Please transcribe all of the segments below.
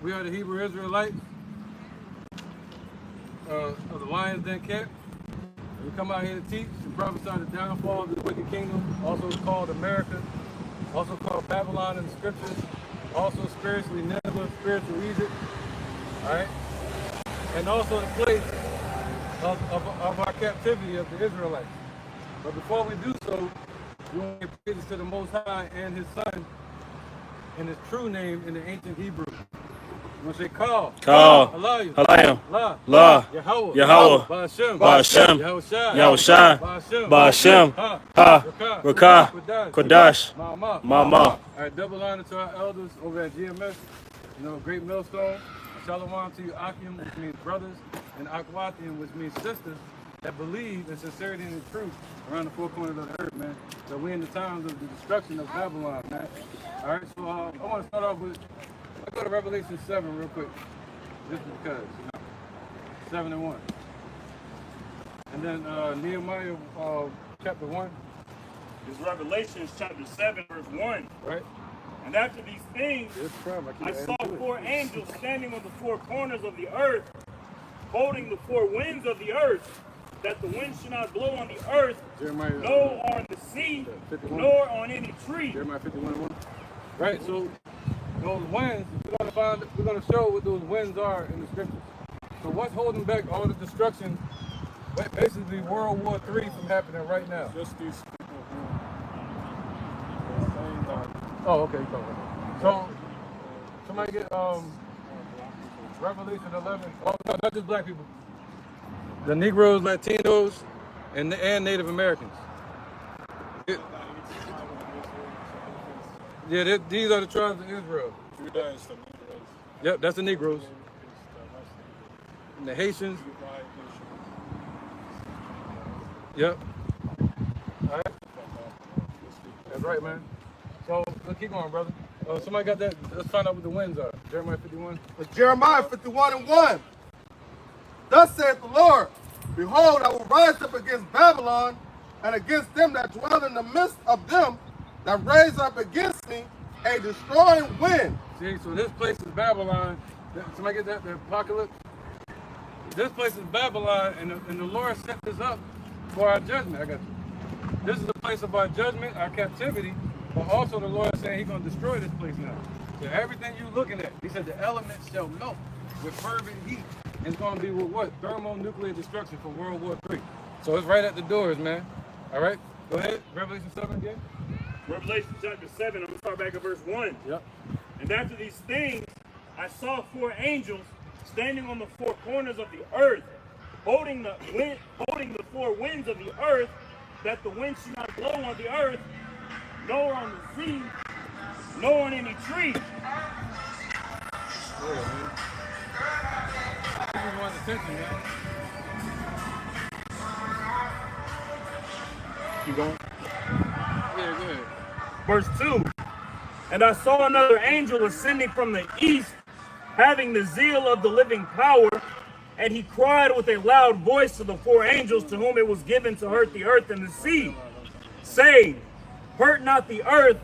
We are the Hebrew Israelites of the Lions Den camp. We come out here to teach and prophesy the downfall of the wicked kingdom, also called America, also called Babylon in the scriptures, also spiritually Nineveh, spiritual Egypt, all right? And also the place of our captivity of the Israelites. But before we do so, we want to give praises to the Most High and His Son in His true name in the ancient Hebrew. You want to say call? Halayim. La. Yahweh. Ba'ashem. Ba'ashem. Yahushai. Ba'ashem. Ha. Rakah. Kodash. Mama. All right, double honor to our elders over at GMS. You know, great millstone. Shalom to you, Akim, which means brothers, and Akwathian, which means sisters, that believe in sincerity and in truth around the four corners of the earth, man. So we're in the times of the destruction of Babylon, man. All right, so I want to start off with, let's go to Revelation 7 real quick, just because, you know, 7 and 1. And then Nehemiah chapter 1. This is Revelation chapter 7, verse 1. Right. And after these things, I saw four angels standing on the four corners of the earth, holding the four winds of the earth, that the wind should not blow on the earth, nor on the sea, nor on any tree. Jeremiah 51:1. Right, so those winds, we're going to show what those winds are in the scriptures. So what's holding back all the destruction, basically World War III from happening right now? Just these people Oh, okay. So somebody get Revelation 11. Oh, no, not just black people. The Negroes, Latinos, and Native Americans. These are the tribes of Israel. Yep, that's the Negroes. And the Haitians. Yep. All right. That's right, man. So let's keep going, brother. Somebody got that? Let's find out what the winds are. Jeremiah 51. It's Jeremiah 51:1. Thus saith the Lord, behold, I will rise up against Babylon and against them that dwell in the midst of them that raise up against me a destroying wind. See, so this place is Babylon. Somebody get that? The apocalypse? This place is Babylon, and the Lord set this up for our judgment. I got you. This is the place of our judgment, our captivity. But also the Lord is saying He's going to destroy this place now. So everything you're looking at, He said the elements shall melt with fervent heat. And it's going to be with what? Thermonuclear destruction for World War III. So it's right at the doors, man. All right? Go ahead. Revelation 7 again. Revelation chapter 7, I'm going to start back at verse 1. Yep. And after these things, I saw four angels standing on the four corners of the earth, holding the four winds of the earth, that the wind should not blow on the earth, nor on the sea, nor on any tree. Yeah, man. This is one's attention, man. Keep going. Yeah, go ahead. Verse 2. And I saw another angel ascending from the east, having the zeal of the living power, and he cried with a loud voice to the four angels to whom it was given to hurt the earth and the sea, saying, hurt not the earth,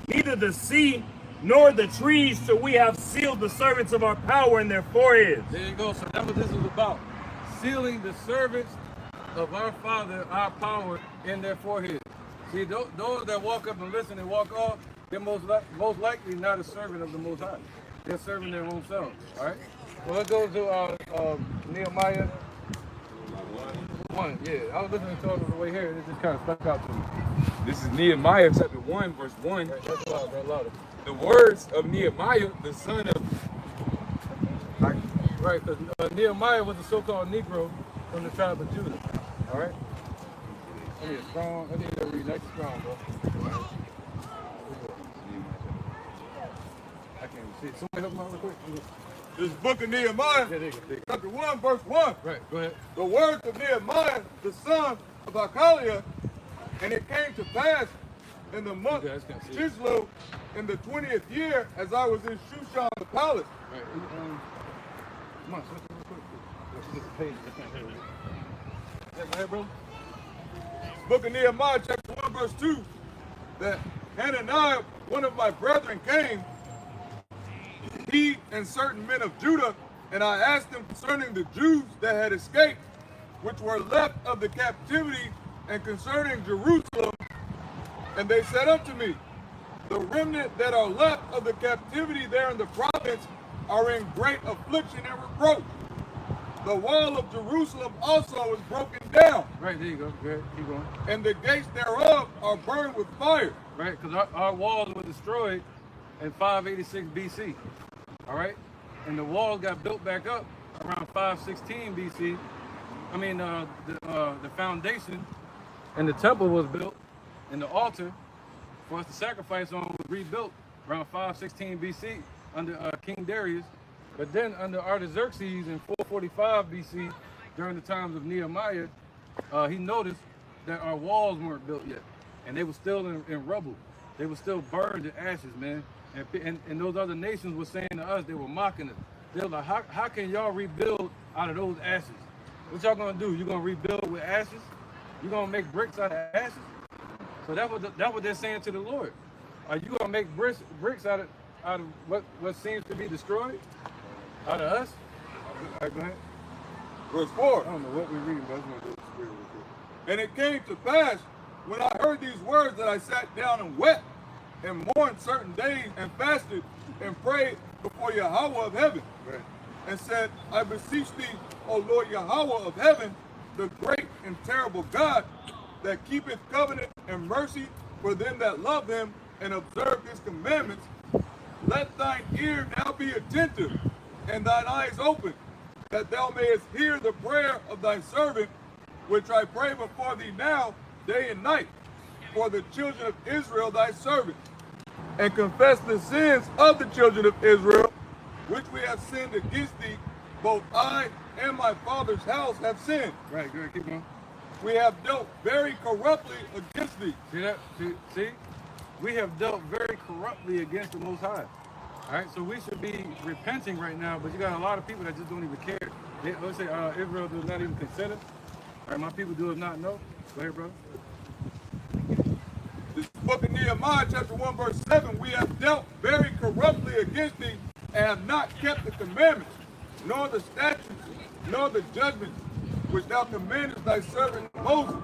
neither the sea, nor the trees, till we have sealed the servants of our power in their foreheads. There you go. So that's what this is about. Sealing the servants of our Father, our power, in their foreheads. See, those that walk up and listen and walk off, they're most likely not a servant of the Most High. They're serving their own selves. All right? Well, let's go to Nehemiah 1. Yeah, I was listening to it on the way here, and it just kind of stuck out to me. This is Nehemiah chapter 1, verse 1. Right, that's loud, bro, louder. The words of Nehemiah, the son of... Right, because Nehemiah was a so-called Negro from the tribe of Judah. All right? I need a strong, I need to read nice and strong, bro. I can't even see it. Somebody help me out real quick. This book of Nehemiah, Yeah, there you go. chapter 1, verse 1. Right, go ahead. The words of Nehemiah, the son of Hakaliah, and it came to pass in the month You guys can't see it. Chislev, in the 20th year, as I was in Shushan the palace. Right. Come on, switch it real quick. Let's get the page. I can't hear it. Yeah, go ahead, bro. Book of Nehemiah, chapter 1, verse 2, that Hananiah, one of my brethren, came he and certain men of Judah, and I asked them concerning the Jews that had escaped, which were left of the captivity, and concerning Jerusalem. And they said unto me, the remnant that are left of the captivity there in the province are in great affliction and reproach. The wall of Jerusalem also is broken down. Right, there you go. Good. Keep going. And the gates thereof are burned with fire. Right, because our walls were destroyed in 586 BC. All right? And the walls got built back up around 516 BC. I mean, the foundation and the temple was built, and the altar for us to sacrifice on was rebuilt around 516 BC under King Darius. But then under Artaxerxes in 445 BC, during the times of Nehemiah, he noticed that our walls weren't built yet. And they were still in rubble. They were still burned to ashes, man. And those other nations were saying to us, they were mocking us. They were like, how can y'all rebuild out of those ashes? What y'all gonna do? You gonna rebuild with ashes? You gonna make bricks out of ashes? So that's what they're saying to the Lord. Are you gonna make bricks out of what seems to be destroyed? Out of us? All right, go ahead. Verse 4. I don't know what we're reading, but I just want to do this real quick. And it came to pass, when I heard these words, that I sat down and wept, and mourned certain days, and fasted, and prayed before Yahweh of heaven, Right. and said, I beseech thee, O Lord Yahweh of heaven, the great and terrible God, that keepeth covenant and mercy for them that love him, and observe his commandments, let thine ear now be attentive, and thine eyes open, that thou mayest hear the prayer of thy servant, which I pray before thee now, day and night, for the children of Israel thy servants, and confess the sins of the children of Israel, which we have sinned against thee. Both I and my father's house have sinned. Right, good, keep going. We have dealt very corruptly against thee. See that? See? We have dealt very corruptly against the Most High. All right, so we should be repenting right now, but you got a lot of people that just don't even care. Let's say Israel does not even consider. All right, my people do not know. Go ahead, brother. This book of Nehemiah, chapter 1, verse 7, we have dealt very corruptly against thee, and have not kept the commandments, nor the statutes, nor the judgments, which thou commandest thy servant Moses.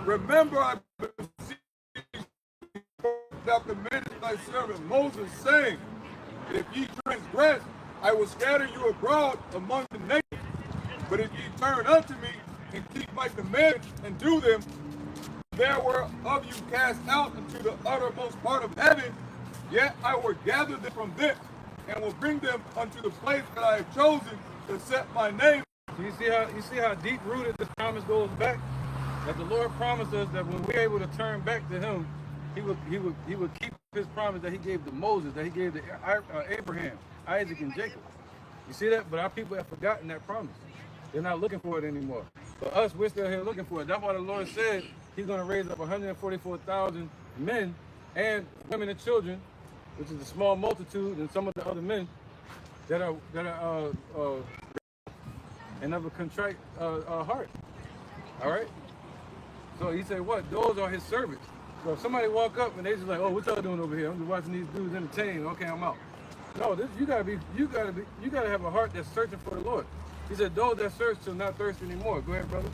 Remember, I beseech thou commandest thy servant Moses, saying, if ye transgress, I will scatter you abroad among the nations. But if ye turn unto me, and keep my commandments, and do them, there were of you cast out into the uttermost part of heaven, yet I will gather them from thence, and will bring them unto the place that I have chosen to set my name. So you see how deep rooted this promise goes back? That the Lord promised us that when we're able to turn back to him, he would keep his promise that he gave to Moses, that he gave to Abraham, Isaac, and Jacob. You see that? But our people have forgotten that promise. They're not looking for it anymore. For us, we're still here looking for it. That's why the Lord said he's going to raise up 144,000 men and women and children, which is a small multitude, and some of the other men that are and of a contrite heart. All right? So he said what? Those are his servants. So if somebody walk up and they just like, oh, what y'all doing over here? I'm just watching these dudes entertain. Okay, I'm out. No, you gotta have a heart that's searching for the Lord. He said, those that search shall not thirst anymore. Go ahead, brother.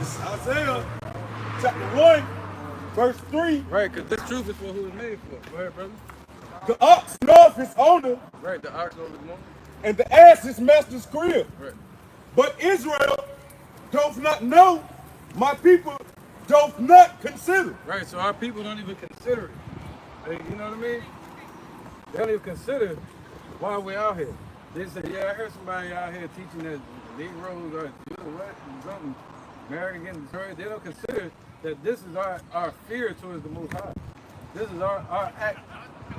This is Isaiah chapter 1, verse 3. Right, because this truth is for who it's made for. Go ahead, brother. The ox knoweth his owner, Right, the ox over the moment. and the ass his master's crib. Right. But Israel doth not know, my people doth not consider. Right, so our people don't even consider it. You know what I mean? They don't even consider why we're out here. They say, yeah, I heard somebody out here teaching that Negroes are what and something, married getting destroyed. They don't consider that this is our fear towards the Most High. This is our act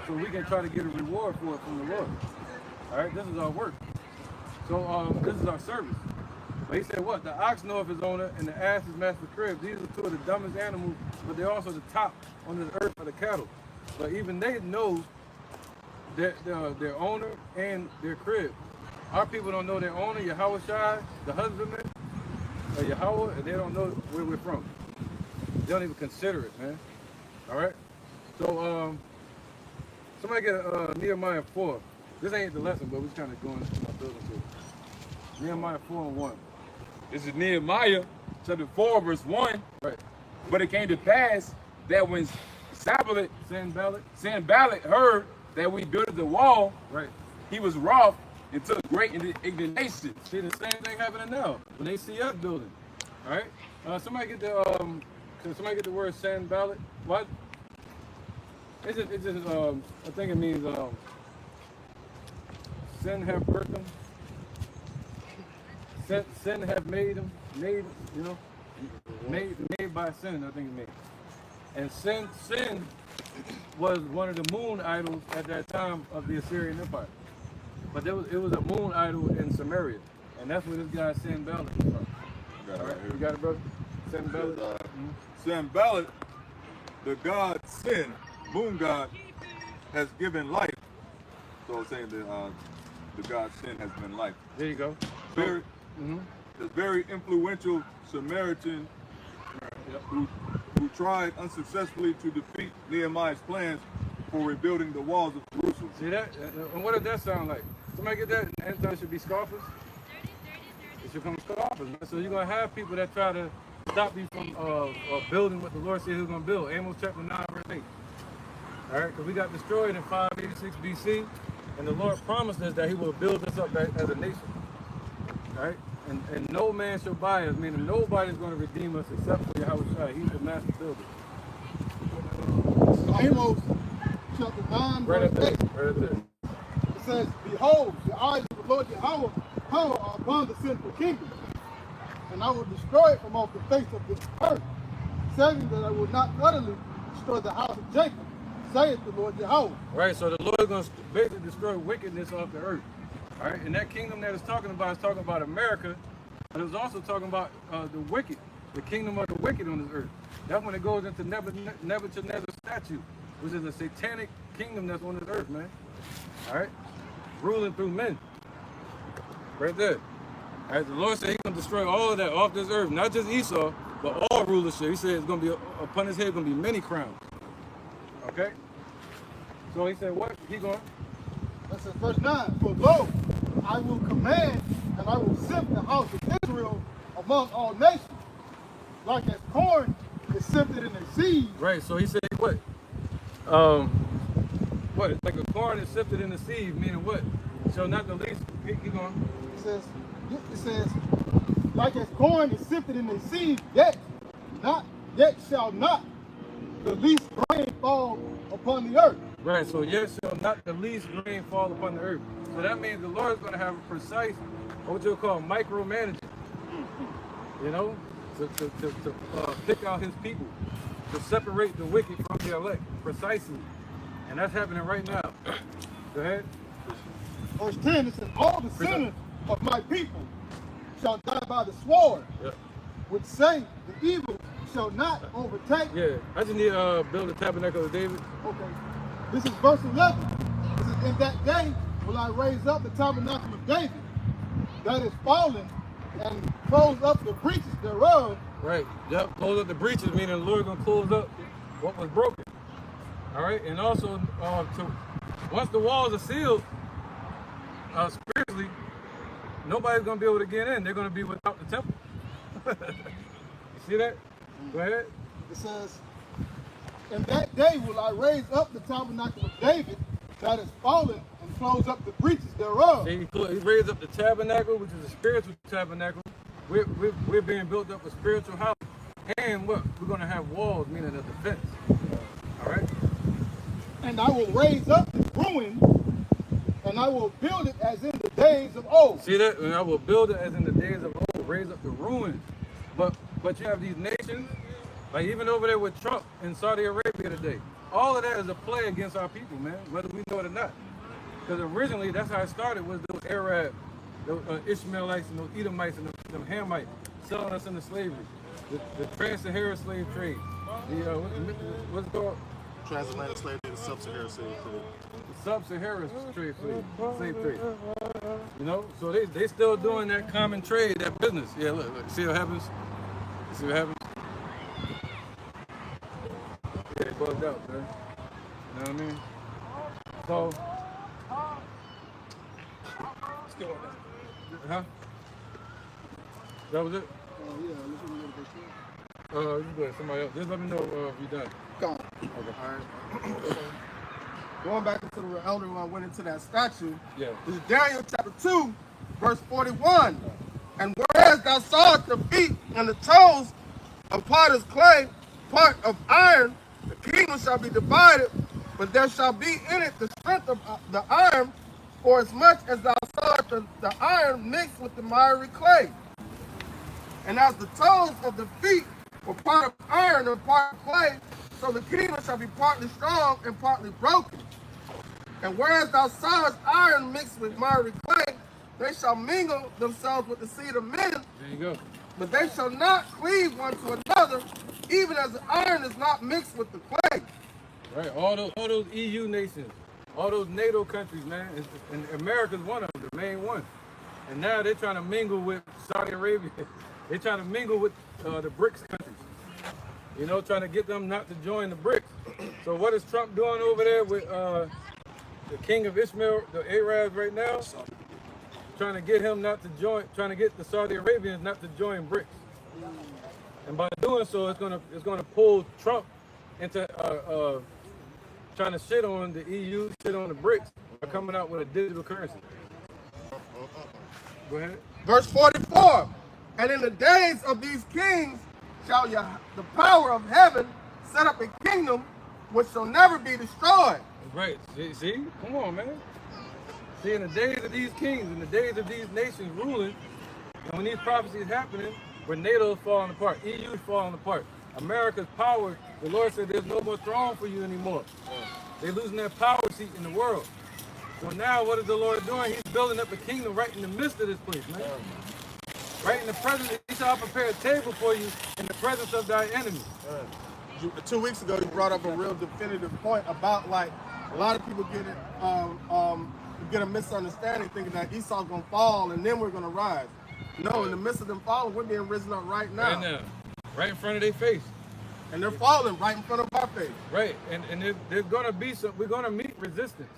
so we can try to get a reward for it from the Lord. All right, this is our work. So this is our service. But he said what? The ox knoweth his owner, and the ass his master's crib. These are two of the dumbest animals, but they're also the top on this earth for the cattle. But even they know their owner and their crib. Our people don't know their owner, Yahweh Shai, the husbandman, or Yahweh, and they don't know where we're from. They don't even consider it, man. All right? So Somebody get Nehemiah 4. This ain't the lesson, but we're kind of going to my building to it. Nehemiah 4 and 1. This is Nehemiah chapter 4, verse 1. Right. But it came to pass that when Sanballat. heard that we built the wall, Right. he was wroth and took great indignation. See, the same thing happening now when they see us building. All right. Somebody get the can somebody get the word Sanballat? What? It's just I think it means sin have birthed them. Sin have made them. Made, you know, made by sin. I think it means. And sin was one of the moon idols at that time of the Assyrian Empire. But it was a moon idol in Samaria, and that's where this guy Sanballat is from. All right, you got it, brother. Sanballat. Sanballat, the god Sin, moon god, has given life. So it's saying that the god Sin has given life. There you go. Very, a very influential Samaritan who tried unsuccessfully to defeat Nehemiah's plans for rebuilding the walls of Jerusalem. See that? And what does that sound like? Somebody get that? The answer should be scoffers. It should come scoffers. Man. So you're gonna have people that try to stop you from building what the Lord said He was gonna build. Amos chapter 9, verse 8. All right, because we got destroyed in 586 BC, and the Lord promised us that He will build us up as a nation. All right, and no man shall buy us, meaning nobody's going to redeem us except for Yahweh. He's the master builder. Amos chapter 9, Right verse up 8. there. Right up there. It says, "Behold, the eyes of the Lord Yahweh are upon the sinful kingdom, and I will destroy it from off the face of this earth, saying that I will not utterly destroy the house of Jacob, saith the Lord Yahweh." Right, so the Lord is going to basically destroy wickedness off the earth. All right, and that kingdom that it's talking about is talking about America, but it's also talking about the wicked, the kingdom of the wicked on this earth. That's when it goes into Nebuchadnezzar's statue, which is a satanic kingdom that's on this earth, man. All right, ruling through men. Right there. All right, the Lord said He's going to destroy all of that off this earth, not just Esau, but all rulership. He said it's going to be upon His head, going to be many crowns. Okay. So He said, what? He going? That says verse 9, "For lo, I will command, and I will sift the house of Israel among all nations, like as corn is sifted in a sieve." Right. So He said, what? What? Like a corn is sifted in the sieve, meaning what? So not the least. Keep going. It says, like as corn is sifted in a sieve, yet shall not the least grain fall upon the earth. Right. So yet shall not the least grain fall upon the earth. So that means the Lord is going to have a precise, what you'll call micromanaging. You know, to pick out His people, to separate the wicked from the elect, precisely. And that's happening right now. Go ahead. Verse 10, it says, "All the sinners of my people shall die by the sword, Yep. which say the evil shall not overtake." Yeah. I just need to build a tabernacle of David. Okay. This is verse 11. It says, "In that day will I raise up the tabernacle of David that is fallen, and close up the breaches thereof." Right. Yep. Close up the breaches, meaning the Lord gonna close up what was broken. All right. And also, once the walls are sealed, spiritually, nobody's gonna be able to get in. They're gonna be without the temple. You see that? Go ahead. It says, "In that day will I raise up the tabernacle of David that is fallen, and close up the breaches thereof." See, He raised up the tabernacle, which is a spiritual tabernacle. We're being built up a spiritual house. And what? We're going to have walls, meaning a defense. All right? "And I will raise up the ruin, and I will build it as in the days of old." See that? And I will build it as in the days of old, raise up the ruins. But you have these nations, like even over there with Trump in Saudi Arabia today. All of that is a play against our people, man, whether we know it or not. Because originally, that's how it started, was those Arab, those Ishmaelites and those Edomites and them Hamites selling us into slavery. The trans-Saharan slave trade. What's it called? Transatlantic slave trade, the sub-Saharan slave trade. The sub-Saharan slave trade. You know, so they still doing that common trade, that business. Yeah, look, see what happens? See what happens? Yeah, they bugged out, man. You know what I mean? So, huh? That was it? You go ahead, somebody else. Just let me know if you're done. Go on. Okay. All right. Going back into the elder one went into that statue. Yeah. This is Daniel chapter 2, verse 41. And whereas thou sawest the feet and the toes of potter's clay, part of iron, the kingdom shall be divided, but there shall be in it the strength of the iron, for as much as thou sawest the iron mixed with the miry clay. And as the toes of the feet were part of iron and part of clay, so the kingdom shall be partly strong and partly broken. And whereas thou sawest iron mixed with miry clay, they shall mingle themselves with the seed of men. There you go. But they shall not cleave one to another, even as the iron is not mixed with the clay. Right, all those EU nations, all those NATO countries, man, and America's one of them, the main one. And now they're trying to mingle with Saudi Arabia. They're trying to mingle with the BRICS countries. You know, trying to get them not to join the BRICS. So what is Trump doing over there with the king of Ishmael, the Arabs right now? Trying to get him not to join, trying to get the Saudi Arabians not to join BRICS. And by doing so, it's gonna pull Trump into trying to shit on the EU, shit on the BRICS, by coming out with a digital currency. Go ahead. Verse 44. And in the days of these kings shall the power of heaven set up a kingdom which shall never be destroyed. Right. See? Come on, man. See, in the days of these kings, in the days of these nations ruling, and when these prophecies happening, where NATO's falling apart, EU's falling apart, America's power, the Lord said there's no more throne for you anymore. They're losing their power seat in the world. So now what is the Lord doing? He's building up a kingdom right in the midst of this place, man. Right in the presence, he shall prepare a table for you in the presence of thy enemies. 2 weeks ago, you brought up a real definitive point about, like, a lot of people get a misunderstanding thinking that Esau's going to fall and then we're going to rise. No, in the midst of them falling, we're being risen up right now. Right now. Right in front of their face. And they're falling right in front of our face. Right. And there's going to be we're going to meet resistance.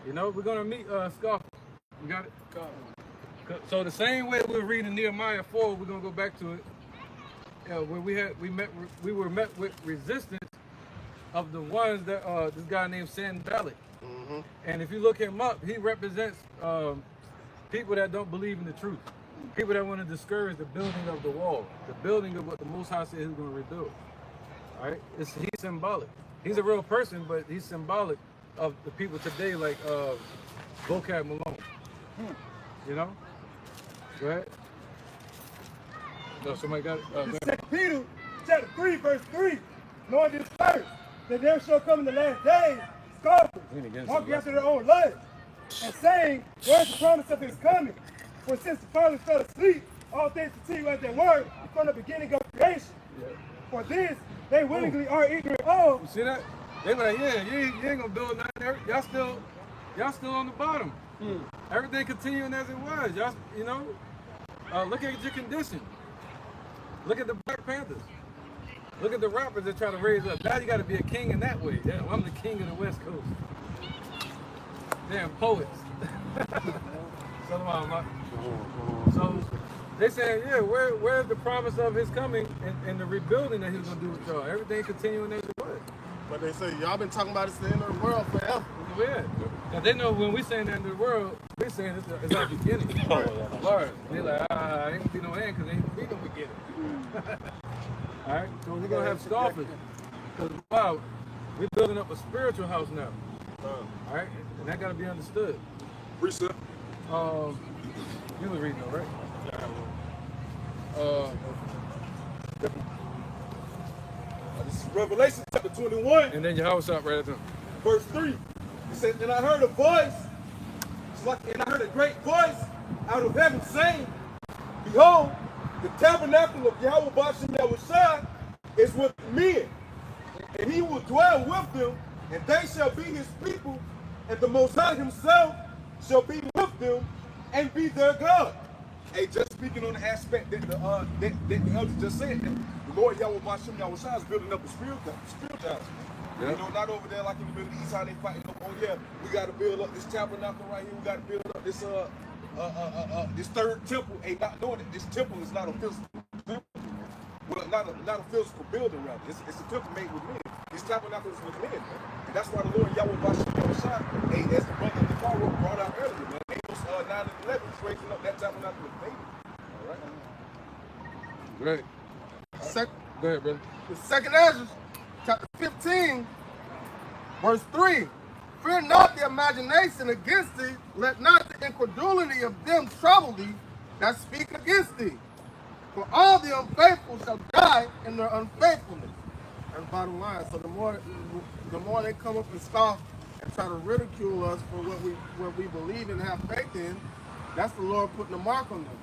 You know, we're going to meet scoffers. You got it? So the same way we were reading Nehemiah 4, we're going to go back to it. Where we were met with resistance of the ones that this guy named Sanballat. Mm-hmm. And if you look him up, he represents people that don't believe in the truth. People that want to discourage the building of the wall, the building of what the Most High said he's going to rebuild. All right? He's symbolic. He's a real person, but he's symbolic of the people today like Vocab Malone. You know? Go ahead. No, somebody got it. 2 Peter chapter 3, verse 3. Knowing this first, that there shall come in the last days scoffers, walking after their own lust, and saying, where's the promise of his coming? For since the fathers fell asleep, all things continue as they were from the beginning of creation. Yeah. For this, they willingly are ignorant of. You see that? They were like, yeah, you ain't gonna build nothing. Y'all still on the bottom. Everything continuing as it was. Y'all, you know, look at your condition. Look at the Black Panthers. Look at the rappers that try to raise up. Now you got to be a king in that way. Damn, I'm the king of the West Coast. Damn, poets. So they saying, yeah, where's the promise of his coming and the rebuilding that he's going to do with y'all? Everything continuing as it was. But they say, y'all been talking about it's the end of the world forever. Yeah. Because they know when we saying the end of the world, we're saying it's our beginning. Lord, they're like, ain't going to be no end because ain't going to be no beginning. All right? So we're going to have scoffers. Because, wow, we're building up a spiritual house now. All right? And that got to be understood. Precept. You was reading though, right? This is Revelation chapter 21. And then your house up right at them. Verse 3. It says, and I heard a voice, and I heard a great voice out of heaven saying, behold, the tabernacle of Yahweh Bashem Yahushua is with men, and he will dwell with them, and they shall be his people, and the Most High himself shall be with them and be their God. Hey, just speaking on the aspect that the elder just said, that the Lord Yahweh Bashem Yahushua is building up a spiritual house. Yeah. You know, not over there like in the Middle East, how they fighting over oh yeah, we got to build up this tabernacle right here. We got to build up this this third temple. Ain't not doing it. This temple is not a physical temple. Well, not a physical building rather. It's a temple made with men. This tabernacle is with men, man. And that's why the Lord Yahweh Bashim Yahushua, hey, as the brother of the Pharaoh brought out earlier, man. Amos 9 and 11 is raising up that tabernacle with David. All right. Great. Go ahead, brother. The second Ezra, chapter 15, verse 3. Fear not the imagination against thee, let not the incredulity of them trouble thee that speak against thee. For all the unfaithful shall die in their unfaithfulness. That's the bottom line. So the more they come up and scoff and try to ridicule us for what we believe and have faith in, that's the Lord putting a mark on them.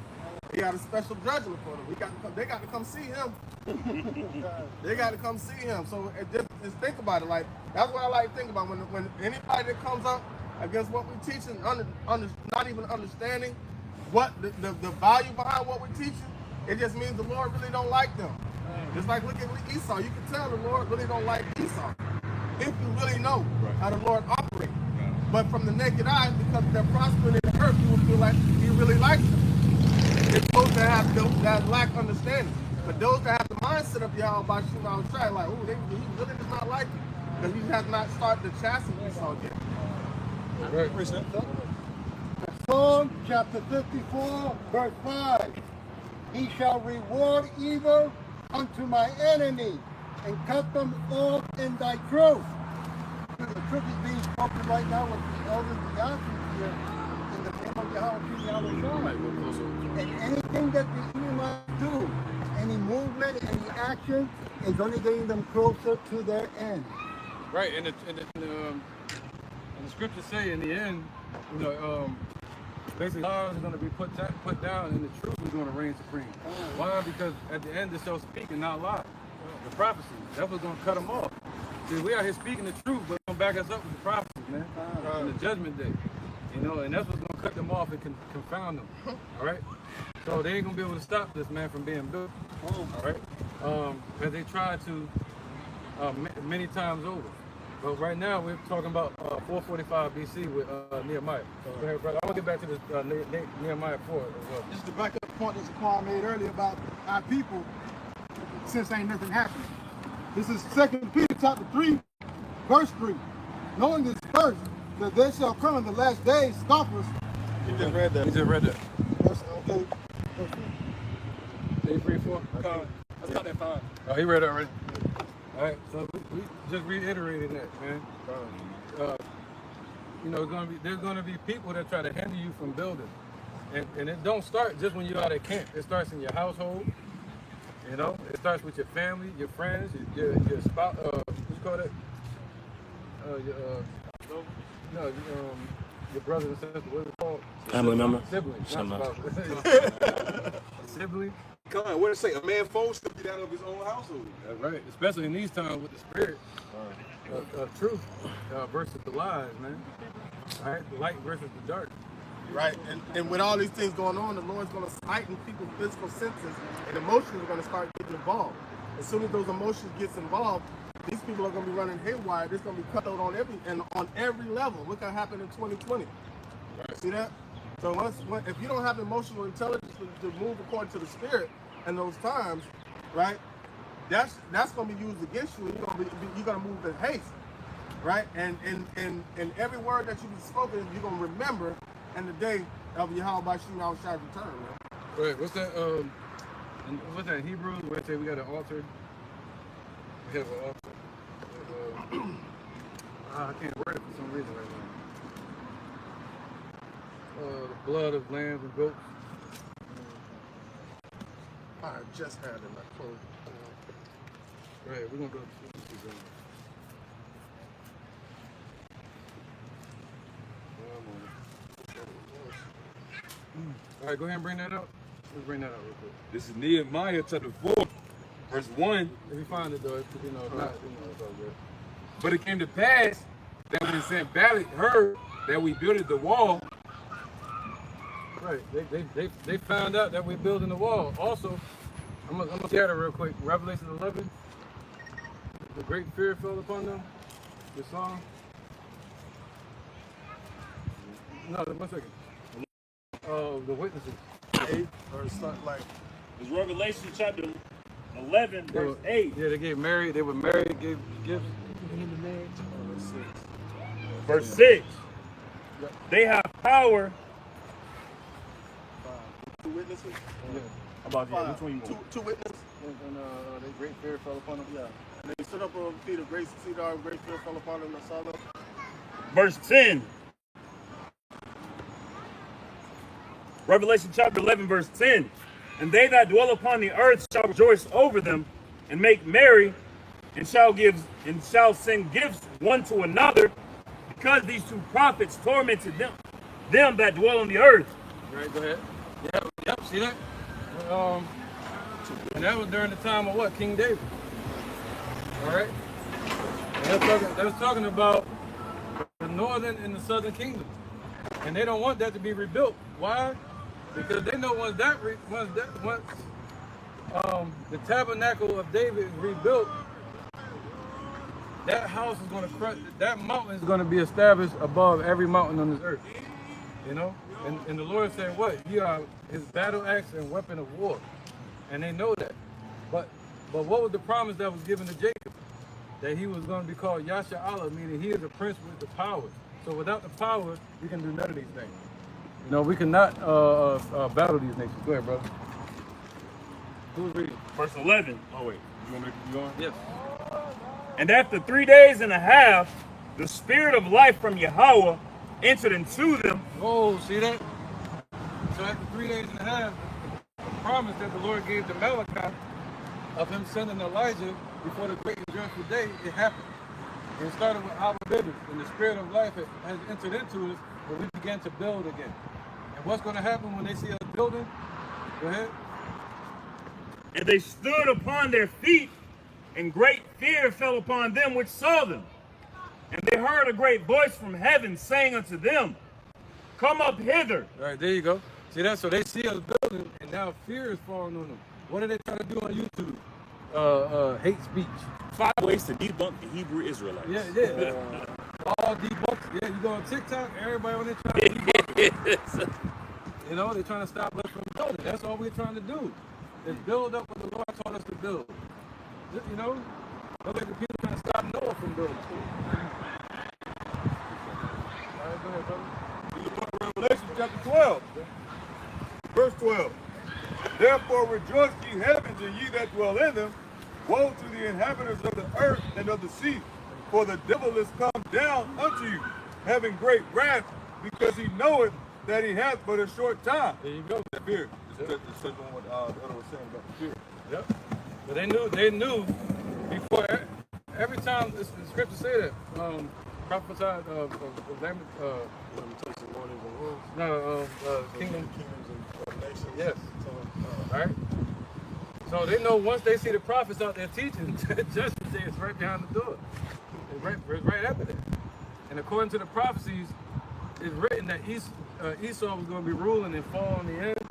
He got a special judgment for them. They got to come see him. They got to come see him. So just think about it. Like, that's what I like to think about when anybody that comes up against what we're teaching, not even understanding what the value behind what we're teaching, it just means the Lord really don't like them. Just like look at Esau, you can tell the Lord really don't like Esau if you really know how the Lord operates. But from the naked eye, because they're prospering in the earth, you will feel like he really likes them. It's those that have that lack understanding. But those that have the mindset of Yahweh Bashim Yahushua, like, oh, he really does not like you. Because he has not started to chasten Esau yet. Right. Psalm chapter 54, verse 5. He shall reward evil unto my enemy and cut them off in thy truth. The truth is being spoken right now with the elders of Yahweh here in the name of Yahweh. And anything that the Edomites do, any movement, any action, is only getting them closer to their end. Right, and the scriptures say in the end, basically laws are going to be put down, and the truth is going to reign supreme. Why? Because at the end, they shall speak and not lie. The prophecy, that's what's going to cut them off. See, we out here speaking the truth, but it's going to back us up with the prophecies, man, in the judgment day. And that's what's going to cut them off and confound them. All right? So they ain't going to be able to stop this man from being built. All right? Because they tried to many times over. But right now, we're talking about 445 BC with Nehemiah. Go ahead, brother. I want to get back to this Nehemiah 4 as well. This is the backup point that Paul made earlier about our people, since ain't nothing happened. This is 2 Peter chapter 3, verse 3. Knowing this first, that there shall come in the last days scoffers. You just read that. You just read that. Okay. 3, 4? Let's cut that 5. Oh, he read it already. All right, so we just reiterated that, man. There's gonna be people that try to hinder you from building, and it don't start just when you're out at camp. It starts in your household. It starts with your family, your friends, your spouse. What you call that? Your brother and sister. What is it called? Family member. Sibling. Sibling. Come on, what did it say? A man foe should get out of his own household. That's right. Especially in these times with the spirit of truth versus the lies, man. All right, the light versus the dark. Right, and with all these things going on, the Lord's going to heighten people's physical senses, and emotions are going to start getting involved. As soon as those emotions gets involved, these people are going to be running haywire. There's going to be cut out on every level. Look what happened in 2020. Right. See that? So if you don't have emotional intelligence to move according to the spirit in those times, right? That's going to be used against you, and you're going to move in haste, right? And every word that you be spoken, you're going to remember in the day of Yahweh Bashim Yahushua's return, man. Right. What's that? What's that in Hebrew? Where they say we got an altar. We have an altar. I can't word it for some reason right now. The blood of lambs and goats. I just had it. I closed. Right. We're gonna go. All right, go ahead and bring that up. Let's bring that up real quick. This is Nehemiah chapter 4, verse 1. If you find it though, it's not, it's all good. But it came to pass that when Sanballat heard that we built the wall. Right, they found out that we're building the wall. Also, I'm gonna share that real quick. Revelation 11, the great fear fell upon them. The song. No, 1 second. The witnesses. 8 or something like. It's Revelation chapter 11, verse 8. Yeah, they get married. They were married, gave gifts. Verse 6. They have power. 2 witnesses. Yeah. About Five. which one you want? Two witnesses. And they great fear fell upon them. Yeah. And they stood up on feet of grace, cedar, and great fear fell upon them and saw them. Verse 10. Revelation chapter 11, verse 10. And they that dwell upon the earth shall rejoice over them, and make merry, and shall send gifts one to another, because these 2 prophets tormented them that dwell on the earth. Right, go ahead. Yep, see that? And that was during the time of what? King David. All right? And that's talking about the northern and the southern kingdom. And they don't want that to be rebuilt. Why? Because they know once the tabernacle of David is rebuilt, that house is going to crush, that mountain is going to be established above every mountain on this earth. You know? And the Lord said, what? You are his battle axe and weapon of war. And they know that. But what was the promise that was given to Jacob? That he was going to be called Yasha Allah, meaning he is a prince with the power. So without the power, we can do none of these things. You know, we cannot battle these nations. Go ahead, brother. Who's reading? Verse 11. Oh, wait. You want me to keep going? Yes. And after 3 days and a half, the spirit of life from Yahweh entered into them. Oh, see that? So after 3 days and a half, the promise that the Lord gave to Malachi of him sending Elijah before the great and dreadful day, it happened. And it started with our business, and the spirit of life has entered into us, but we began to build again. And what's going to happen when they see us building? Go ahead. And they stood upon their feet, and great fear fell upon them which saw them. And they heard a great voice from heaven saying unto them, Come up hither. All right, there you go. See that? So they see us building, and now fear is falling on them. What are they trying to do on YouTube? Hate speech. 5 ways to debunk the Hebrew Israelites. Yeah. All debunked. Yeah, you go on TikTok, everybody on there trying to debunk. You know, they're trying to stop us from building. That's all we're trying to do. Is build up what the Lord told us to build. You know? Look like the people trying to stop Noah from building. All right, go ahead, brother. In the book of Revelation, chapter 12, verse 12. Therefore rejoice, ye heavens, and ye that dwell in them. Woe to the inhabitants of the earth and of the sea, for the devil is come down unto you, having great wrath, because he knoweth that he hath but a short time. There you go. That fear. Just touch on what the other was saying about the fear. Yep. But they knew before every time the scriptures say that. Prophesied kingdom. Yes. All right. So they know once they see the prophets out there teaching, judgment day is right behind the door. It's right after that. And according to the prophecies, it's written that Esau was going to be ruling and fall in the end.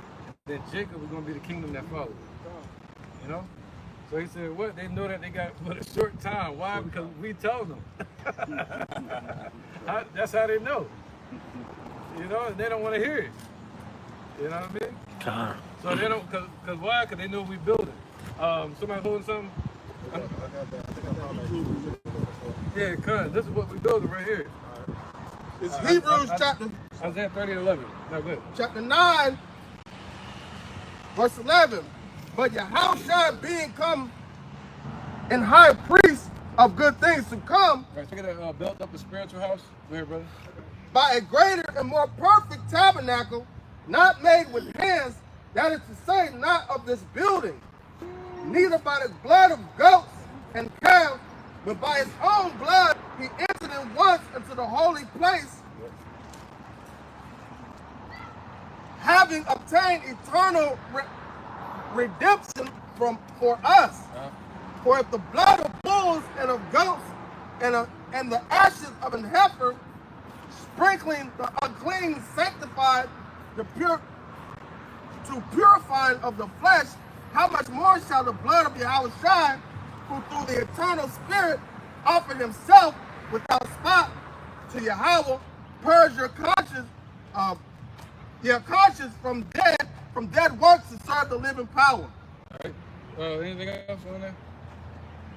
Then Jacob was going to be the kingdom that followed. You know? So he said, what? They know that they got but a short time. Why? Because we told them. That's how they know. You know, and they don't want to hear it. You know what I mean? God. So they don't, because why? Because they know we building. Somebody holding something? Yeah, cuz, this is what we building right here. It's Hebrews chapter Isaiah 30:11. No, good. chapter 9, verse 11. But Yahushua being come and high priest of good things to come, All right, take that built up a spiritual house. Go ahead, brother. by a greater and more perfect tabernacle, not made with hands, that is to say, not of this building, neither by the blood of goats and calves, but by his own blood he entered in once into the holy place, having obtained eternal redemption for us. For if the blood of bulls and of goats and the ashes of an heifer, sprinkling the unclean, sanctified to purifying of the flesh, how much more shall the blood of Yahushua, who through the eternal Spirit offered himself without spot to Yahweh, purge your conscience Ye are conscious from dead works to serve the living power. All right. Anything else on that?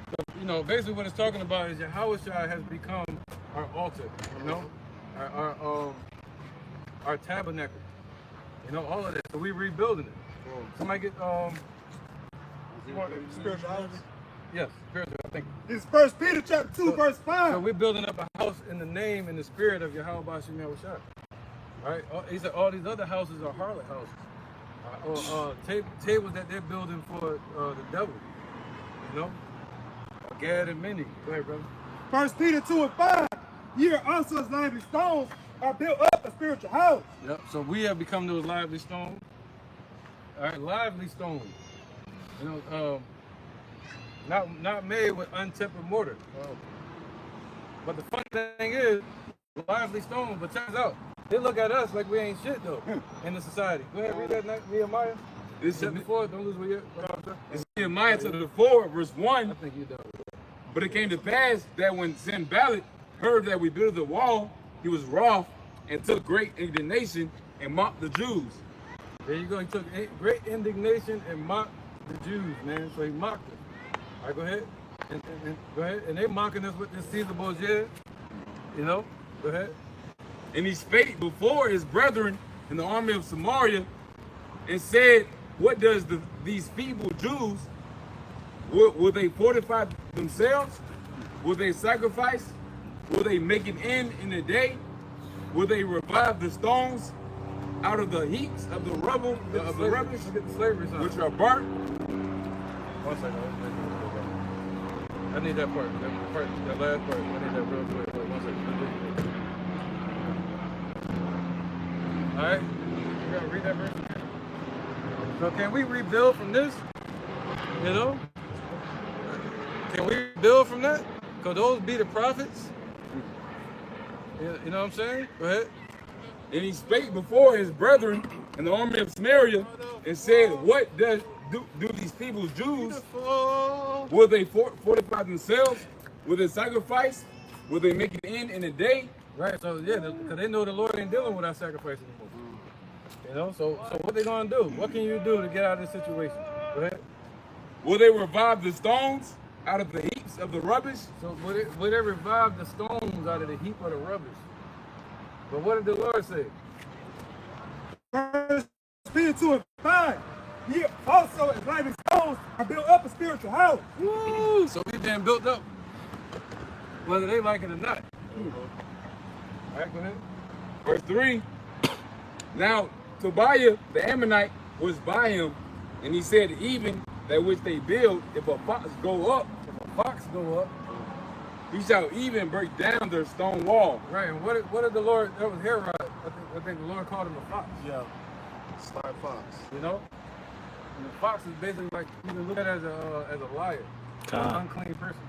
So, you know, basically what it's talking about is Yahweh has become our altar, you know, our tabernacle, you know, all of that. So we're rebuilding it. Somebody get Spiritual house. yes, spiritual. I think. This 1 Peter chapter 2, verse 5. So we're building up a house in the name and the spirit of Yahweh Bashim Yahushua. All right. He said all these other houses are harlot houses, or tables that they're building for the devil, you know. Gad and Minnie. Go ahead, brother. 1 Peter 2 and 5. Ye are also as lively stones are built up a spiritual house. Yep. So we have become those lively stones. All right, lively stones. You know, not made with untempered mortar. But the funny thing is, lively stones. But turns out they look at us like we ain't shit though in the society. Go ahead, read that Nehemiah. This is before. Don't lose what you. it's Nehemiah chapter 4, verse 1. I think you done. But it came to pass that when Sanballat heard that we built the wall, he was wroth and took great indignation and mocked the Jews. There you go. He took great indignation and mocked the Jews, man. So he mocked them. All right, go ahead. And go ahead. And they mocking us with this Caesar Borgia. You know, go ahead. And he spake before his brethren in the army of Samaria and said, what does these feeble Jews, will they fortify themselves? Will they sacrifice? Will they make an end in a day? Will they revive the stones out of the heaps of the rubble, of the rubbish, which are burnt? 1 second. I need that part. That last part. I need that real quick. Wait, 1 second. All right. You gotta read that verse. So can we rebuild from this? You know? Can we rebuild from that? Could those be the prophets? You know what I'm saying? Go ahead. And he spake before his brethren in the army of Samaria and said, what do these people, Jews, will they fortify themselves? Will they sacrifice? Will they make an end in a day? Right, so yeah, because they know the Lord ain't dealing with our sacrifice anymore. You know, so what they gonna do? What can you do to get out of this situation? Go ahead. Will they revive the stones out of the heaps of the rubbish? So will they revive the stones out of the heap of the rubbish? But what did the Lord say? 1 Peter 2 and 5. Ye also as lively stones are built up a spiritual house. Woo! So we've been built up, whether they like it or not. All right, go ahead. Verse 3. Now Tobiah the Ammonite was by him, and he said, even that which they build, if a fox go up, he shall even break down their stone wall. Right, and what did the Lord, that was Herod, I think the Lord called him a fox. Yeah. Sly fox. You know? And the fox is basically like, you can look at it as a liar, an unclean person.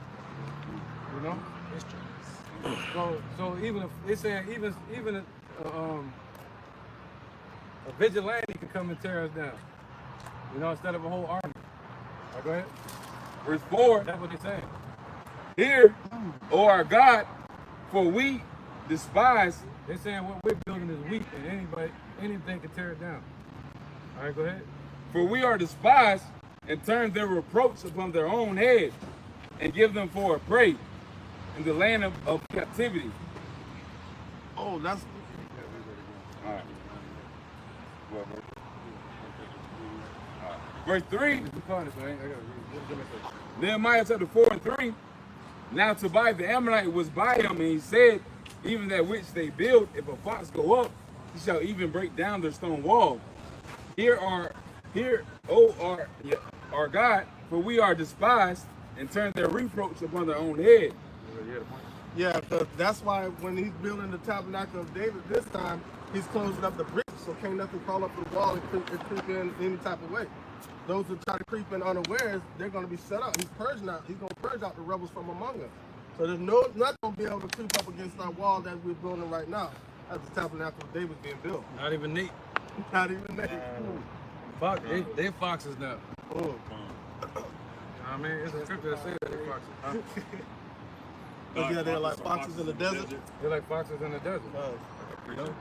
You know? So even if they're saying even a vigilante can come and tear us down. You know, instead of a whole army. All right, go ahead. Verse 4. That's what they're saying. Hear, O our God, for we despise. They're saying what we're building is weak and anything can tear it down. All right, go ahead. For we are despised and turn their reproach upon their own head and give them for a prey in the land of captivity. Oh, that's All right. Verse 3. Nehemiah chapter 4 and 3. Now Tobiah the Ammonite was by him, and he said, even that which they build, if a fox go up, he shall even break down their stone wall. Here, O our God, for we are despised and turn their reproach upon their own head. yeah, that's why when he's building the tabernacle of David this time, he's closing up the bricks, so can't nothing crawl up the wall and creep in any type of way. Those who try to creep in unawares, they're going to be set up. He's going to purge out the rebels from among us. So there's nothing going to be able to creep up against our wall that we're building right now as the tabernacle of David being built. Not even Nate. Not even that. Fox, they foxes now. Oh. I mean, it's a scripture that says that they're foxes. Huh? Yeah, they're like foxes in the desert. They're like foxes in the desert. You know?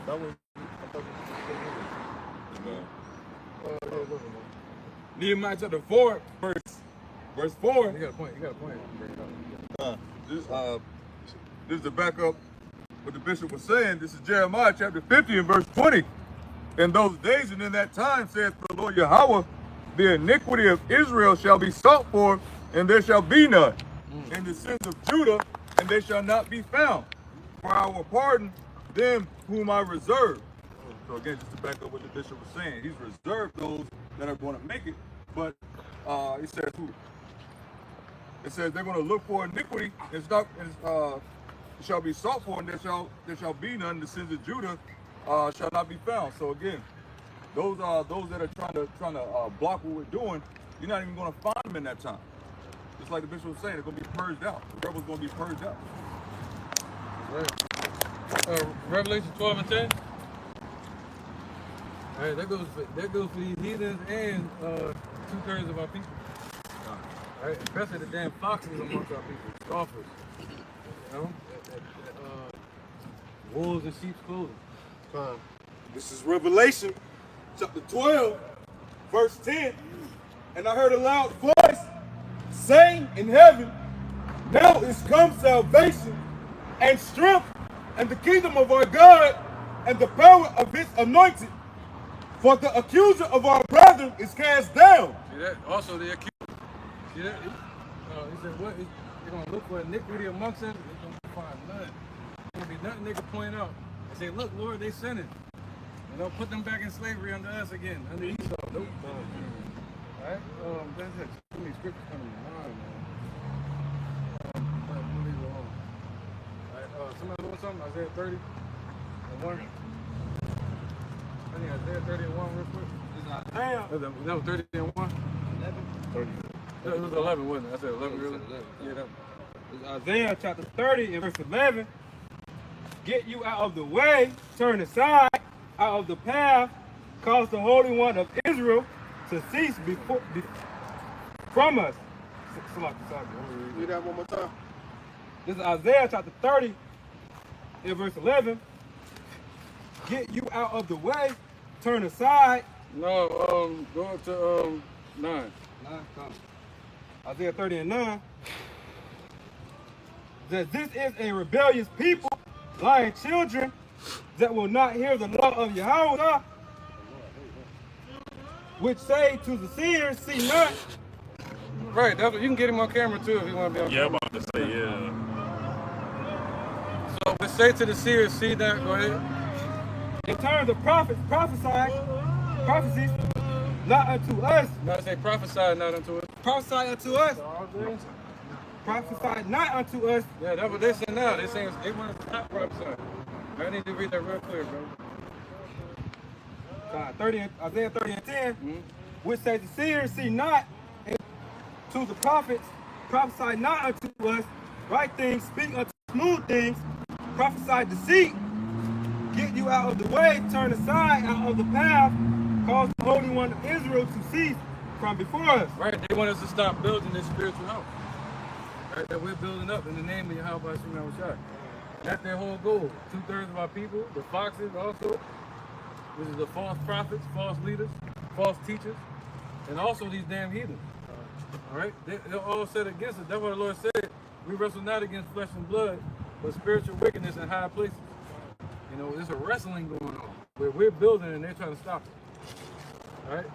That was. Nehemiah chapter 4, verse 4. You got a point. You got a point. This is the backup what the bishop was saying. This is Jeremiah chapter 50 and verse 20. In those days and in that time, saith the Lord Yahweh, the iniquity of Israel shall be sought for, and there shall be none. And the sins of Judah, and they shall not be found. For I will pardon them whom I reserve. So again, just to back up what the bishop was saying, he's reserved those that are going to make it. But it says who? It says they're going to look for iniquity, and it shall be sought for, and there shall be none. The sins of Judah shall not be found. So again, those that are trying to block what we're doing, you're not even going to find them in that time. Just like the bishop was saying, they're going to be purged out. The rebels going to be purged out. Right. Revelation 12 and 10. All right, that goes for these heathens and 2/3 of our people. All right, especially the damn foxes amongst our people, scoffers. You know, wolves in sheep's clothing. This is Revelation chapter 12, verse 10. And I heard a loud voice saying in heaven, now is come salvation and strength and the kingdom of our God and the power of his anointed. For the accuser of our brethren is cast down. See that? Also the accuser. See that? He said, what? They're going to look for iniquity amongst us. They're going to find none. There's going to be nothing they can point out and say, look, Lord, they sinning. And they'll put them back in slavery under us again, under Esau. Nope. All right? That's it. Too many scriptures coming to mind, man. We'll leave it alone. All right, somebody want something? Isaiah 30 and 1. I think Isaiah 30 and 1 real quick. That was 30 and 1? 11. 30. It was 11, wasn't it? I said 11 really? 11. Yeah, that It's Isaiah chapter 30 and verse 11. Get you out of the way, turn aside, out of the path, cause the Holy One of Israel to cease from us. Read that one more time. This is Isaiah chapter 30 and verse 11. Get you out of the way, turn aside. No, go up to 9. Isaiah 30 and 9. That this is a rebellious people, lying children, that will not hear the law of Yahweh, which say to the seers, see not. Right, that's what, you can get him on camera too if you want to be on Yeah, I'm camera. about to say, yeah. So, but say to the seers, see that, go ahead. In terms of prophecies, not unto us. Now say prophesy not unto us. Prophesy unto us. Prophesy not unto us. Yeah, that's what they say now. They saying they want to stop prophesying. I need to read that real clear, bro. Isaiah 30 and 10, which says the seers see not, and to the prophets prophesy not unto us, right things, speak unto smooth things, prophesy deceit, get you out of the way, turn aside out of the path, cause the Holy One of Israel to cease from before us. Right, they want us to stop building this spiritual house. Right, that we're building up in the name of Yahweh Hashem Shai. That's their whole goal. 2/3 of our people, the foxes also, which is the false prophets, false leaders, false teachers, and also these damn heathens. All right, they're all set against us. That's what the Lord said. We wrestle not against flesh and blood, but spiritual wickedness in high places. You know, there's a wrestling going on where we're building and they're trying to stop it. All right,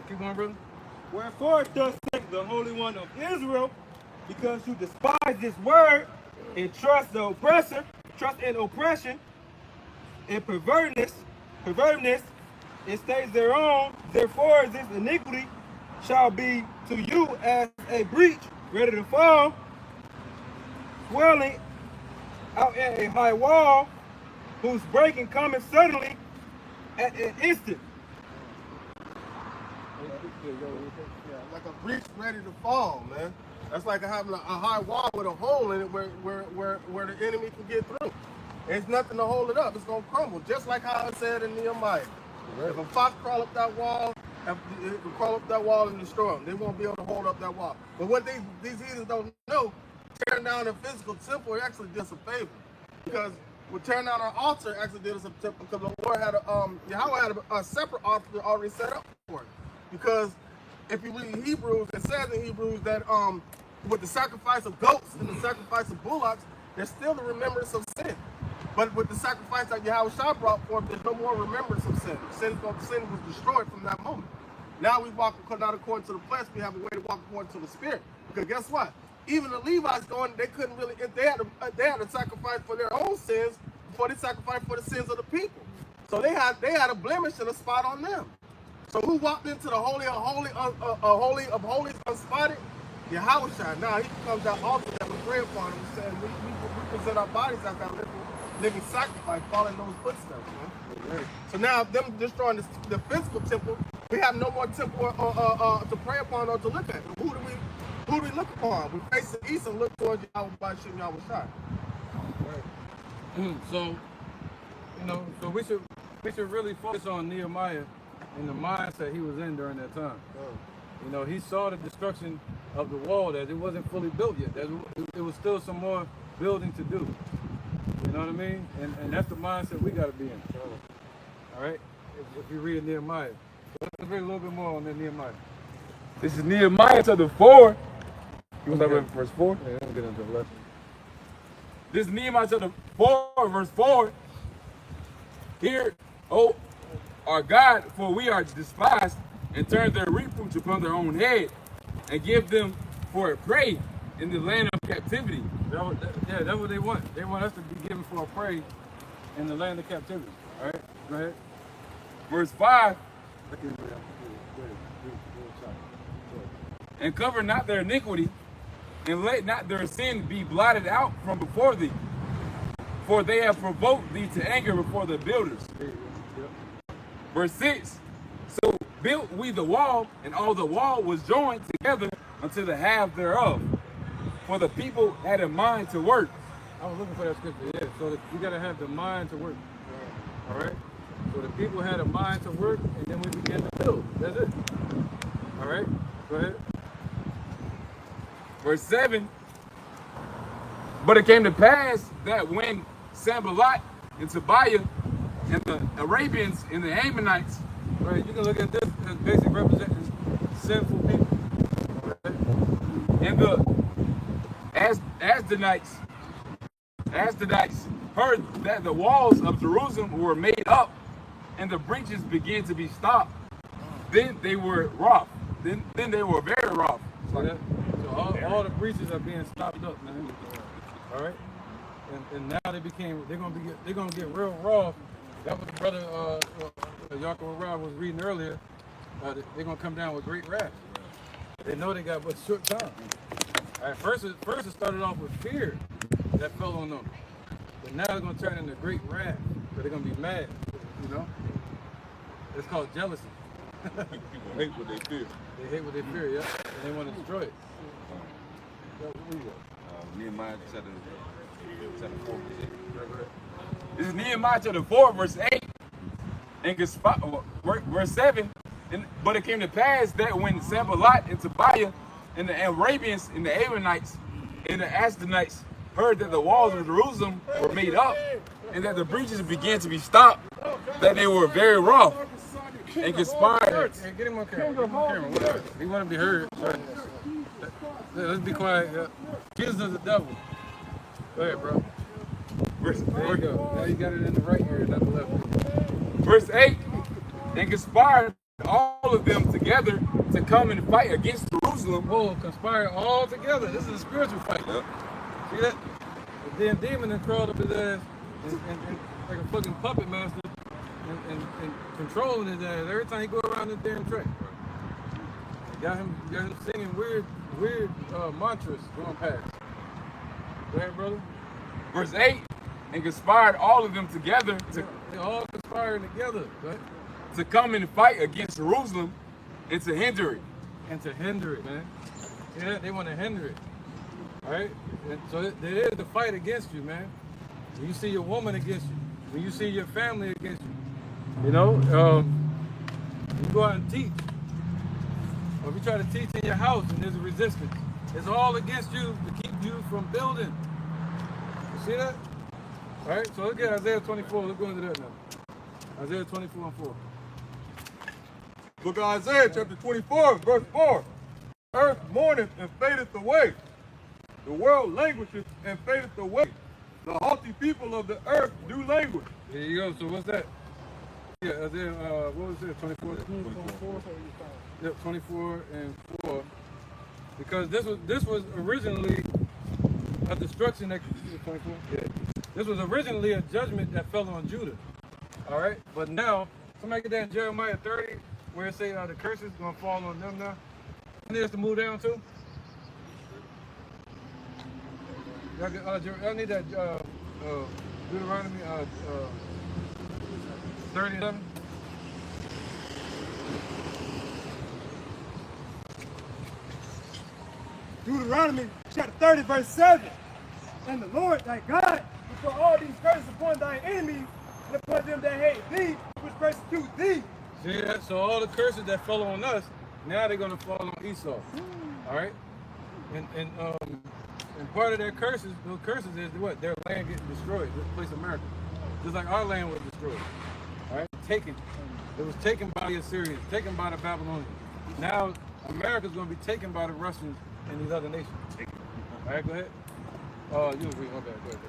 keep going, brother. Wherefore thus saith the Holy One of Israel, because you despise this word and trust the oppressor, trust in oppression and pervertedness, it stays their own. Therefore this iniquity shall be to you as a breach ready to fall, swelling out at a high wall, whose breaking cometh suddenly at an instant. Yeah, like a breach ready to fall, man. That's like having a high wall with a hole in it where the enemy can get through. There's nothing to hold it up. It's going to crumble, just like how it said in Nehemiah. If a fox crawl up that wall, it will crawl up that wall and destroy them. They won't be able to hold up that wall. But what these heathens don't know, tearing down a physical temple actually does a favor. Because would tear down our altar, actually did us a temple because the Lord had Yahweh had a separate altar already set up for it. Because if you read Hebrews, it says in Hebrews that with the sacrifice of goats and the sacrifice of bullocks, there's still the remembrance of sin. But with the sacrifice that Yahweh brought forth, there's no more remembrance of sin. Sin was destroyed from that moment. Now we walk not according to the flesh, we have a way to walk according to the spirit. Because guess what? Even the Levites they couldn't really, if they had to sacrifice for their own sins before they sacrificed for the sins of the people. So they had a blemish and a spot on them. So who walked into the holy of holies unspotted? Yahweh. Now he becomes that altar that we pray upon him, saying we present our bodies as that living sacrifice, following those footsteps, man. So now them destroying the physical temple, we have no more temple to pray upon or to look at. Who do we look upon? We face the east and look towards Yahweh by shooting Yahweh shot. Right. So, so we should really focus on Nehemiah and the mindset he was in during that time. He saw the destruction of the wall, that it wasn't fully built yet. That it was still some more building to do. You know what I mean? And that's the mindset we got to be in. All right? If you read Nehemiah. So let's read a little bit more on that Nehemiah. This is Nehemiah chapter 4. You want to read verse 4? Yeah, let's get into the lesson. This is Nehemiah chapter 4, verse 4. Hear, O our God, for we are despised, and turn their reproach upon their own head, and give them for a prey in the land of captivity. That's what they want. They want us to be given for a prey in the land of captivity. All right, go ahead. Verse 5. And cover not their iniquity, and let not their sin be blotted out from before thee. For they have provoked thee to anger before the builders. Verse 6. So built we the wall, and all the wall was joined together unto the half thereof. For the people had a mind to work. I was looking for that scripture, yeah. So you got to have the mind to work. All right? So the people had a mind to work, and then we began to build. That's it. All right? Go ahead. Verse 7. But it came to pass that when Sanballat and Tobiah and the Arabians and the Ammonites, right, you can look at this as basically representing sinful people. Right? And the Asdodites heard that the walls of Jerusalem were made up and the breaches began to be stopped, then they were wroth. Then they were very wroth. So all the breaches are being stopped up, man. All right, and now they're gonna get real raw. That was the brother Yaakov Rab was reading earlier. They're gonna come down with great wrath. They know they got but short time. All right, first it started off with fear that fell on them, but now it's gonna turn into great wrath. So they're gonna be mad. It's called jealousy. People hate what they fear. They hate what they fear, yeah, and they want to destroy it. Nehemiah chapter 4. This is Nehemiah chapter 4, verse 8. And verse 7. But it came to pass that when Sanballat and Tobiah and the Arabians and the Ammonites and the Asdodites heard that the walls of Jerusalem were made up and that the breaches began to be stopped, that they were very wroth and conspired. Hey, get him on camera. Get him on camera. Whatever. We want him to be heard. Sorry. Let's be quiet. Jesus is the devil. Go ahead, bro. There you go. Now you got it in the right ear, not the left ear. Verse 8. And conspired all of them together to come and fight against Jerusalem. Whoa, conspire all together. This is a spiritual fight. Yep. See that? The damn demon that crawled up his ass and like a fucking puppet master and controlling his ass every time he go around this damn track. Got him singing weird mantras going past. Go ahead, brother. Verse 8. And conspired all of them together They're all conspiring together, right? to come and fight against Jerusalem and to hinder it. And to hinder it, man. Yeah, they want to hinder it. All right? And so there is the fight against you, man. When you see your woman against you, when you see your family against you, you go out and teach. Or if you try to teach in your house and there's a resistance, it's all against you to keep you from building. You see that? All right, so look at Isaiah 24. Let's go into that now. Isaiah 24 and 4. Book of Isaiah, chapter 24, verse 4. Earth mourneth and fadeth away. The world languisheth and fadeth away. The haughty people of the earth do languish. There you go. So what's that? Yeah, Isaiah, what was it? 24? 24. Yep, 24 and 4. Because this was originally a destruction that 24. Yeah. This was originally a judgment that fell on Judah. All right, but now somebody get that in Jeremiah 30, where it say the curse is gonna fall on them now. And there's to move down to. Y'all need that Deuteronomy 37. Deuteronomy chapter 30, verse 7. And the Lord thy God will put all these curses upon thy enemies and upon them that hate thee, which persecute thee. See that? So all the curses that fell on us, now they're gonna fall on Esau. All right, and part of their curses, those curses is what? Their land getting destroyed. This place, America, just like our land was destroyed. All right, taken. It was taken by the Assyrians, taken by the Babylonians. Now America's gonna be taken by the Russians and these other nations. All right, go ahead. You agree? Okay, go ahead.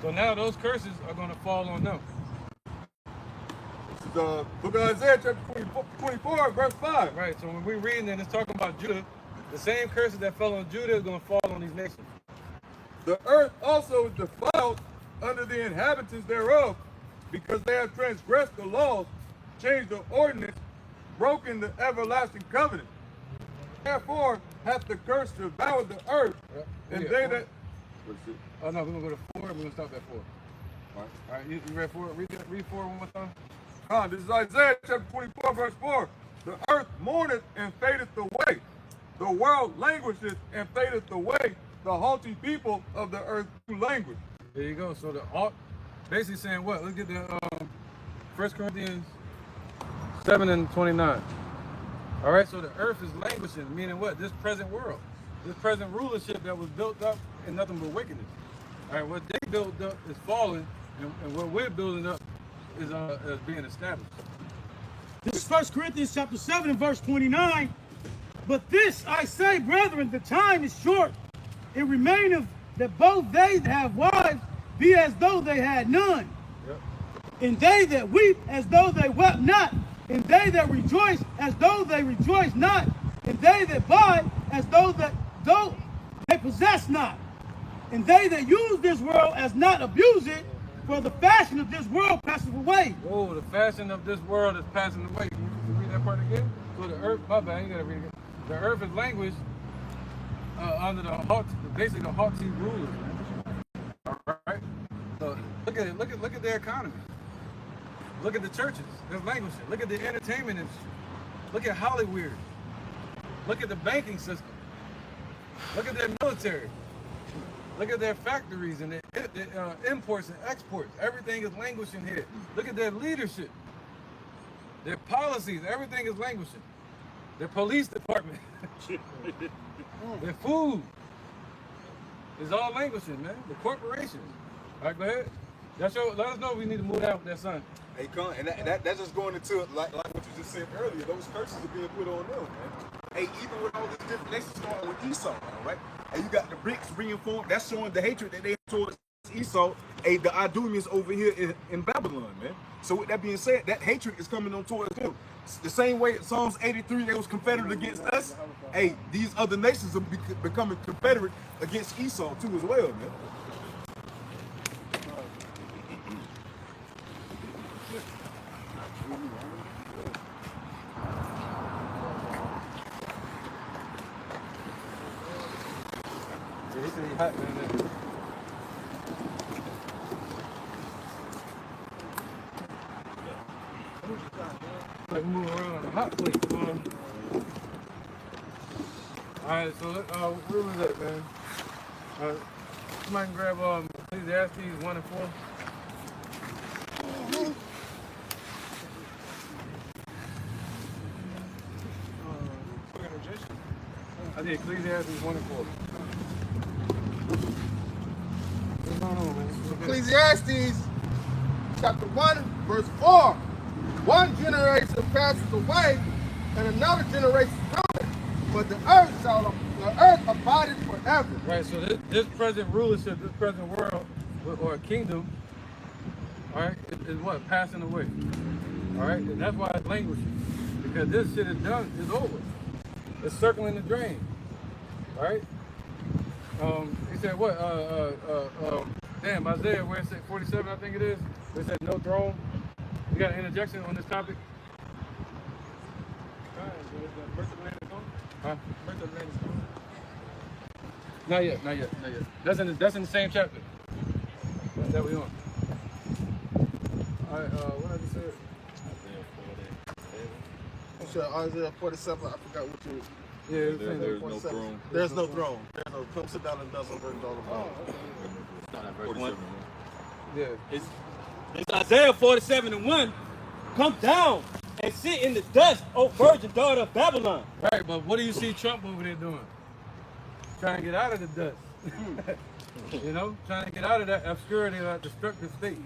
So now those curses are gonna fall on them. The book of Isaiah, chapter 24, verse 5. Right, so when we're reading and it's talking about Judah, the same curses that fell on Judah is going to fall on these nations. The earth also is defiled under the inhabitants thereof, because they have transgressed the laws, changed the ordinance, broken the everlasting covenant. Therefore hath the curse devoured the earth, and they that... What's it? Oh no, we're going to go to 4 and we're going to stop at 4. All right, you read 4? Read 4 one more time. This is Isaiah chapter 24, verse 4. The earth mourneth and fadeth away. The world languisheth and fadeth away. The haughty people of the earth do languish. There you go. So the basically saying what? Let's get the 1 Corinthians 7 and 29. All right, so the earth is languishing, meaning what? This present world. This present rulership that was built up in nothing but wickedness. All right, what they built up is falling, and what we're building up is being established. This is 1 Corinthians chapter 7 and verse 29. But this I say, brethren, the time is short. It remaineth that both they that have wives be as though they had none. Yep. And they that weep as though they wept not. And they that rejoice as though they rejoice not. And they that buy as though they possess not. And they that use this world as not abuse it, for the fashion of this world passeth away. Oh, the fashion of this world is passing away. Can you read that part again? So the earth, my bad, you gotta read it again. The earth is languished under the basically the haughty rulers. All right. So look at it. Look at their economy. Look at the churches. They're languishing. Look at the entertainment industry. Look at Hollywood. Look at the banking system. Look at their military. Look at their factories and their imports and exports. Everything is languishing here. Look at their leadership. Their policies, everything is languishing. Their police department. Their food is all languishing, man. The corporations. All right, go ahead. Let us know if we need to move out with that son. Hey, Con, and that's just going into like what you just said earlier. Those curses are being put on them, man. Hey, even with all these different nations starting with Esau, right? And you got the bricks reinformed. That's showing the hatred that they have towards Esau. Hey, the Idumeans over here in Babylon, man. So with that being said, that hatred is coming on towards them. The same way Psalms 83, they was confederate against us. Hey, these other nations are becoming confederate against Esau too as well, man. Yeah, he said he hot, man. Like moving around on a hot plate, man. Alright, so where was that, man? Somebody can grab Ecclesiastes 1 and 4. I did Ecclesiastes 1 and 4. What's going on, man? Ecclesiastes chapter 1, verse 4. One generation passes away, and another generation cometh, but the earth abideth forever. Right, so this present rulership, this present world, or kingdom, all right, is what? Passing away. All right, and that's why it's languishing. Because this shit is done, it's over. It's circling the drain. All right? He said what? Damn, Isaiah, where it said 47, I think it is, where it said no throne. You got an interjection on this topic? Huh? Not yet. That's in the same chapter. That we on. All right, what I just said? You said Isaiah 47, I forgot what you... Yeah, There's no throne. There's no throne. Come sit down and dozen verses all about it. It's not at verse 1. Yeah. It's Isaiah 47:1. Come down and sit in the dust, O virgin daughter of Babylon. Right, but what do you see Trump over there doing? Trying to get out of the dust. You know, trying to get out of that obscurity, that destructive state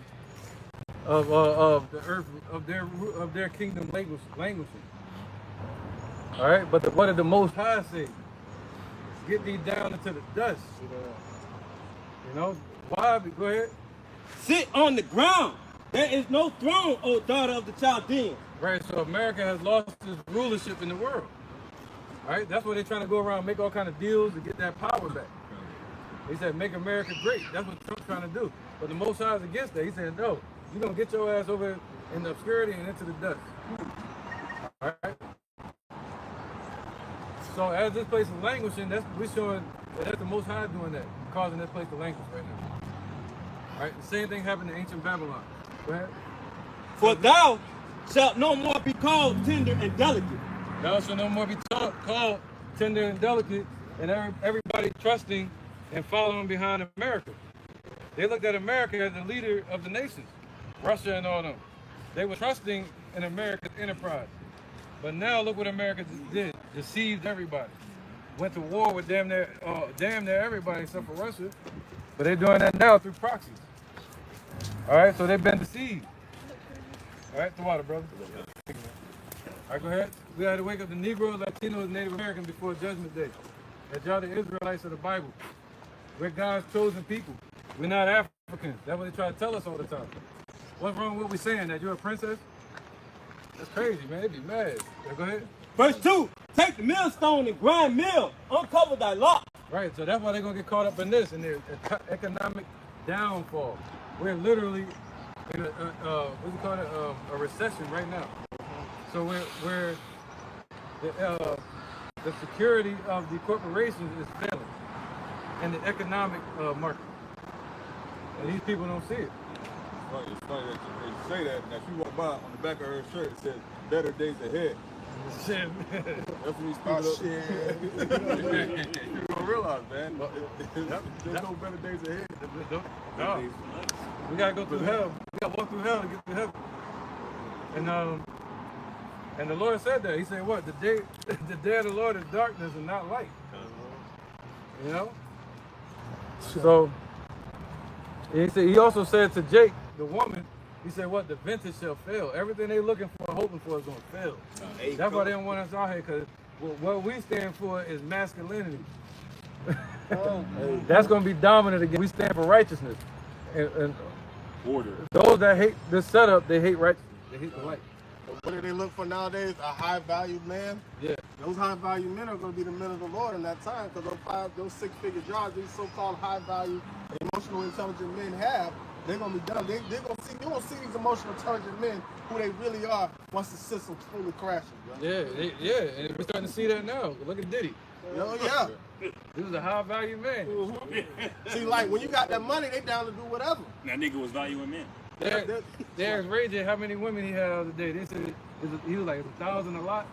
of the earth, of their kingdom languishing. All right, but what did the Most High say? Get thee down into the dust. You know, why? Go ahead. Sit on the ground. There is no throne, O daughter of the Chaldeans. Right, so America has lost its rulership in the world. All right, that's why they're trying to go around and make all kind of deals to get that power back. He said, make America great. That's what Trump's trying to do. But the Most High is against that. He said, no, you're going to get your ass over in the obscurity and into the dust. All right? So as this place is languishing, we're showing that that's the Most High doing that, causing this place to languish right now. All right, the same thing happened in ancient Babylon. Go ahead. For thou shalt no more be called tender and delicate. Thou shalt no more be called tender and delicate, and everybody trusting and following behind America. They looked at America as the leader of the nations, Russia and all them. They were trusting in America's enterprise. But now look what America did. Deceived everybody. Went to war with damn near everybody except for Russia. But they're doing that now through proxies. All right, so they've been deceived. All right, the water, brother. All right, go ahead. We had to wake up the Negroes, Latinos, and Native Americans before Judgment Day. That y'all the Israelites of the Bible. We're God's chosen people. We're not Africans. That's what they try to tell us all the time. What's wrong with what we're saying? That you're a princess? That's crazy, man. They'd be mad. Yeah, go ahead. Verse 2. Take the millstone and grind mill. Uncover thy locks. Right, so that's why they're going to get caught up in this, in their economic downfall. We're literally in a recession right now. So we're the security of the corporations is failing in the economic market. And these people don't see it. It's funny that you say that, and if you walk by, on the back of her shirt, it says, better days ahead. Shit. That's when these people you're gonna realize, man. There's no better days ahead. No. We gotta go through hell. We gotta walk through hell to get to heaven. And the Lord said that. He said, what? The day of the Lord is darkness and not light. You know? So he also said to Jake, the woman, he said, what? The vintage shall fail. Everything they looking for and hoping for is going to fail. That's why they don't want us out here, because what we stand for is masculinity. That's going to be dominant again. We stand for righteousness. And Order. Those that hate this setup, they hate righteousness. They hate the light. What do they look for nowadays? A high-valued man? Yeah. Those high-value men are going to be the men of the Lord in that time, because those six-figure jobs these so-called high-value, emotional, intelligent men have, they're going to be done. They're going to see, you're going to see these emotional, intelligent men who they really are once the system fully crashes. Bro. Yeah, and we're starting to see that now. Look at Diddy. Yeah. This is a high-value man. See, like, when you got that money, they down to do whatever. That nigga was valuing men. They asked Ray J how many women he had the other day. They said he was like 1,000 a lot.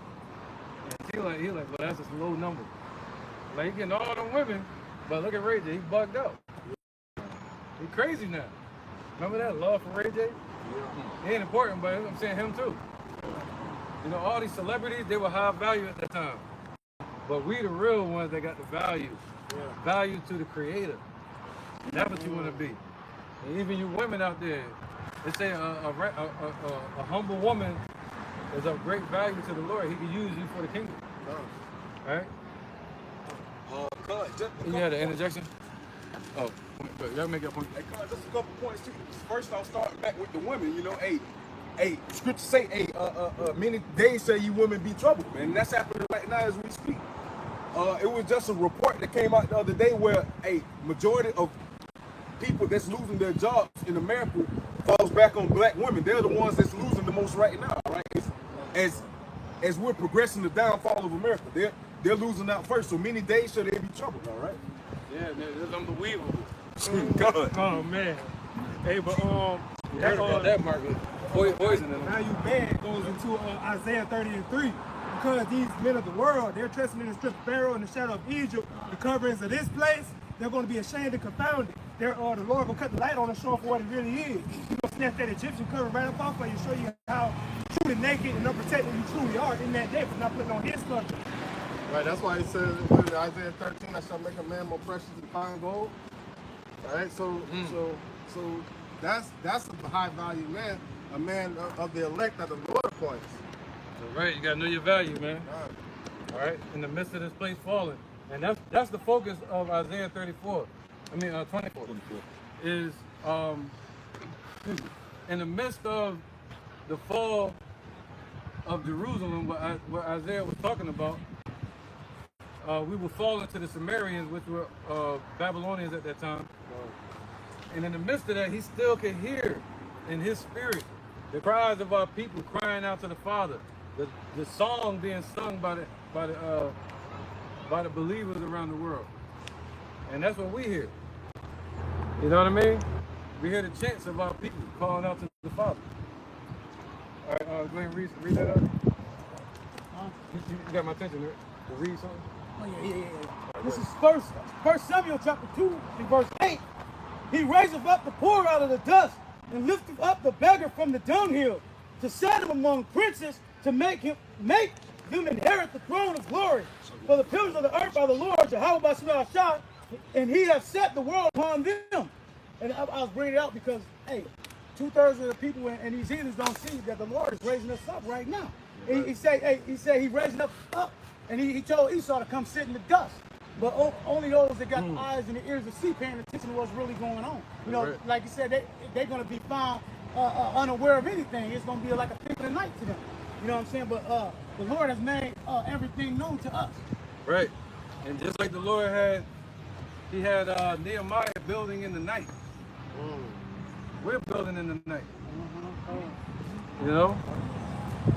And he was like, well, that's a low number. Like, he getting all them women, but look at Ray J, he bugged out. He crazy now. Remember that love for Ray J? He ain't important, but I'm saying him too. You know, all these celebrities, they were high value at that time. But we the real ones that got the value. Value to the creator. That's what you want to be. And even you women out there, they say a humble woman is of great value to the Lord. He can use you for the kingdom. Right? You had an interjection? Oh, y'all make your point. Hey, just a couple points too. First, I'll start back with the women. You know, hey, scripture say, many days say you women be troubled, man. And that's happening right now as we speak. It was just a report that came out the other day where a majority of people that's losing their jobs in America falls back on black women. They're the ones that's losing the most right now, right? As we're progressing the downfall of America, they're losing out first. So many days should they be troubled, all right? Yeah, man, it's unbelievable. God. Oh man. Hey, but You heard about that, Margaret? Poison in them. Now you bad goes into Isaiah 30:3. Because these men of the world, they're trusting in the strip of Pharaoh and the shadow of Egypt, the coverings of this place, they're going to be ashamed and confounded. The Lord will cut the light on and show for what it really is. He's going to snap that Egyptian covering right up off of you, show you how truly naked and unprotected you truly are in that day for not putting on his covering. Right, that's why he says in Isaiah 13, I shall make a man more precious than fine gold. All right, so that's a high value man, a man of the elect that the Lord appoints. Right, you gotta know your value, man. All right, in the midst of this place falling, and that's the focus of Isaiah 24. 24. Is in the midst of the fall of Jerusalem, what Isaiah was talking about. We will fall into the Sumerians, which were Babylonians at that time. And in the midst of that, he still could hear in his spirit the cries of our people crying out to the Father. The song being sung by the believers around the world. And that's what we hear. You know what I mean? We hear the chants of our people calling out to the Father. All right, go ahead and read that up. You got my attention, right? To read something? Oh, yeah. This is First Samuel chapter 2 and verse 8. He raiseth up the poor out of the dust and lifteth up the beggar from the dunghill to set him among princes, to make them inherit the throne of glory. For the pillars of the earth are the Lord, Jehovah Shah, and he has set the world upon them. And I was bringing it out because, hey, 2/3 of the people and these heathens don't see that the Lord is raising us up right now. He said he raising us up, and he told Esau to come sit in the dust. But only those that got the eyes and the ears to see, paying attention to what's really going on. You know, like you said, they're going to be found unaware of anything. It's going to be like a thief in the night to them. You know what I'm saying? But the Lord has made everything known to us. Right. And just like the Lord had Nehemiah building in the night. We're building in the night. You know?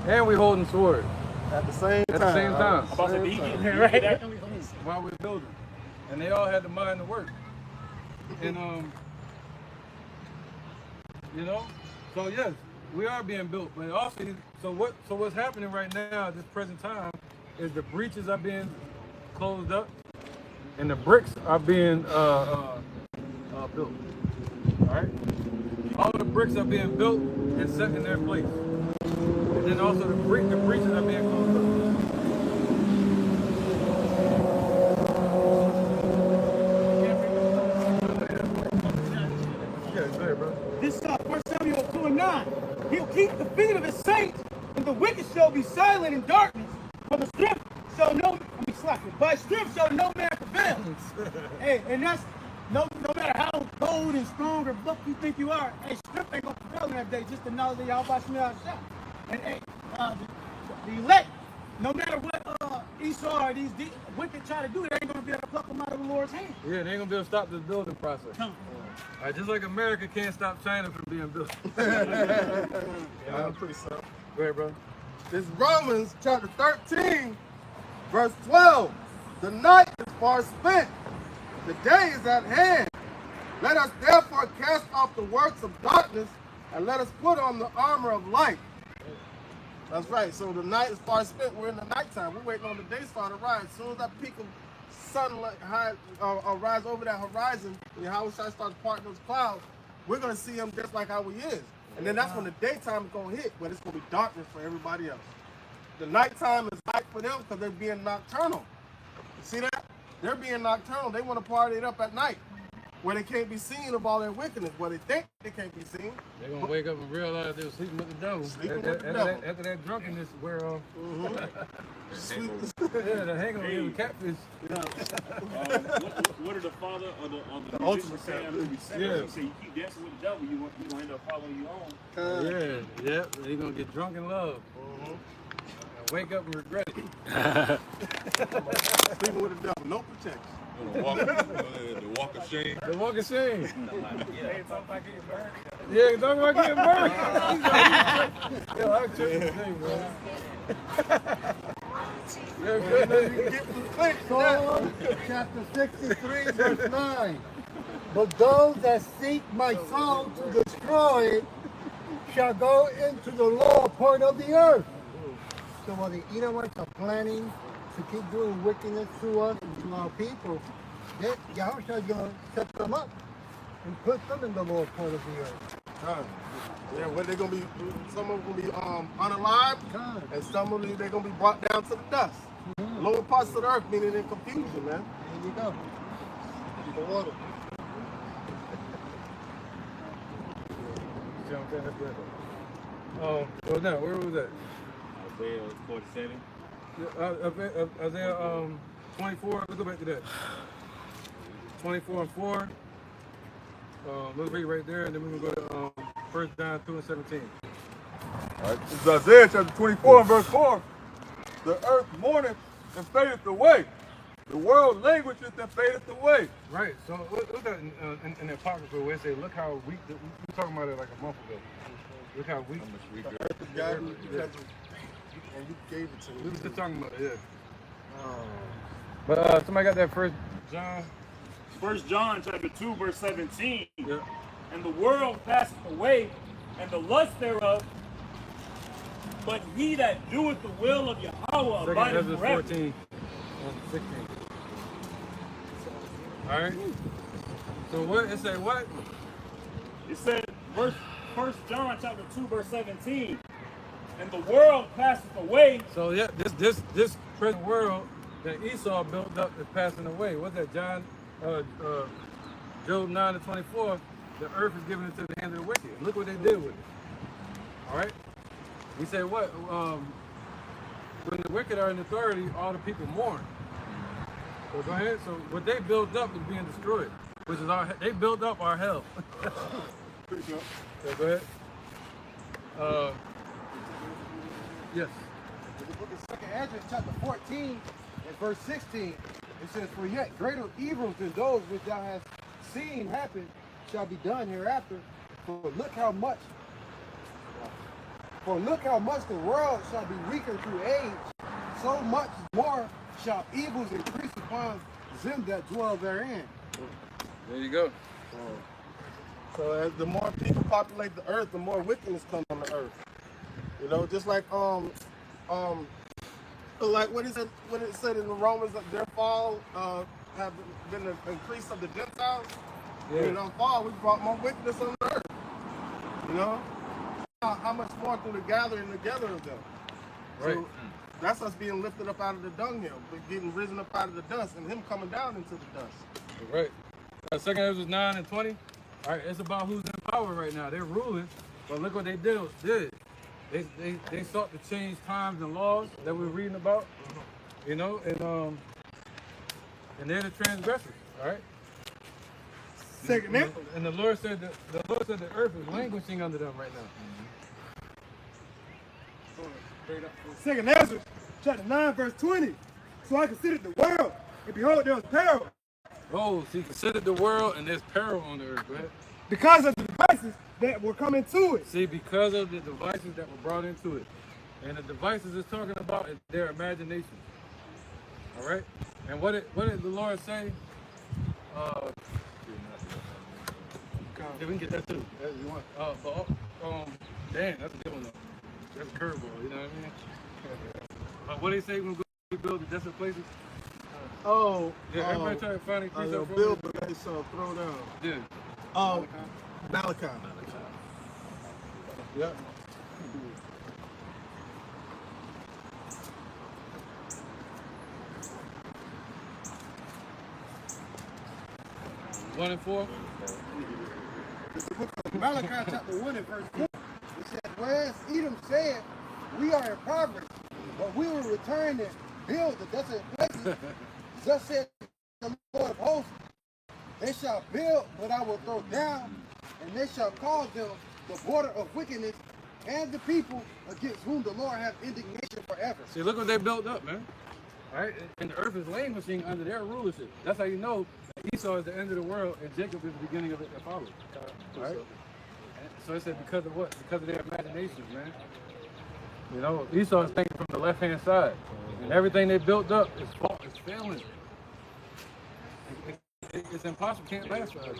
And we're holding swords. At the same time. I'm about to be right. While we're building. And they all had the mind to work. And you know? So yes, we are being built. But also so what's happening right now at this present time is the breaches are being closed up and the bricks are being built. Alright? All the bricks are being built and set in their place. And then also the breaches are being closed up. This 1 Samuel 2:9. He'll keep the feet of his saints, and the wicked shall be silent in darkness. For the strength shall by strength shall no man prevail. Hey, and that's no matter how bold and strong or buff you think you are, hey, strength ain't gonna prevail in that day, just the knowledge of Yahweh Shah. And hey, the elect, no matter what Esau or these wicked try to do, they ain't gonna be able to pluck them out of the Lord's hand. Yeah, they ain't gonna be able to stop this building process. Just like America can't stop China from being built. Yeah, pretty simple. Go ahead, bro. It's Romans chapter 13, verse 12. The night is far spent. The day is at hand. Let us therefore cast off the works of darkness and let us put on the armor of light. That's right. So the night is far spent. We're in the nighttime. We're waiting on the day star to rise. As soon as that peak of sunlight rise over that horizon, and Yahweh starts parting those clouds, we're going to see him just like how he is. And then that's when the daytime is going to hit, but it's going to be darkness for everybody else. The nighttime is light for them because they're being nocturnal. You see that? They're being nocturnal. They want to party it up at night. where they can't be seen of all their wickedness, where they think they can't be seen. They're going to wake up and realize they were sleeping with the devil. After that drunkenness wear off. Yeah, the hangover is a catfish. What did the father of the ultimate say? Yeah. He said, you keep dancing with the devil, you're going to end up following your own. Yeah. They're going to get drunk in love. And wake up and regret it. Sleeping with the devil, no protection. The walk of shame. The walk of shame. Yeah, talking about getting burned. Yo, I'm tripping today, bro. Psalm chapter 63, verse 9. But those that seek my soul to destroy it shall go into the lower part of the earth. So while the Edomites are planning to keep doing wickedness to us and to our people, Yahushua is going to set them up and put them in the lower part of the earth. Yeah, where they're going to be, some of them going to be unalive, and some of them they're going to be brought down to the dust. Lower parts of the earth, meaning in confusion, man. There you go. The water. Well, now, where was that? Isaiah 47. Isaiah 24. Let's go back to that. 24 and 4. Let's read right there, and then we're going to go to 1 John 2 and 17. All right, this is Isaiah chapter 24 and verse 4. The earth mourneth and fadeth away. The world languisheth and fadeth away. Right. So what's that in the Apocrypha where it say, look how weak, we were talking about it like a month ago. Look how weak. The earth is God, and you gave it to me. We were just talking about it, yeah. But somebody got that First John. 1 John chapter 2, verse 17. Yeah. And the world passeth away, and the lust thereof, but he that doeth the will of Yahweh abideth forever. 14 and 16. All right. So what it say? What? It said, 1 John chapter 2, verse 17. And the world passeth away. So yeah, this present world that Esau built up is passing away. What's that? Job 9 and 24. The earth is given into the hand of the wicked. Look what they did with it. All right. He said what? When the wicked are in authority, all the people mourn. So go ahead. So what they built up is being destroyed, which is they built up our hell. So go ahead. Yes. In the book of 2 Ezra, chapter 14, and verse 16, it says, for yet greater evils than those which thou hast seen happen shall be done hereafter. For look how much the world shall be weakened through age, so much more shall evils increase upon them that dwell therein. There you go. So as the more people populate the earth, the more wickedness comes on the earth. You know, just like what is it? What it said in the Romans that their fall have been the increase of the Gentiles. Yeah. You know, fall we brought more wickedness on the earth. You know, how much more through the gathering together of them. Right. So that's us being lifted up out of the dunghill, but getting risen up out of the dust, and him coming down into the dust. Right. 2 Ezra 9 and 20. All right, it's about who's in power right now. They're ruling, but look what they did. They sought to change times and laws that we're reading about, you know, and they're the transgressors. All right. And the Lord said that the earth is languishing under them right now. 2 Ezra, chapter 9, verse 20. So I considered the world, and behold, there was peril. Oh, see, consider the world, and there's peril on the earth, right? Because of the devices that were coming to it. See, because of the devices that were brought into it. And the devices it's talking about is their imagination. All right? And what did the Lord say? Yeah, we can get that too. You want? Damn, that's a good one though. That's a curveball, you know what I mean? What do they say when we build the desolate places? Yeah, everybody try to find a piece of build, but they throw down. Yeah. Malachi. Yeah. 1 and 4. It's the book of Malachi chapter 1 and verse 4. It says, whereas Edom said, we are impoverished, but we will return and build the desolate places. Thus said the Lord of hosts, they shall build, but I will throw down, and they shall call them the border of wickedness, and the people against whom the Lord hath indignation forever. See, look what they built up, man. All right, and the earth is languishing under their rulership. That's how you know that Esau is the end of the world and Jacob is the beginning of the Apollo. All right. So it said because of what? Because of their imaginations, man. You know, Esau is thinking from the left-hand side, and everything they built up is failing. It's impossible. Can't last forever.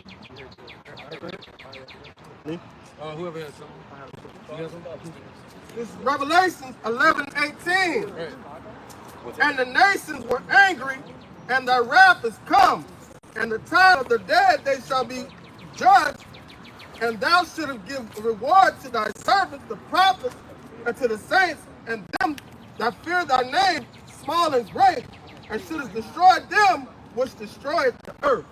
Whoever has something. You have something? This is Revelation 11:18. Right. And the nations were angry, and their wrath is come. And the time of the dead they shall be judged. And thou shouldst give reward to thy servants, the prophets, and to the saints, and them that fear thy name, small and great, and shouldst destroy them which destroy the earth.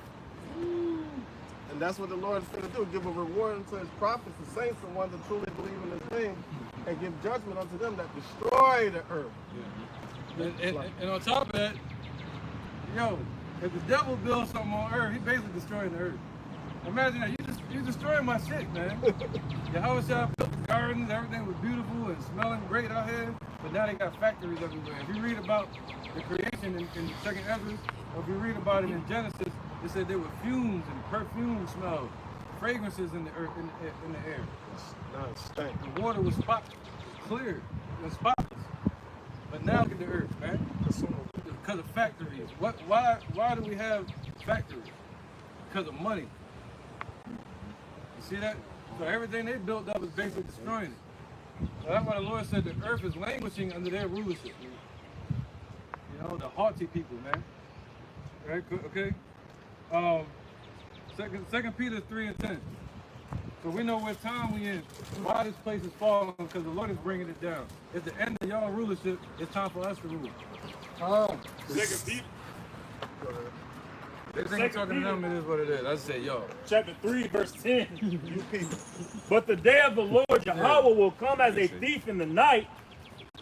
And that's what the Lord is going to do, give a reward unto his prophets, the saints, the ones that truly believe in his name, and give judgment unto them that destroy the earth. And on top of that, yo, if the devil builds something on earth, he's basically destroying the earth. Imagine that, you destroying my shit, man. Your house built gardens, everything was beautiful and smelling great out here, but now they got factories everywhere. If you read about the creation in the second Ezra, or if you read about it in Genesis, it said there were fumes and perfume smells, fragrances in the earth, in the air. The water was clear and spotless. But now look at the earth, man. Because of factories. Why do we have factories? Because of money. You see that? So everything they built up is basically destroying it. So that's why the Lord said the earth is languishing under their rulership. You know, the haughty people, man. Right? Okay? Second Peter 3 and 10. So we know what time we in, why this place is falling, because the Lord is bringing it down. At the end of y'all rulership, it's time for us to rule. Second Peter. They think I'm talking to them, it is what it is. I say, y'all. Chapter 3, verse 10. But the day of the Lord Yahweh will come as a thief in the night,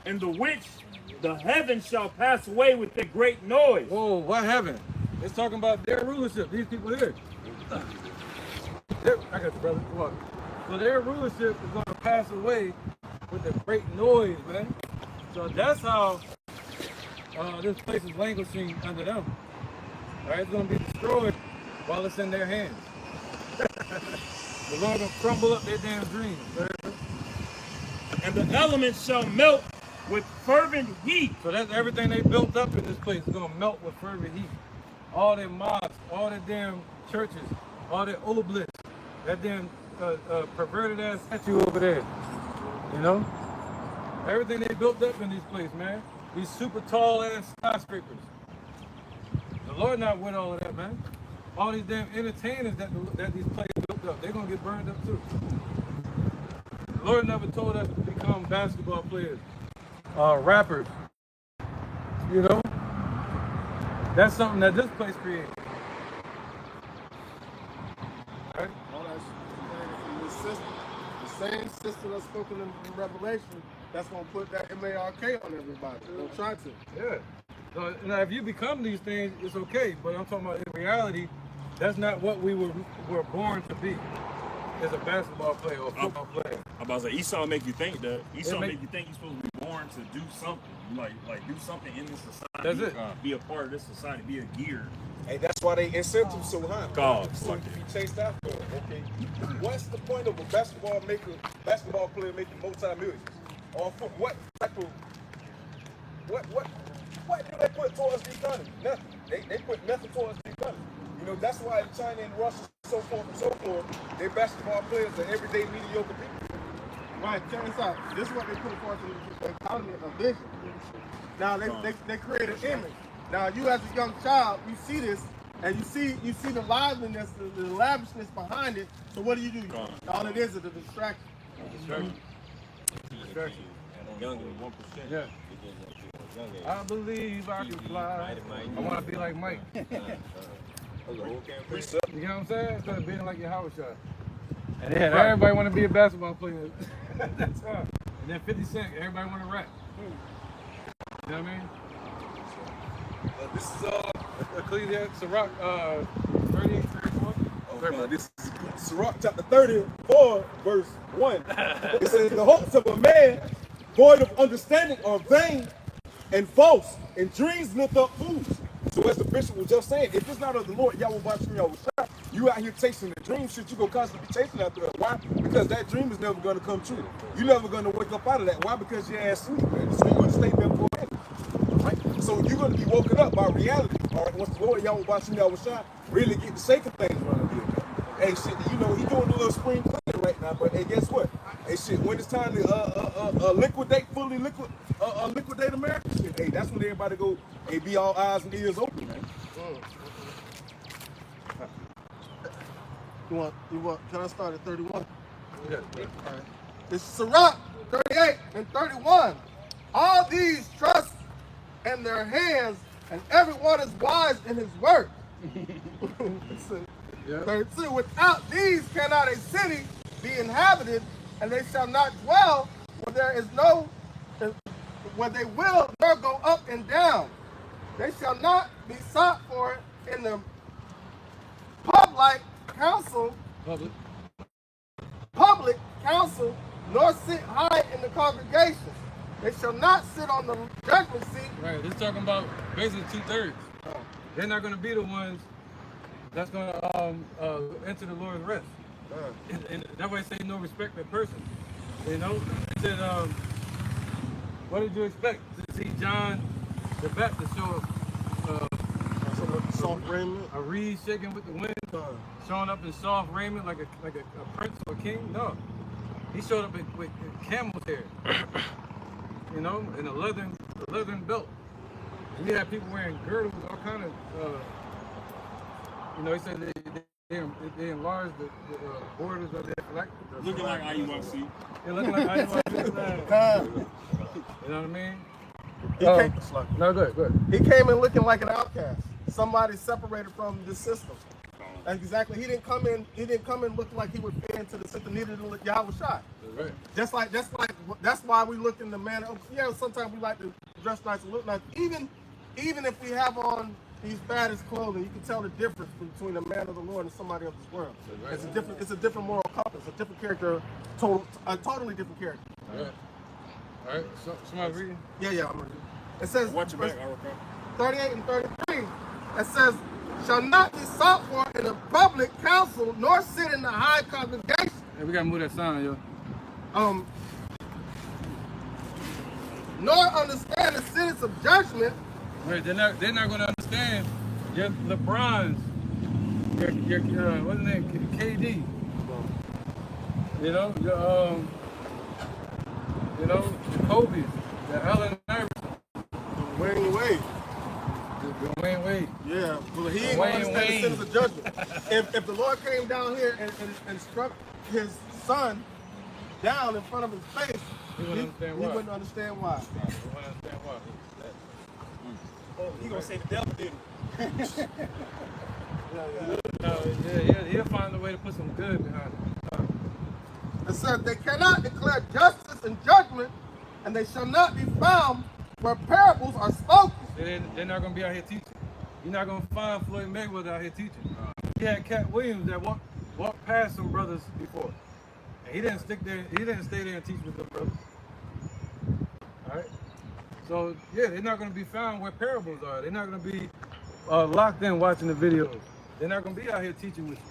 in the which the heavens shall pass away with a great noise. Whoa, what heaven? It's talking about their rulership, these people here. I got you, brother. Come on. So their rulership is going to pass away with a great noise, man. So that's how this place is languishing under them. All right, it's going to be destroyed while it's in their hands. The Lord going to crumble up their damn dreams. And the elements shall melt with fervent heat. So that's everything they built up in this place is going to melt with fervent heat. All their mosques, all their damn churches, all their obelisks, that damn perverted ass statue over there. You know? Everything they built up in this place, man. These super tall ass skyscrapers. The Lord not with all of that, man. All these damn entertainers that these players built up, they're gonna get burned up too. The Lord never told us to become basketball players, rappers. You know? That's something that this place created. Right? All that the same system that's spoken in Revelation, that's going to put that M-A-R-K on everybody. They're going to try to. Yeah. So now if you become these things, it's okay. But I'm talking about in reality, that's not what we were born to be. As a basketball player or a football player. I'm about to say, Esau make you think that. Esau make you think you're supposed to be born to do something. Like do something in this society. That's it. Be a part of this society. Be a gear. Hey, that's why they incentives so high. God, so like you be chased after. Okay. What's the point of a basketball player making multi-millions? Or for what type of what do they put towards the economy? Nothing. They put nothing towards the economy. You know, that's why China and Russia, so forth and so forth, their basketball players are everyday mediocre people. Right, check this out. This is what they put forth in the economy of vision. Now they create an image. Now you as a young child, you see this, and you see the liveliness, the lavishness behind it. So what do? All it is a distraction. Distraction. Younger, 1%. Yeah. I believe I can fly. I want to be like Mike. Precept. You know what I'm saying? Instead of being like your house shot. And then everybody want to be a basketball player. That's hard. And then 50 Cent, everybody want to rap. You know what I mean? This is Ecclesiastes, Sirach, 38, 34. this is Sirach chapter 34, verse 1. It says, the hopes of a man void of understanding are vain and false, and dreams lift up fools. So as the bishop was just saying, if it's not of the Lord, Yahweh Bashim Yahweh Shah, you out here chasing the dream shit, you gonna constantly be chasing after it. Why? Because that dream is never gonna come true. You're never gonna wake up out of that. Why? Because your ass sleep, man. So you're gonna stay there for a minute. Right? So you're gonna be woken up by reality. All right, once the Lord Yahweh Bashim Yahweh Shah really get the shaking things running here. Hey shit, you know, he doing a little spring cleaning right now, but hey, guess what? Hey shit, when it's time to liquidate America, shit, hey, that's when everybody go, hey, be all eyes and ears open, man. Can I start at 31? Yeah. All right. It's Sirach 38 and 31. All these trust in their hands, and everyone is wise in his work. 32. Without these cannot a city be inhabited, and they shall not dwell where there is no, where they will nor go up and down. They shall not be sought for in the public council, nor sit high in the congregation. They shall not sit on the judgment seat. Right, this talking about basically 2/3. They're not going to be the ones that's going to enter the Lord's rest. And that way say no respect of person. You know, it said, what did you expect? To see John the Baptist show up, Soft raiment. a reed shaking with the wind, showing up in soft raiment like a prince or a king? No. He showed up with camel's hair, you know, and a leathern belt. And we had people wearing girdles, all kind of, you know, he said they enlarged the borders of their phylactery. Looking like IUIC. Yeah, looking like IUIC. You know what I mean? No, go ahead. He came in looking like an outcast, somebody separated from the system. Exactly. He didn't come in looking like he would fit into the system. Neither did Yahweh Shai. Right. That's why we look in the manner of, sometimes we like to dress nice and look nice. Even if we have on these baddest clothing, you can tell the difference between the man of the Lord and somebody of this world. Right. It's a different moral compass, a different character, a totally different character. All right. So somebody reading? Yeah, I'm reading. It says, Watch your back, 38 and 33, it says, shall not be sought for in the public council, nor sit in the high congregation. Hey, we gotta move that sign, yo. Nor understand the sentence of judgment. Right, they're not gonna understand your LeBron's, your what's his name, KD. You know, your Kobe's, the Allen Iverson, Wayne Wade. Wayne Wade. Yeah, but he ain't gonna understand the sentence of judgment. if the Lord came down here and struck his son down in front of his face, he wouldn't understand why. He gonna say the devil did it. He'll find a way to put some good behind it. It says they cannot declare justice and judgment, and they shall not be found where parables are spoken. They're not gonna be out here teaching. You're not gonna find Floyd Mayweather out here teaching. He had Cat Williams that walked past some brothers before, and he didn't stick there. He didn't stay there and teach with the brothers. All right. So yeah, they're not gonna be found where parables are. They're not gonna be locked in watching the videos. They're not gonna be out here teaching with you.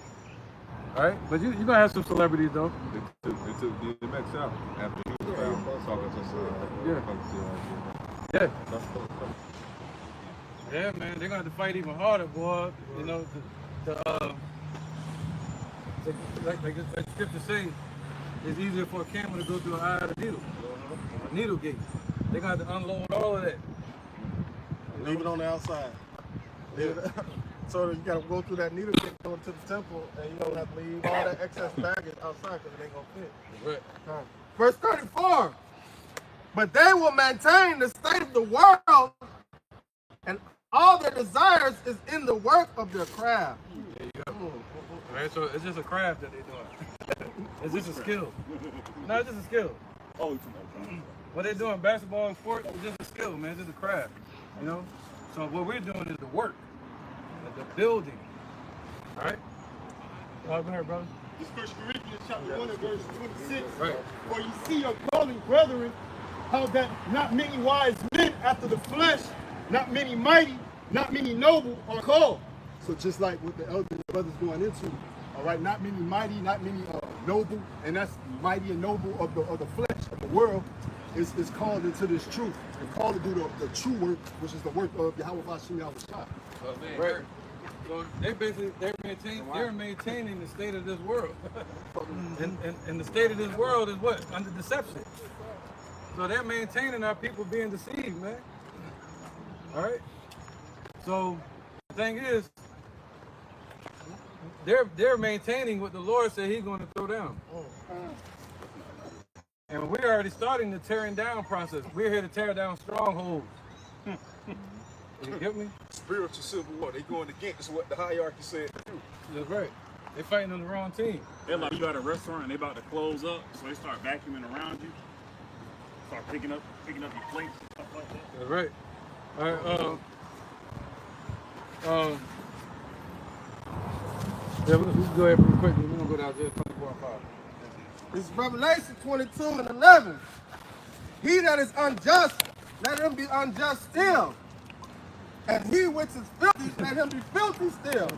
All right, but you're gonna have some celebrities though. They took DMX out after he was talking to Yeah, man, they're gonna have to fight even harder, boy. You know, like the scripture say, it's easier for a camel to go through an eye of the needle, a needle gate. They're gonna have to unload all of that. Leave it on the outside. So you gotta go through that needle gate going to the temple, and you don't have to leave all that excess baggage outside because it ain't gonna fit. Right. Verse 34. But they will maintain the state of the world, and All their desires is in the work of their craft. There you go. All right, so it's just a craft that they're doing. It's just a skill. No, it's just a skill. Oh, What they're doing, basketball and sports, is just a skill, man. It's just a craft, you know? So what we're doing is the work, the building, all right? Go ahead, brother. This 1 Corinthians chapter 1 and verse 26. Right. For you see your calling, brethren, how that not many wise men after the flesh, not many mighty, not many noble are called. So just like what the elder brothers going into, all right, not many mighty, not many noble, and that's mighty and noble of the flesh, of the world, is called into this truth and called to do the true work, which is the work of Yahweh Hashem Yahushua. Right. So they're maintaining the state of this world. and the state of this world is what? Under deception. So they're maintaining our people being deceived, man. All right? So the thing is, they're maintaining what the Lord said he's going to throw down. And we're already starting the tearing down process. We're here to tear down strongholds. You get me? Spiritual civil war. They going against what the hierarchy said to do. That's right. They're fighting on the wrong team. they're like you at a restaurant and they about to close up, so they start vacuuming around you, start picking up your plates and stuff like that. That's right. All right. Yeah, we can go ahead real quick. We're gonna go down to 24 and 5. This is Revelation 22 and 11. He that is unjust, let him be unjust still. And he which is filthy, let him be filthy still.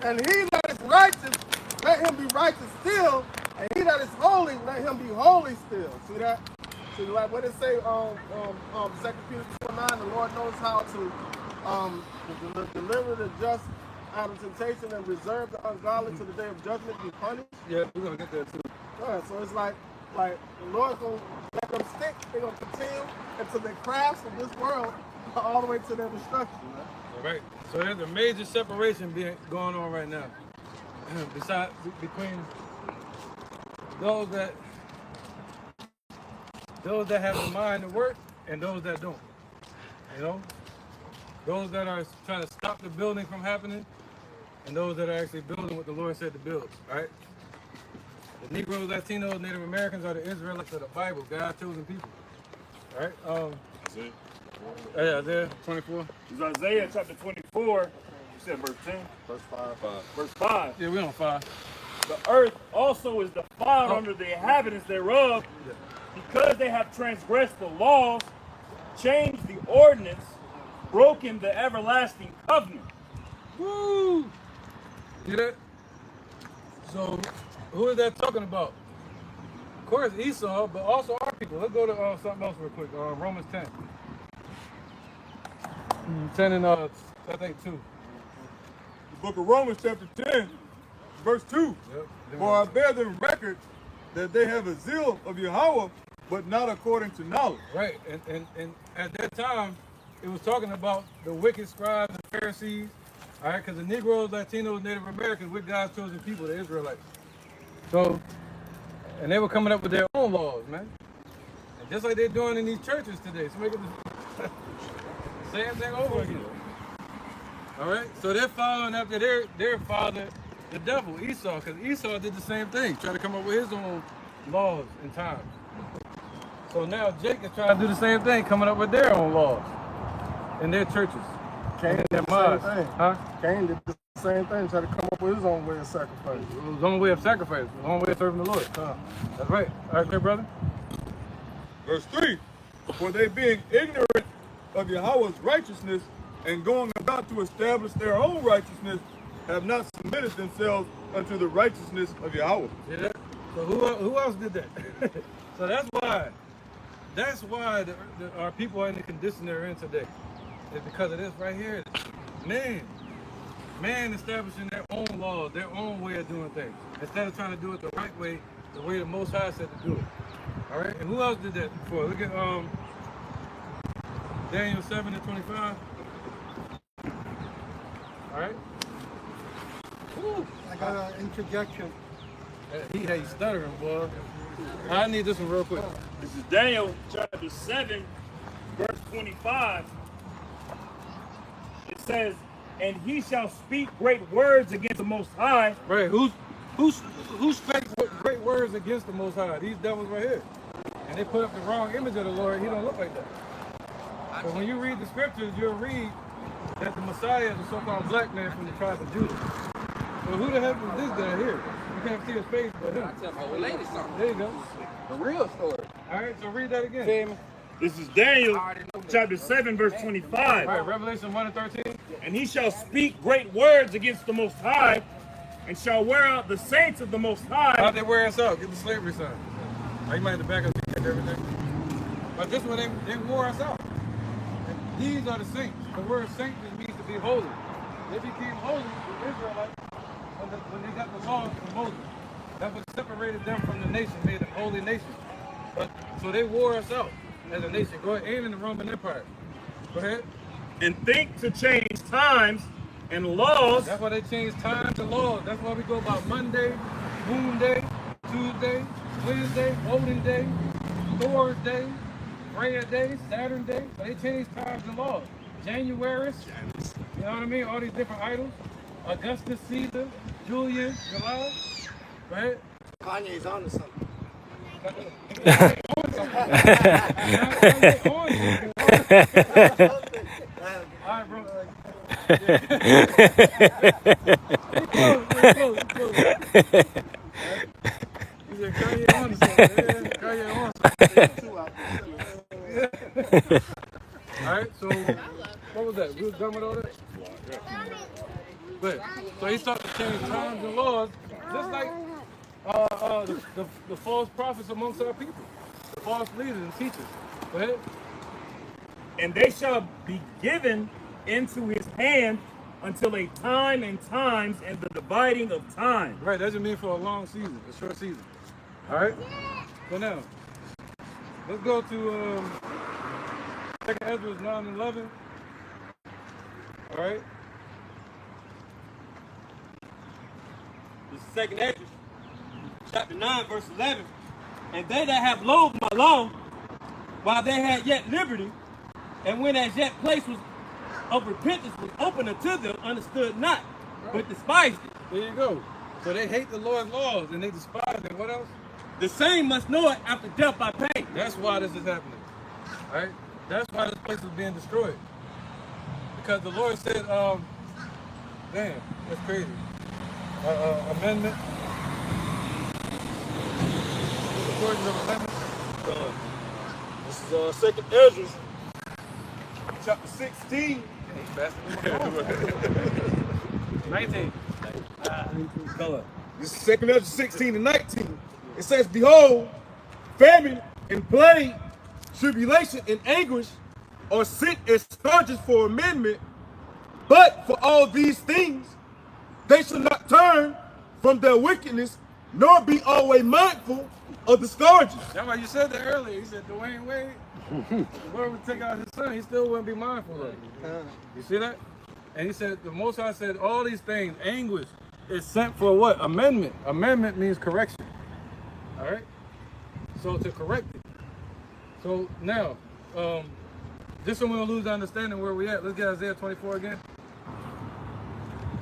And he that is righteous, let him be righteous still. And he that is holy, let him be holy still. See that? See, like what it say 2 Peter 2:9, the Lord knows how to deliver the just out of temptation and reserve the ungodly to the day of judgment be punished. Yeah, we're gonna get there too. All right, so it's like the Lord's gonna let them stick. They're gonna continue until the crafts of this world all the way to their destruction. Man. All right. So there's a major separation going on right now. Besides between those that have the mind to work and those that don't. You know? Those that are trying to stop the building from happening and those that are actually building what the Lord said to build. All right? The Negroes, Latinos, Native Americans are the Israelites of the Bible, God's chosen people. All right? That's it. Yeah, there, 24. It's Isaiah chapter 24. You said verse 10? Verse 5. Verse 5. Yeah, we're on 5. The earth also is defiled under the inhabitants thereof, because they have transgressed the laws, changed the ordinance, broken the everlasting covenant. Woo! See that? So, who is that talking about? Of course, Esau, but also our people. Let's go to something else real quick. Romans 10. 10 and I think 2. The book of Romans chapter 10, verse 2. Yep. For I bear them record that they have a zeal of Yahweh, but not according to knowledge. Right, and at that time, it was talking about the wicked scribes and Pharisees, all right, because the Negroes, Latinos, Native Americans, we're God's chosen people, the Israelites. So, and they were coming up with their own laws, man. And just like they're doing in these churches today. So make it the same thing over again. All right, so they're following after their father, the devil, Esau, because Esau did the same thing, try to come up with his own laws and times. So now Jacob trying to do the same thing, coming up with their own laws in their churches. Cain did their the same thing. Huh? Cain did the same thing, tried to come up with his own way of sacrifice. It was his own way of sacrifice, his own way of serving the Lord. That's right. All right, clear, brother? Verse 3. For they being ignorant of Yahweh's righteousness and going about to establish their own righteousness, have not submitted themselves unto the righteousness of Yahweh. See that? So who else did that? So that's why our people are in the condition they're in today. It's because of this right here. Man establishing their own laws, their own way of doing things. Instead of trying to do it the right way, the way the Most High said to do it. All right? And who else did that before? Look at Daniel 7 and 25. All right? Woo. I got an interjection. He stuttering, boy. I need this one real quick. This is Daniel chapter 7, verse 25, it says, and he shall speak great words against the Most High. Right, who speaks great words against the Most High? These devils right here. And they put up the wrong image of the Lord. He don't look like that. But when you read the scriptures, you'll read that the Messiah is a so-called black man from the tribe of Judah. So who the heck is this guy here? You can't see his face, but him. I tell my old lady something. There you go. The real story. All right, so read that again. This is Daniel chapter 7, verse 25. All right, Revelation 1 and 13. And he shall speak great words against the Most High, and shall wear out the saints of the Most High. How'd they wear us out? Get the slavery sign. You might have to back up and check everything. But this one, they wore us out. And these are the saints. The word saint just means to be holy. They became holy, the Israelites, when they got the laws from Moses. That what separated them from the nation, made a holy nation. But so they wore us out as a nation. Go ahead, and in the Roman Empire. Go ahead. And think to change times and laws. That's why they changed times and laws. That's why we go by Monday, Moon Day, Tuesday, Wednesday, Voting Day, Thor's Day, Freya Day, Saturn Day. So they changed times and laws. January, you know what I mean? All these different idols. Augustus, Caesar, Julian, July. Right? Kanye's on to something. All right, bro. You said Kanye on to something. Kanye on something. All right, so what was that? We was done with all that? But, so he started to change times and laws, just like the false prophets amongst our people, the false leaders and teachers. Go ahead. And they shall be given into his hand until a time and times and the dividing of time. Right, that doesn't mean for a long season, a short season. All right? So now, let's go to 2 Ezra 9 and 11. All right? This is 2 Ezra, chapter 9, verse 11. And they that have loathed my law, while they had yet liberty, and when as yet place was of repentance was open unto them, understood not, but despised it. There you go. So they hate the Lord's laws and they despise it. What else? The same must know it after death by pain. That's why this is happening. All right? That's why this place is being destroyed. Because the Lord said, damn, that's crazy. Amendment. The portion of amendment. This is 2 Ezra, chapter 16. 19. This is 2 Ezra 16 and 19. It says, behold, famine and plague, tribulation and anguish are sent as scourges for amendment, but for all these things they shall not turn from their wickedness, nor be always mindful of the scourges. That's why you said that earlier. He said, Dwayne Wade, the Lord would take out his son, he still wouldn't be mindful of it. You see that? And he said, the Most High said, all these things, anguish, is sent for what? Amendment. Amendment means correction. All right? So to correct it. So now, just so we don't lose understanding where we at, let's get Isaiah 24 again.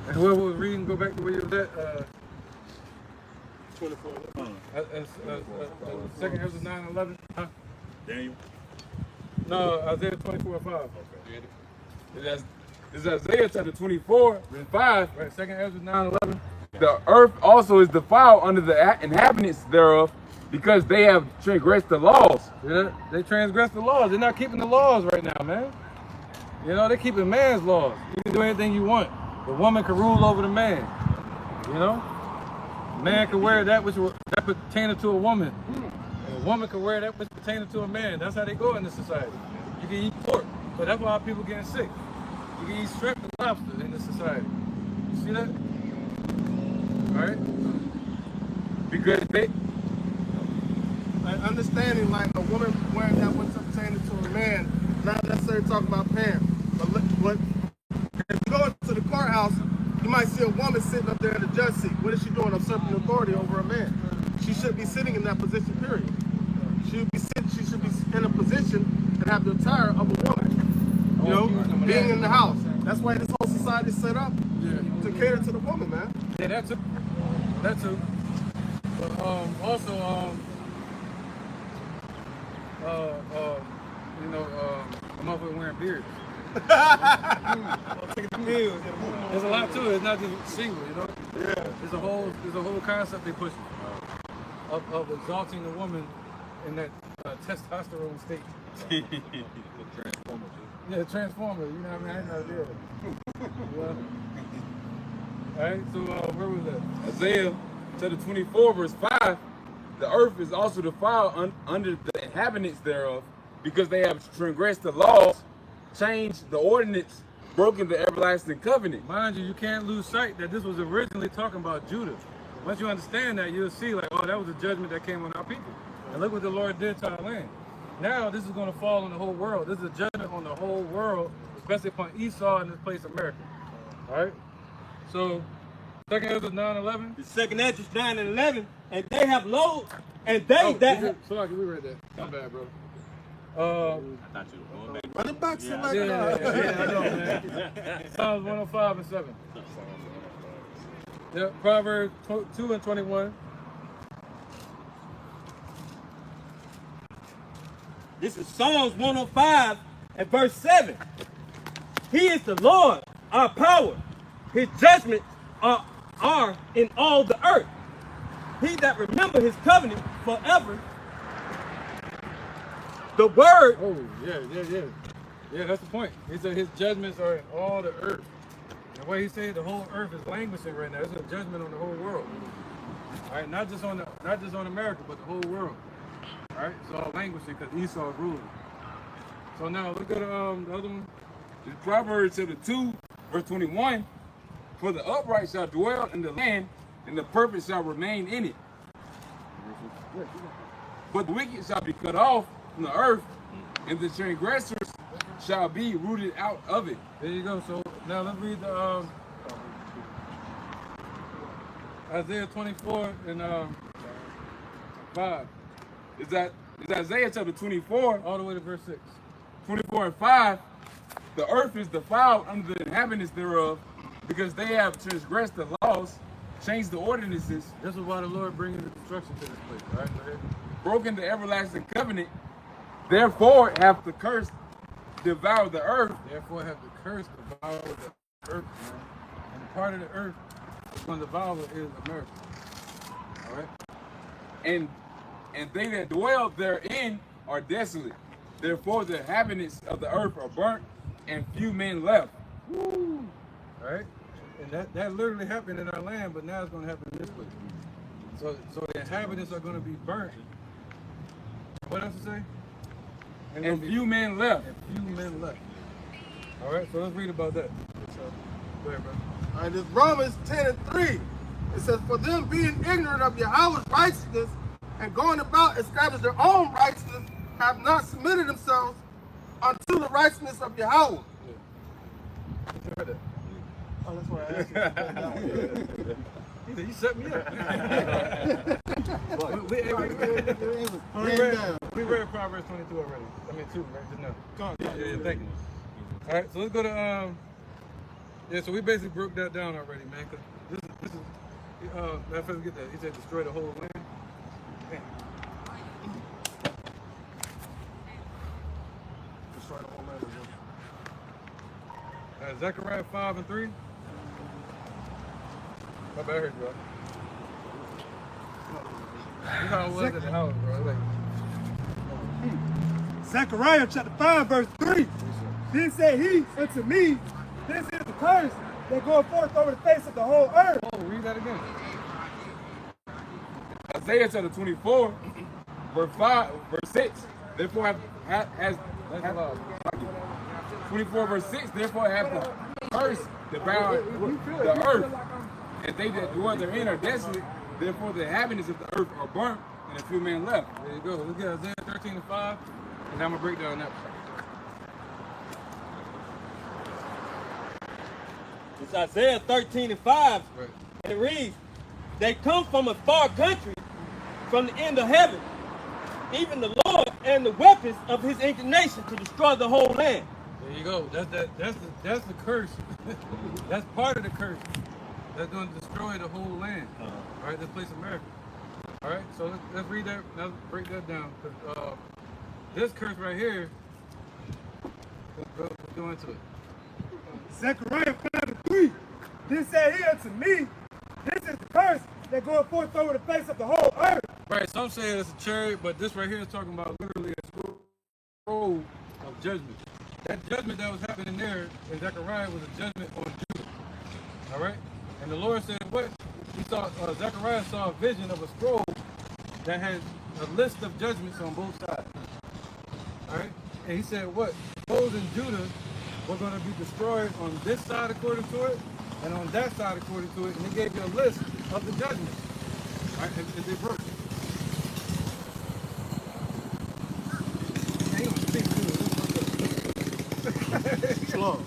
And whoever was reading, go back to where you was at. 24. 2 Ezra 9 and 11. Huh? Daniel. No, Isaiah 24 and 5. Okay. It's Isaiah chapter 24 and 5. Right, 2 Ezra 9 and 11. The earth also is defiled under the inhabitants thereof, because they have transgressed the laws. Yeah, they transgress the laws. They're not keeping the laws right now, man. You know, they're keeping man's laws. You can do anything you want. The woman can rule over the man. You know? Man can wear that pertains to a woman. And a woman can wear that which pertains to a man. That's how they go in this society. You can eat pork. So that's why people getting sick. You can eat shrimp and lobster in this society. You see that? All right? Be good, babe. Like understanding like a woman wearing that which pertaining to a man, not necessarily talking about pants. But if you go into the courthouse, you might see a woman sitting up there in the judge seat. What is she doing? Usurping authority over a man. She should be sitting in that position, period. She should be in a position and have the attire of a woman. You know, being in the house. That's why this whole society is set up to cater to the woman, man. Yeah, that too. That too. But also, you know, a motherfucker wearing beards. There's a lot to it. It's not just single, you know. Yeah. There's a whole concept they push of exalting the woman in that testosterone state. Transformer. Yeah, transformer. You know what I mean? I didn't know that. Yeah. All right. So where was that? Isaiah chapter 24, verse 5. The earth is also defiled under the inhabitants thereof, because they have transgressed the laws, changed the ordinance, broken the everlasting covenant. Mind you, you can't lose sight that this was originally talking about Judah. Once you understand that, you'll see like, oh, that was a judgment that came on our people. And look what the Lord did to our land. Now this is going to fall on the whole world. This is a judgment on the whole world, especially upon Esau and this place America. All right? So, 2nd Ezra 9:11. The 2nd Ezra 9:11, and they have loads, and they Sorry, we read that. My bad, bro. I thought you were going back. Run it back, somebody. Yeah, I know, man. Psalms 105 and 7. Yeah, Proverbs 2 and 21. This is Psalms 105 and verse 7. He is the Lord, our power. His judgments are in all the earth. He that remember his covenant forever. The word. Oh, yeah. Yeah, that's the point. He said his judgments are in all the earth. The way he said the whole earth is languishing right now. It's a judgment on the whole world. All right, not just on America, but the whole world. All right, it's all languishing because Esau is ruling. So now look at the other one. In Proverbs chapter 2, verse 21. For the upright shall dwell in the land, and the perfect shall remain in it. But the wicked shall be cut off from the earth, and the transgressors shall be rooted out of it. There you go. So now let's read the Isaiah 24 and 5. Is Isaiah chapter 24, all the way to verse 6. 24 and 5. The earth is defiled under the inhabitants thereof, because they have transgressed the laws, changed the ordinances. This is why the Lord bringing the destruction to this place. All right, go ahead. Broken the everlasting covenant. Therefore hath the curse devoured the earth. Therefore hath the curse devoured the earth, man. And the part of the earth that's going to devour is America. All right? And they that dwell therein are desolate. Therefore the inhabitants of the earth are burnt, and few men left. Woo! All right? And that literally happened in our land, but now it's going to happen in this place. So the inhabitants are going to be burnt. What else to say? And few men left. And few men left. All right, so let's read about that. Go ahead, bro. All right, this Romans 10 and 3. It says, for them being ignorant of Yahweh's righteousness and going about establish their own righteousness, have not submitted themselves unto the righteousness of Yahweh. Yeah. Oh, that's why I asked you. He said, you set me up. we read Proverbs 22 already. I mean, 2, right? Just now. Yeah, thank you. All right, so let's go to, so we basically broke that down already, man. Cause this is, let's get that. He said destroy the whole land. Man. Destroy the whole land. Zechariah 5 and 3. My bad, I heard you, bro. This how it was at the house, bro. Like, Zechariah chapter 5, verse 3. Then said he unto me, this is the curse that goeth forth over the face of the whole earth. oh, read that again. Isaiah chapter 24, verse 6. Therefore has 24 verse 6. Therefore have the curse devoured the earth, and they that dwell therein are desolate. Therefore the inhabitants of the earth are burnt, and a few men left. There you go. Let's get Isaiah 13 and 5, and I'm gonna break down that. It's Isaiah 13 and 5. Right. And it reads, they come from a far country, from the end of heaven. Even the Lord and the weapons of his indignation to destroy the whole land. There you go. That's the curse. That's part of the curse. That's going to destroy the whole land. All right, this place America. All right, so let's read that. Let's break that down. This curse right here. Let's go into it. Zechariah 5:3. This said he unto me, this is the curse that goeth forth over the face of the whole earth. Right, some say it's a chariot, but this right here is talking about literally a scroll of judgment. That judgment that was happening there in Zechariah was a judgment on Judah. All right? And the Lord said what? He saw, Zechariah saw a vision of a scroll that had a list of judgments on both sides. All right? And he said what? Those in Judah were going to be destroyed on this side according to it, and on that side according to it, and he gave you a list of the judgments. All right? And they broke it. Slow.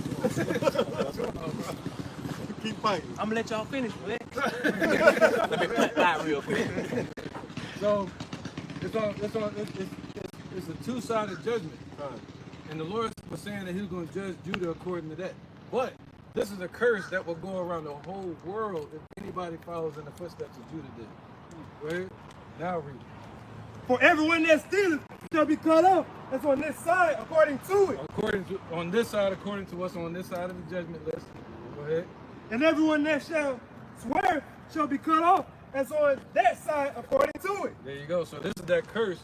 Keep fighting. I'm gonna let y'all finish, man. Let me put that real quick. So it's a two-sided judgment. And the Lord was saying that he was going to judge Judah according to that. But this is a curse that will go around the whole world if anybody follows in the footsteps of Judah did. Go ahead. Now read. For everyone that stealeth shall be cut off. That's on this side according to it. On this side, according to what's on this side of the judgment list. Go ahead. And everyone that shall swear shall be cut off. That's on that side according to it. There you go. So this is that curse.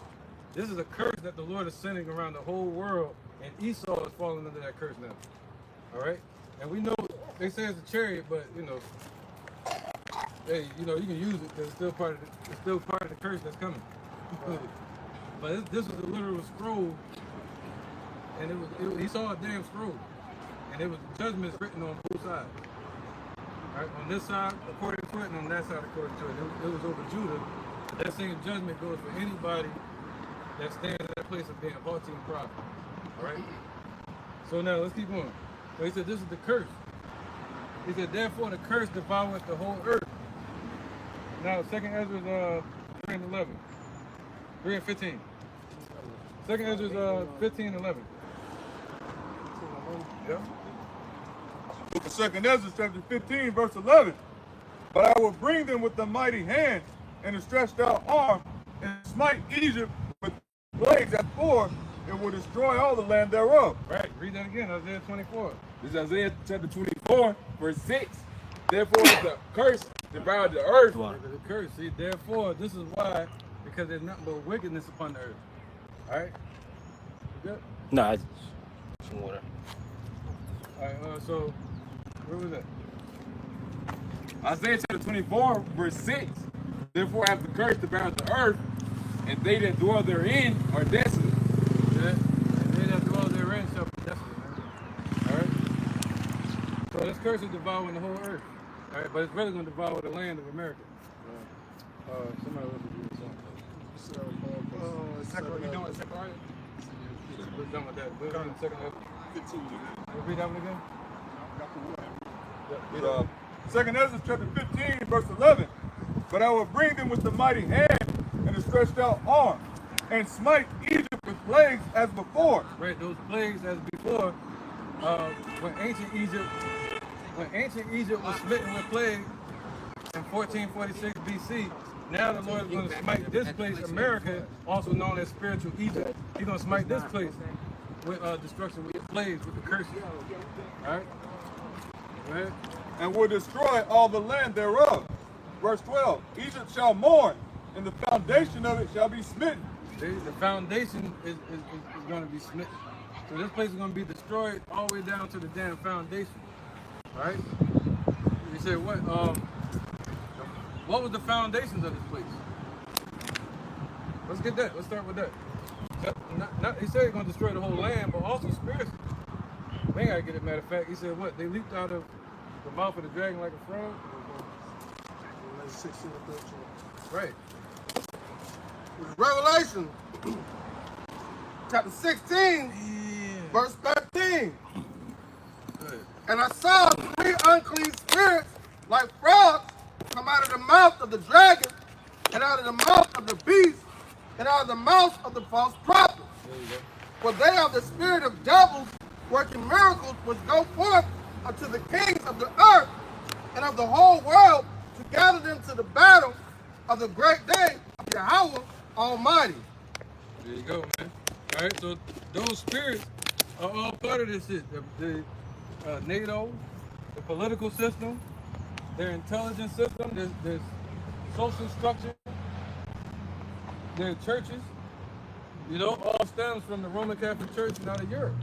This is a curse that the Lord is sending around the whole world. And Esau is falling under that curse now. All right? And we know, they say it's a chariot, but, you know, hey, you know, you can use it because it's still part of the curse that's coming. But this was a literal scroll, and he saw a damn scroll, and it was judgments written on both sides. Right, on this side according to it, and on that side according to it. It was over Judah. But that same judgment goes for anybody that stands in that place of being haughty and proud. All right. So now let's keep going. So he said, "This is the curse." He said, "Therefore the curse devoureth the whole earth." Now, 2nd Ezra 3 and 11. 3 and 15. 2nd Ezra 15 and 11. Yeah. Book of 2nd Ezra, chapter 15, verse 11. But I will bring them with the mighty hand and a stretched out arm, and smite Egypt with plagues as before, and will destroy all the land thereof. Right. Read that again, Isaiah 24. This is Isaiah chapter 24, verse 6. Therefore the curse devoured the earth. The curse. See, therefore, this is why, because there's nothing but wickedness upon the earth. All right? You good? Nah, some water. All right, so where was that? Isaiah chapter 24, verse 6. Therefore hath the curse devoured the earth, and they that dwell therein are desolate. Yeah? And they that dwell therein shall be desolate, man. All right? So this curse is devouring the whole earth. All right? But it's really going to devour the land of America. Somebody else will do something. You done with Zechariah? We're done with that. We're done with 2nd Ezra 15. Read that one again? 2nd Ezra chapter 15, verse 11. But I will bring them with the mighty hand and a stretched out arm, and smite Egypt with plagues as before. Right, those plagues as before. When ancient Egypt was smitten with plague in 1446 BC, now the Lord is going to smite this place, America, also known as spiritual Egypt. He's going to smite this place with destruction, with plagues, with the curses. All right? Go ahead. And will destroy all the land thereof. Verse 12, Egypt shall mourn, and the foundation of it shall be smitten. The foundation is going to be smitten. So this place is going to be destroyed all the way down to the damn foundation. All right? You said what? What was the foundations of this place? Let's get that. Let's start with that. He said he's going to destroy the whole land, but also spiritually. We ain't got to get it. Matter of fact, he said what? They leaped out of the mouth of the dragon like a frog? 16 and 13. Right. Revelation chapter 16, verse 13. And I saw 3 unclean spirits like frogs come out of the mouth of the dragon, and out of the mouth of the beast, and out of the mouth of the false prophet. For they are the spirit of devils working miracles, which go forth unto the kings of the earth and of the whole world to gather them to the battle of the great day of Yahweh Almighty. There you go, man. All right, so those spirits are all part of this shit. The NATO, the political system, their intelligence system, their social structure, their churches, you know, all stems from the Roman Catholic Church and out of Europe.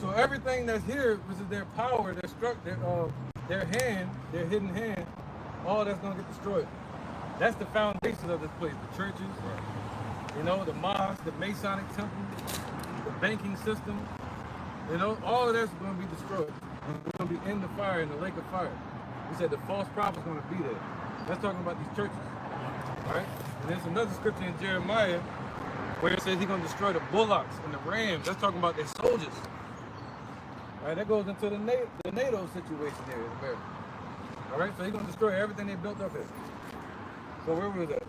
So everything that's here, which is their power, their hand, their hidden hand, all that's gonna get destroyed. That's the foundation of this place. The churches, you know, the mosques, the Masonic temple, the banking system, you know, all of that's gonna be destroyed. It's gonna be in the fire, in the lake of fire. He said the false prophet's gonna be there. That's talking about these churches. All right? And there's another scripture in Jeremiah where it says he's gonna destroy the bullocks and the rams. That's talking about their soldiers. All right, that goes into the NATO situation there in America. All right, so he's gonna destroy everything they built up here. So where was that?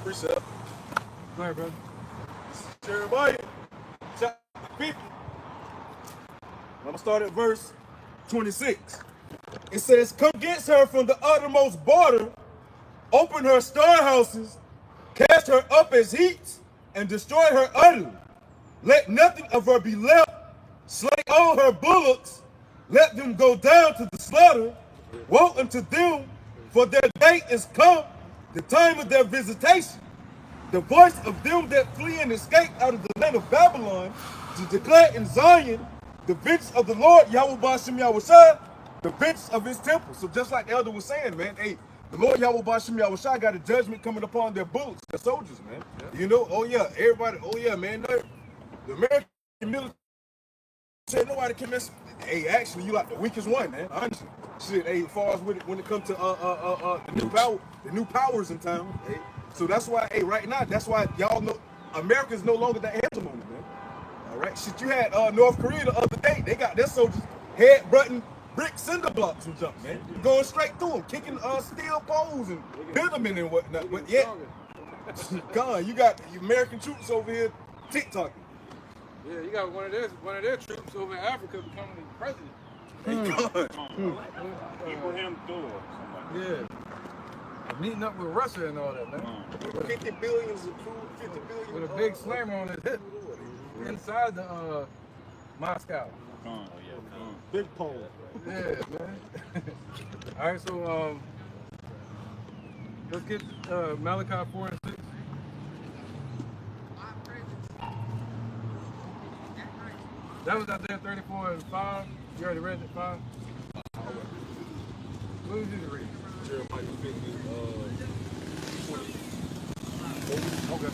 Precept. Go ahead, brother. Jeremiah, chapter 50. I'm gonna start at verse 26. It says, "Come against her from the uttermost border, open her storehouses, cast her up as heaps, and destroy her utterly. Let nothing of her be left. Slay all her bullocks. Let them go down to the slaughter. Woe unto them, for their day is come, the time of their visitation. The voice of them that flee and escape out of the land of Babylon, to declare in Zion the vengeance of the Lord, Yahweh Ba'ashem Yahushua, the vengeance of his temple." So just like the elder was saying, man, hey, the Lord Yahweh Ba'ashem Yahushua got a judgment coming upon their bullocks, their soldiers, man. Yeah. You know, oh yeah, everybody, oh yeah, man, the American military said nobody can mess. Hey, actually, you like the weakest one, man. Honestly, shit. Hey, as far as when it comes to the new powers in town. Hey, so that's why, hey, right now, that's why y'all know America's no longer that hegemony, man. All right, shit. You had North Korea the other day. They got their soldiers head butting brick cinder blocks and jump, man. Going straight through them, kicking steel poles and bitumen and whatnot. But yeah, God, you got American troops over here TikToking. Yeah, you got one of their troops over in Africa becoming the president. Abraham Thor. Yeah. Meeting up with Russia and all that, man. 50 billions of troops, 50 billion. With a big slammer on his hip. Inside the Moscow. Oh yeah. Big pole. Yeah, man. All right, so let's get Malachi 4 and 6. That was Isaiah 34 and 5. You already read it, 5? What did you read? Jeremiah 50, 20. Okay.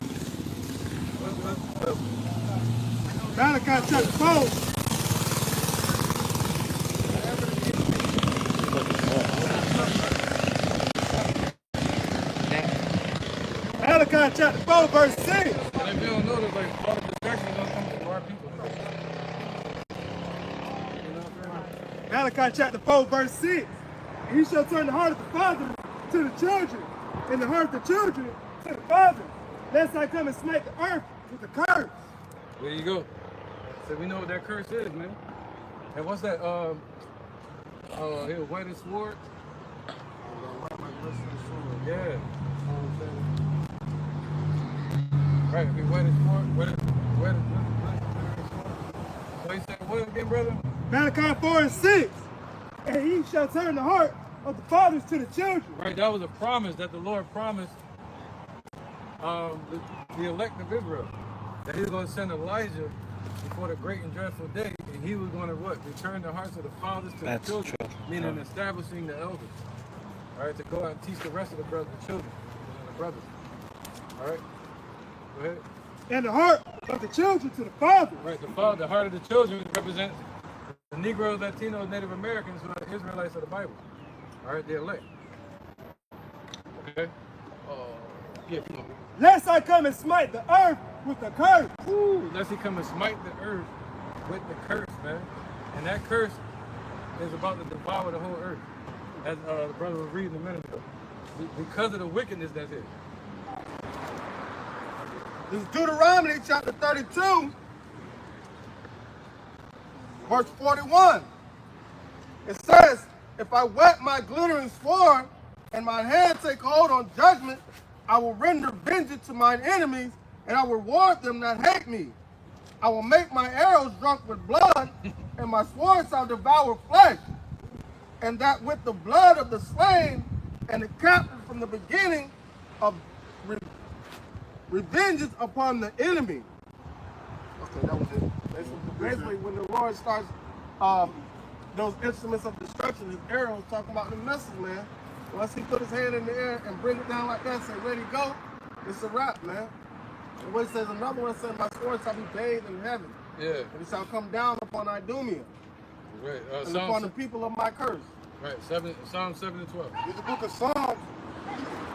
Malachi chapter 4. Malachi chapter 4, verse 6. And if you don't know, there's like all the destruction is going to come from our people. Malachi chapter 4, verse 6. And he shall turn the heart of the fathers to the children, and the heart of the children to the fathers, lest I come and smite the earth with a curse. There you go. So we know what that curse is, man. And what's that? Here, white sword. Yeah. Right, be white sword. So he said, what again, brother? Malachi 4 and 6. And he shall turn the heart of the fathers to the children. Right, that was a promise that the Lord promised the elect of Israel. That he was going to send Elijah before the great and dreadful day. And he was going to what? Return the hearts of the fathers to the children. Meaning establishing the elders. All right, to go out and teach the rest of the children and the brothers. All right, go ahead. And the heart of the children to the fathers. Right, the heart of the children represents the Negroes, Latinos, Native Americans, who are the Israelites of the Bible. All right, they're elect. Okay? Yeah, come on. Lest I come and smite the earth with the curse. Ooh, lest he come and smite the earth with the curse, man. And that curse is about to devour the whole earth. As the brother was reading a minute ago. Because of the wickedness that's here. This is Deuteronomy chapter 32, verse 41. It says, if I whet my glittering sword and my hand take hold on judgment, I will render vengeance to mine enemies, and I will reward them that hate me. I will make my arrows drunk with blood, and my sword shall devour flesh, and that with the blood of the slain and the captive from the beginning of revengeance upon the enemy. Okay, that was it. Basically, when the Lord starts those instruments of destruction, his arrows, talking about the missiles, man. Once he put his hand in the air and bring it down like that, say, ready, go, it's a wrap, man. And what it says, another one says, my sword shall be bathed in heaven. Yeah. And it shall come down upon Idumea. Right. And upon the people of my curse. Right. Psalm 7 and 12. In the book of Psalms,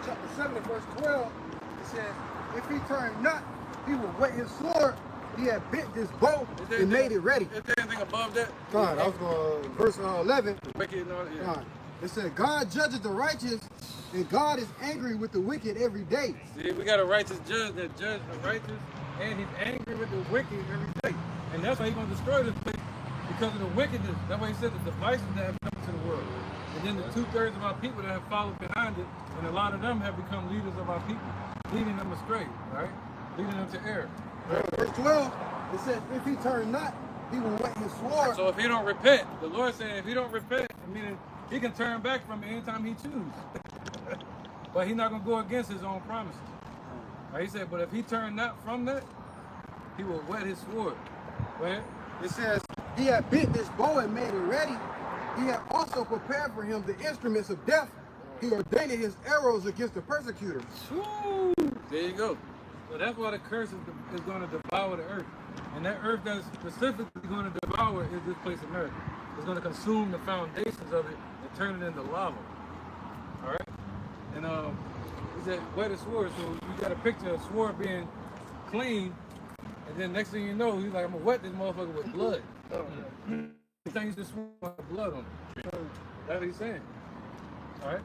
chapter 7 and verse 12, it says, if he turn not, he will whet his sword. He had bit this bow and made it ready. Is there anything above that? God, I was going verse 11. Wicked and all that. Yeah. God, it said, God judges the righteous, and God is angry with the wicked every day. See, we got a righteous judge that judges the righteous, and he's angry with the wicked every day. And that's why he's going to destroy this place, because of the wickedness. That's why he said the devices that have come to the world. And then the 2/3 of our people that have followed behind it, and a lot of them have become leaders of our people, leading them astray, right? Leading them to error. Right? Verse 12, it says, if he turn not, he will whet his sword. So if he don't repent, the Lord said, if he don't repent, meaning he can turn back from it anytime he chooses. But he's not going to go against his own promises. Right? He said, but if he turn not from that, he will whet his sword. Right? It says, he had bit this bow and made it ready. He had also prepared for him the instruments of death. He ordained his arrows against the persecutors. Woo! There you go. So that's why the curse is going to devour the earth. And that earth that's specifically going to devour is this place, America. It's going to consume the foundations of it and turn it into lava. All right? And he said, wet a sword. So you got a picture of sword being clean, and then next thing you know, he's like, I'm going to wet this motherfucker with blood. He thinks this sword with blood on it. That's what he's saying. All right?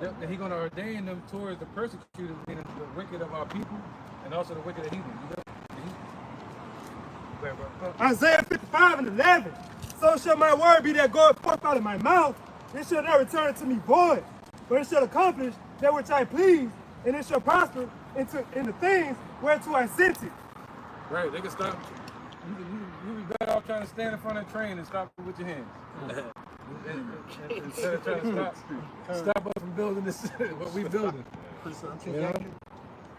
Yep, and he's going to ordain them towards the persecutors, meaning the wicked of our people, and also the wicked of heathen. You know? Isaiah 55 and 11. So shall my word be that goeth forth out of my mouth. It shall not return unto me void, but it shall accomplish that which I please, and it shall prosper in the things whereto I sent it. Right, they can stop. You be better off trying to stand in front of the train and stop it with your hands. Instead of trying to stop us from building this, what we building. You know?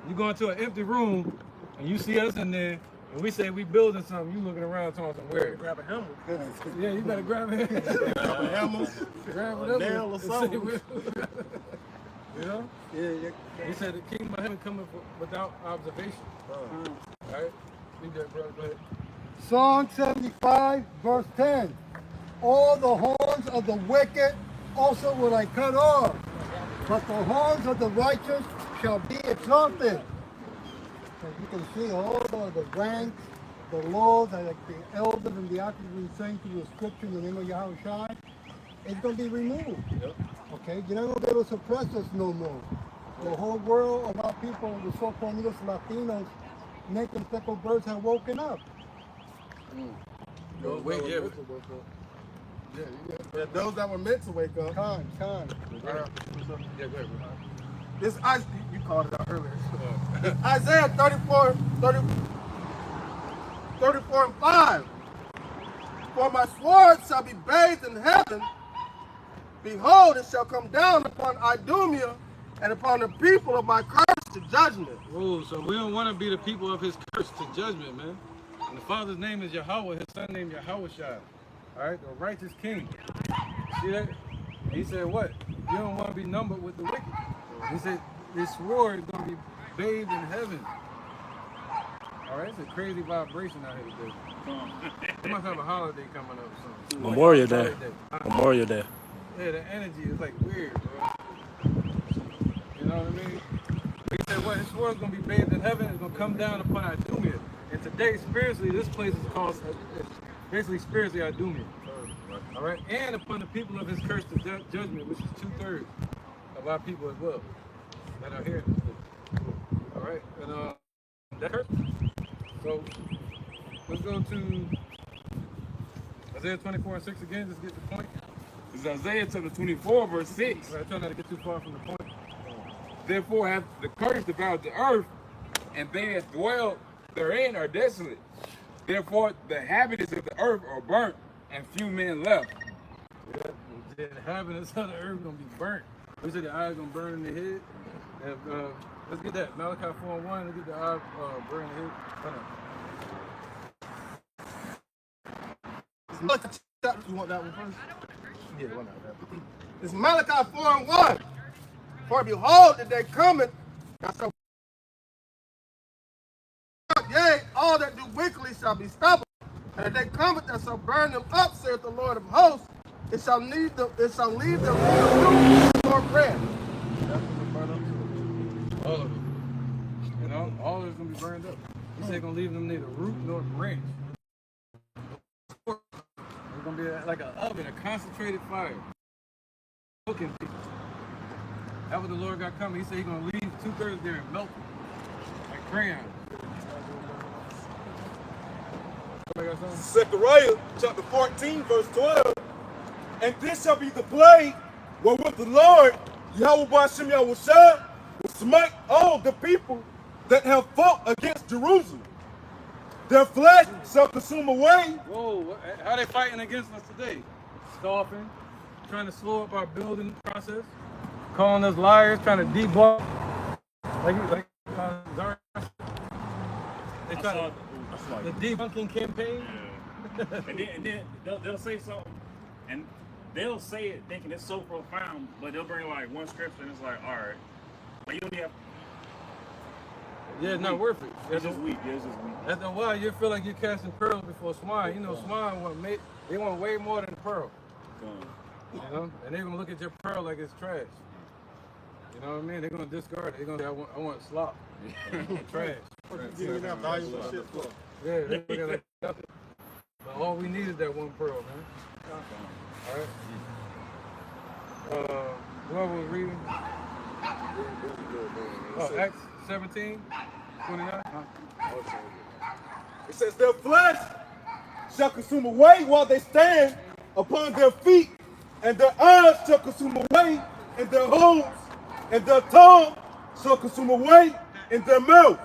You go into an empty room and you see us in there, and we say we building something, you looking around talking where? Grab a hammer. Yeah, you better grab a hammer. Grab a hammer. Grab whatever. Nail or something. You know? Yeah. He said the kingdom of heaven coming without observation. Right? Read that, brother. Go ahead. Psalm 75, verse 10. All the horns of the wicked also will I cut off, but the horns of the righteous shall be exalted. So you can see all the ranks, the laws, like the elders and the actors we saying to the scripture in the name of Yahushua, it's going to be removed. Yep. Okay, you're not going to be able to suppress us no more. The whole world of our people, the so-called Latinos, naked speckled birds have woken up. Oh, wait, yeah. Yeah, those that were meant to wake up. Con. Yeah, go ahead, bro. This you called it out earlier. Isaiah 34 and 5. For my sword shall be bathed in heaven. Behold, it shall come down upon Idumea and upon the people of my curse to judgment. Oh, so we don't want to be the people of his curse to judgment, man. And the Father's name is Yahweh, his son named Yahushua. All right, the righteous king. See that? He said what? You don't want to be numbered with the wicked. He said this sword is going to be bathed in heaven. All right, it's a crazy vibration out here today. They must have a holiday coming up or something. Memorial Day. Memorial Day. Yeah, the energy is like weird, bro. You know what I mean? He said what? His sword is going to be bathed in heaven. It's going to come down upon Idumea. And today, spiritually, this place is called, basically spiritually Idumea. All right? And upon the people of his curse to judgment, which is 2/3 of our people as well that are here in this place. All right? And That hurt. So let's go to Isaiah 24:6 again. Just get the point. It's Isaiah chapter 24, verse 6. I try not to get too far from the point. Therefore hath the curse devoured the earth, and they that dwell therein are desolate. Therefore the inhabitants of the earth are burnt, and few men left. Yeah, the inhabitants of the earth gonna be burnt. We said the eyes gonna burn in the head. And, let's get that Malachi 4:1. Let's get the eye burn in the head. You want that one first? Yeah, why not? It's Malachi 4:1. For behold, the day cometh, yea, all that do wickedly shall be stopped, and the day cometh that shall burn them up, saith the Lord of hosts. It shall leave them nor bread. That's gonna burn up too. All of it. You know, all of it's gonna be burned up. He said gonna leave them neither root nor branch. It's gonna be like an oven, a concentrated fire. Cooking people. After the Lord got coming, he said he's gonna leave 2/3 there and melt it. Like crayon. Zechariah chapter 14, verse 12. And this shall be the plague wherewith the Lord, Yahweh B'Shem Yahushua, will smite all the people that have fought against Jerusalem. Their flesh shall consume away. Whoa, how they fighting against us today? Scoffing, trying to slow up our building process, calling us liars, trying to debunk. Like Zara. They try to the debunking campaign. Yeah. and then they'll say something, and they'll say it thinking it's so profound, but they'll bring like one scripture and it's like, all right, like you don't have. Yeah, it's not worth it. It's just weak. It's just weak. After a while, you feel like you're casting pearls before swine. You know, swine they want way more than a pearl. You know, and they're gonna look at your pearl like it's trash. You know what I mean? They're gonna discard it. They're gonna say, I want slop. Trash. You that valuable shit for. Yeah, they look at like nothing. But all we need is that one pearl, man. All right. What was reading? Oh, Acts 17:29. It says their flesh shall consume away while they stand upon their feet, and their eyes shall consume away in their holes, and their tongue shall consume away in their mouth.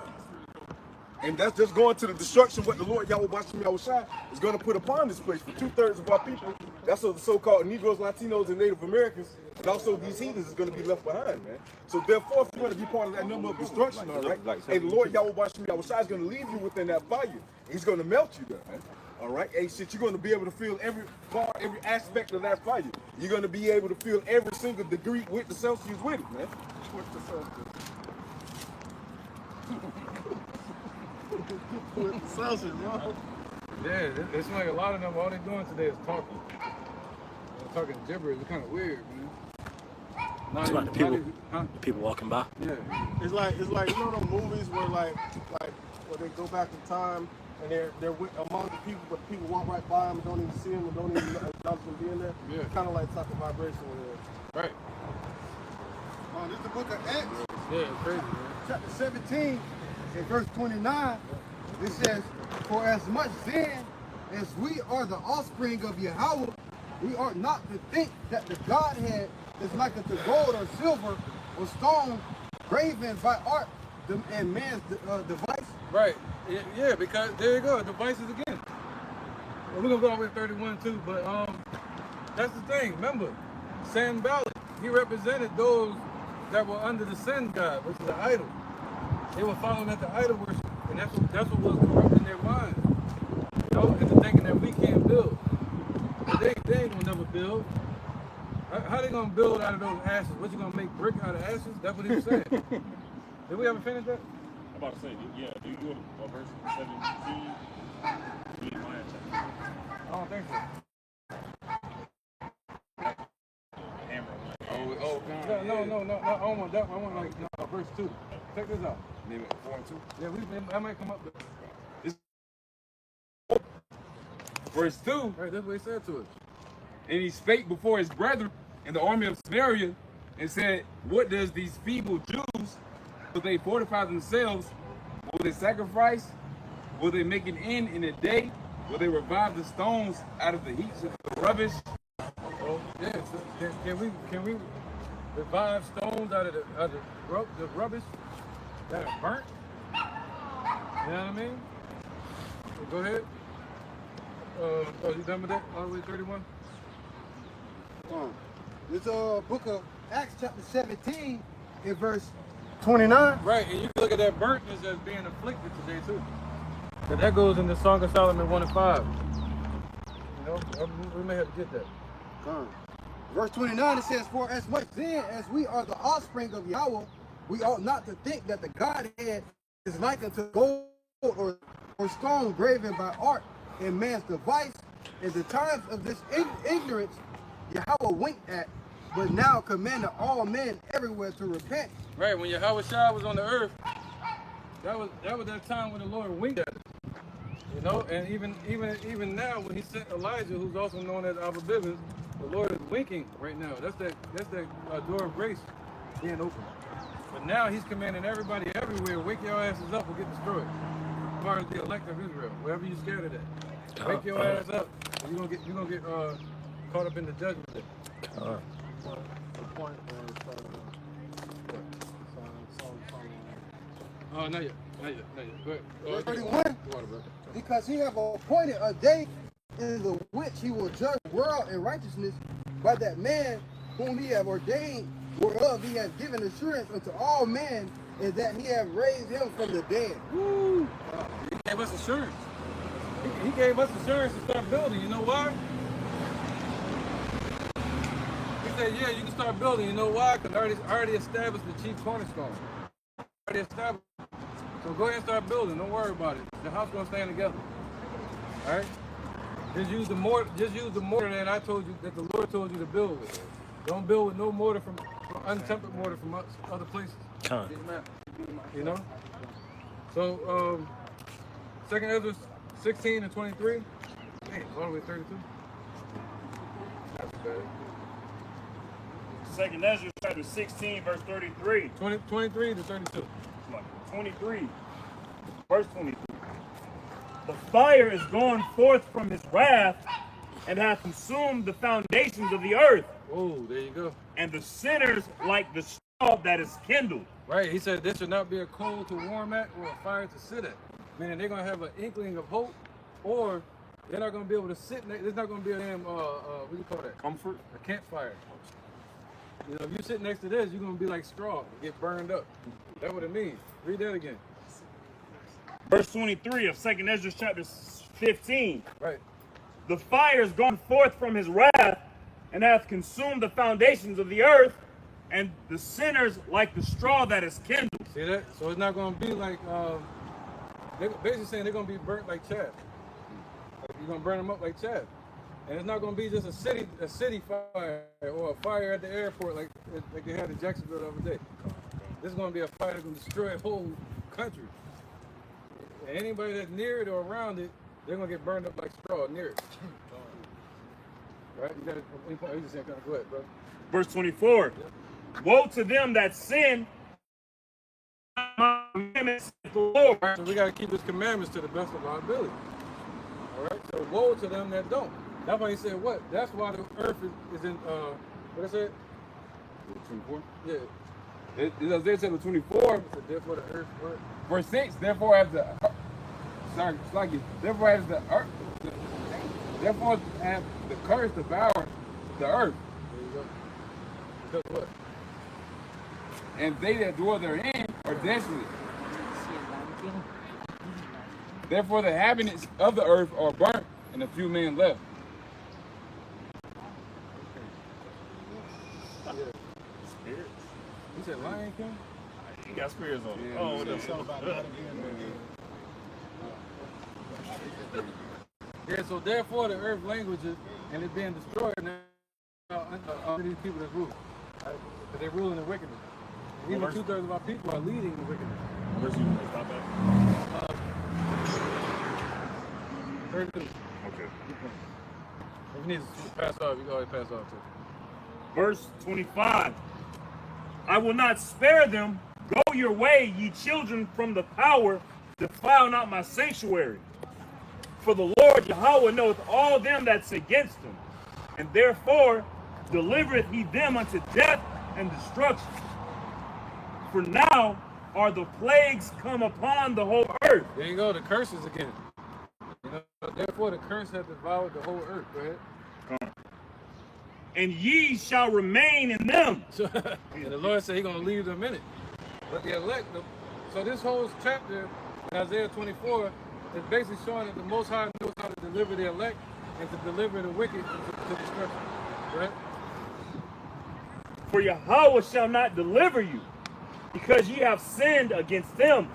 And that's just going to the destruction what the Lord Yahweh B'Shem Yahushua is going to put upon this place for 2/3 of our people. That's the so-called Negroes, Latinos, and Native Americans, and also these heathens is going to be left behind, man. So therefore, if you want to be part of that number of destruction, all right, hey, the Lord Yahweh B'Shem Yahushua is going to leave you within that fire. He's going to melt you there, man. All right, hey, shit, you're going to be able to feel every part, every aspect of that fire. You're going to be able to feel every single degree with the Celsius with it, man. What's the Celsius? With the Celsius, yo. Yeah, it's like a lot of them, all they're doing today is talking. They're talking gibberish. It's kind of weird, man. It's like the people walking by. Yeah. It's like you know the movies where like where they go back in time and they're with, among the people, but the people walk right by them and don't even see them and don't even acknowledge them being there. Yeah. Kind of like type of vibration with it. Right. This is the book of Acts, Yeah, it's crazy, man. chapter 17, and verse 29. It says, for as much then as we are the offspring of Yahweh, we ought not to think that the Godhead is like unto gold or silver or stone graven by art and man's device. Right. Yeah, because there you go, devices again. Well, we're gonna go with 31 too, but that's the thing. Remember, Sanballat, he represented those that were under the sin god, which is the idol. They were following at the idol worship, and that's what was corrupting their minds. You know, into thinking that we can't build. They ain't gonna never build. How they gonna build out of those ashes? What you gonna make brick out of ashes? That's what he was saying. Did we ever finish that? I'm about to say, yeah, do you go to verse 17? Nehemiah chapter. I don't think so. Hammer. No. I don't want that one. I want like verse 2. Check this out. Name it 4 and 2. Yeah, I might come up with Verse 2. right, that's what he said to us. And he spake before his brethren in the army of Samaria and said, what does these feeble Jews, so they fortify themselves Will they sacrifice? Will they make an end in a day? Will they revive the stones out of the heaps of the rubbish? Oh, yeah. So can we revive stones out of the rubbish that are burnt? You know what I mean? So go ahead. Oh, you done with that? All the way 31? This book of Acts chapter 17 in verse 29. Right, and you can look at that burntness as being afflicted today too. But that goes in the Song of Solomon 1 and 5. You know, we may have to get that. Verse 29 it says, "For as much then as we are the offspring of Yahweh, we ought not to think that the Godhead is like unto gold or stone graven by art and man's device. In the times of this ignorance, Yahweh winked at, but now commanded all men everywhere to repent." Right, when Yahweh Shah was on the earth, that was that time when the Lord winked at it. You know, and even now when he sent Elijah, who's also known as Abba Bivens, the Lord is winking right now. That's that door of grace being open. But now he's commanding everybody everywhere, wake your asses up or get destroyed. As far as the elect of Israel, wherever you scared of that. Wake your ass up. You're gonna get caught up in the judgment day. Oh, not yet. Go ahead. Verse 31, because he have appointed a day in the which he will judge the world in righteousness by that man whom he have ordained, whereof he has given assurance unto all men, and that he have raised him from the dead. Woo! He gave us assurance. He gave us assurance to start building. You know why? He said, yeah, you can start building. You know why? Because I already established the chief cornerstone. Already established. So go ahead and start building. Don't worry about it. The house gonna stand together. All right? Just use the mortar that I told you, that the Lord told you to build with. Don't build with no mortar from untempered mortar from other places. You know? So 2nd Ezra 16 and 23. Man, all the way 32. That's bad. 2nd Ezra chapter 16, verse 33. 23 to 32. 23, verse 23. "The fire is gone forth from his wrath, and hath consumed the foundations of the earth." Oh, there you go. "And the sinners like the straw that is kindled." Right, he said this should not be a coal to warm at or a fire to sit at. Meaning they're going to have an inkling of hope, or they're not going to be able to sit next. There's not going to be a damn, what do you call that? Comfort? A campfire. You know, if you sit next to this, you're going to be like straw, get burned up. That's what it means. Read that again. Verse 23 of 2nd Ezra chapter 15. Right. "The fire is gone forth from his wrath, and hath consumed the foundations of the earth, and the sinners like the straw that is kindled." See that? So it's not going to be like, they're basically saying they're going to be burnt like chaff. Like you're going to burn them up like chaff. And it's not going to be just a city fire or a fire at the airport like they had in Jacksonville the other day. This is going to be a fire that's going to destroy a whole country. And anybody that's near it or around it, they're going to get burned up like straw near it. Right? You got to, you just saying, go ahead, bro. Verse 24. Yep. "Woe to them that sin, my commandments, saith the Lord." Right, so we got to keep his commandments to the best of our ability. All right? So woe to them that don't. That's why he said what? That's why the earth is in, what I said? 24? Yeah. It Isaiah chapter 24, So therefore the earth, what? verse 6, therefore have the curse devour the earth, There you go. Because what? and they that dwell therein are desolate. Therefore the inhabitants of the earth are burnt, and a few men left. Spirits. You said Lion King? You got spirits on it. Yeah, Oh, that's that's all Yeah, so therefore the earth languages and it's being destroyed now under these people that rule. Right? Because they're ruling in wickedness. And even 2/3 of our people are leading in wickedness. Where's you? Stop that. 32. Okay. If you need to pass off, you go ahead and pass off too. Verse 25. "I will not spare them. Go your way, ye children, from the power defile not my sanctuary. For the Lord Yahweh knoweth all them that's against him, and therefore delivereth he them unto death and destruction. For now are the plagues come upon the whole earth. There you go, the curses again. You know, therefore the curse hath devoured the whole earth. Go ahead. And ye shall remain in them. And the Lord said he's going to leave them in it. But the elect, so this whole chapter in Isaiah 24 is basically showing that the Most High knows how to deliver the elect and to deliver the wicked to destruction. Right? For Yahweh shall not deliver you, because ye have sinned against them.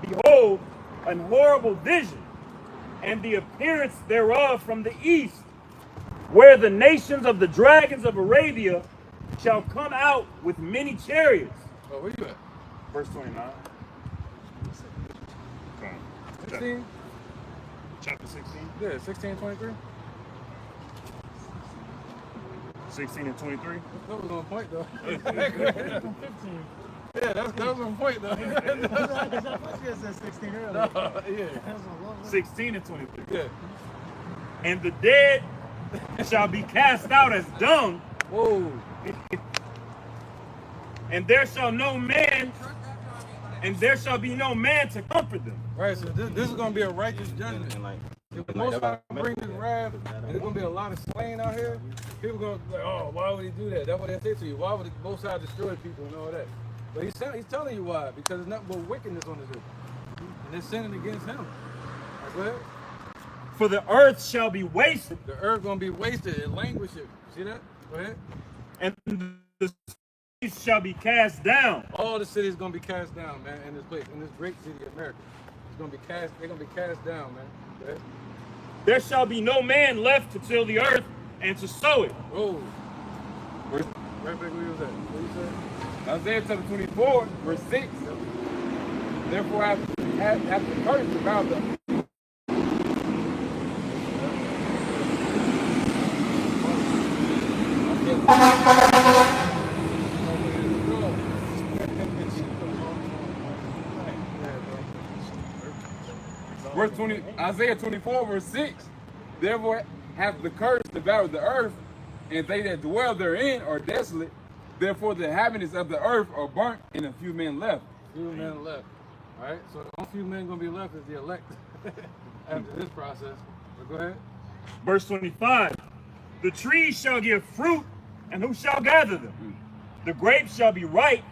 Behold, an horrible vision, and the appearance thereof from the east, where the nations of the dragons of Arabia shall come out with many chariots. Oh, where you at? Verse 29. 16? Chapter 16. Yeah, 16, 23. 16 and 23. That was on point, though. 15. Yeah, that was on point, though. Because I thought you said 16 earlier. No, yeah. 16 and 23. Yeah. And the dead shall be cast out as dung. Whoa. And there shall be no man to comfort them. Right, so this is going to be a righteous judgment. If the Most High bring this wrath, and there's going to be a lot of slain out here, people going to be like, oh, why would he do that? That's what they say to you. Why would the Most High destroy people and all that? But he's telling you why, because there's nothing but wickedness on this earth. And they're sinning against him. Right, go ahead. For the earth shall be wasted. The earth going to be wasted and languishing. See that? Go ahead. And the cities shall be cast down. All the cities going to be cast down, man, in this place, in this great city of America. It's going to be cast, they're going to be cast down, man. Go ahead. There shall be no man left to till the earth and to sow it. Oh. Right back where you was at. What you said? Isaiah chapter 24, verse 6. Therefore, after the curse about them. Verse 20, Isaiah 24, verse 6. Therefore hath the curse devoured the earth, and they that dwell therein are desolate. Therefore the inhabitants of the earth are burnt, and a few men left. Few men left. All right, so the only few men going to be left is the elect after this process. But go ahead. Verse 25. The trees shall give fruit, and who shall gather them? The grapes shall be ripe,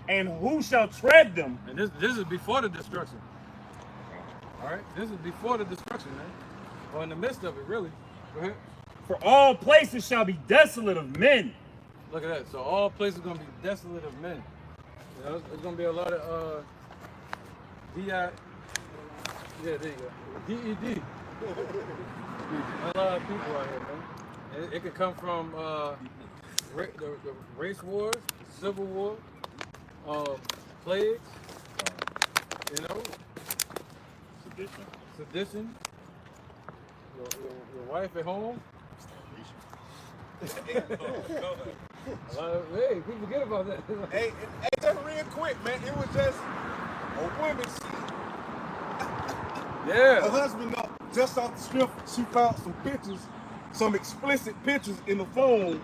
and who shall tread them? And this is before the destruction. All right, this is before the destruction, man. Or in the midst of it, really. Go ahead. For all places shall be desolate of men. Look at that. So all places are going to be desolate of men. You know, there's going to be a lot of D.I. Yeah, there you go. D.E.D. A lot of people out here, man. It could come from the race wars, civil war, plagues, you know, sedition, your wife at home. Hey, people forget about that. Hey, just real quick, man. It was just a woman. Yeah. Her husband, just off the strip, she found some pictures, some explicit pictures in the phone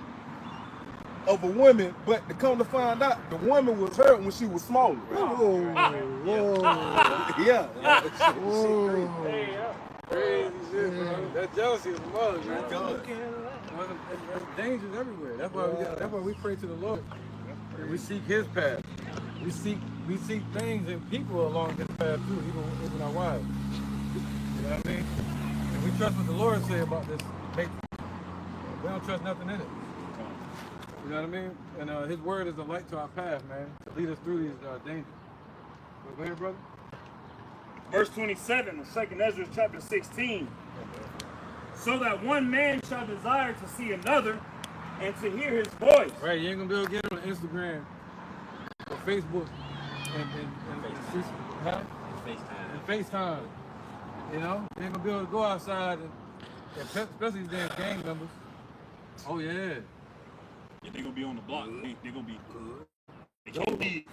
of a woman, but to come to find out, the woman was her when she was smaller. Right? Whoa, whoa. Yeah. Crazy shit, bro. That jealousy is mother, man. There's dangers everywhere. That's why we pray to the Lord. And we seek His path. We seek things and people along His path too, even our wives. You know what I mean? And we trust what the Lord say about this nature. We don't trust nothing in it. You know what I mean? And His word is a light to our path, man, to lead us through these dangers. So go ahead, brother. Verse 27 of 2nd Ezra chapter 16. So that one man shall desire to see another and to hear his voice. Right, you ain't gonna be able to get it on Instagram or Facebook and FaceTime. You know? You ain't gonna be able to go outside and especially these damn gang members. Oh yeah. Yeah, they gonna be on the block. They gonna be good. They can't be.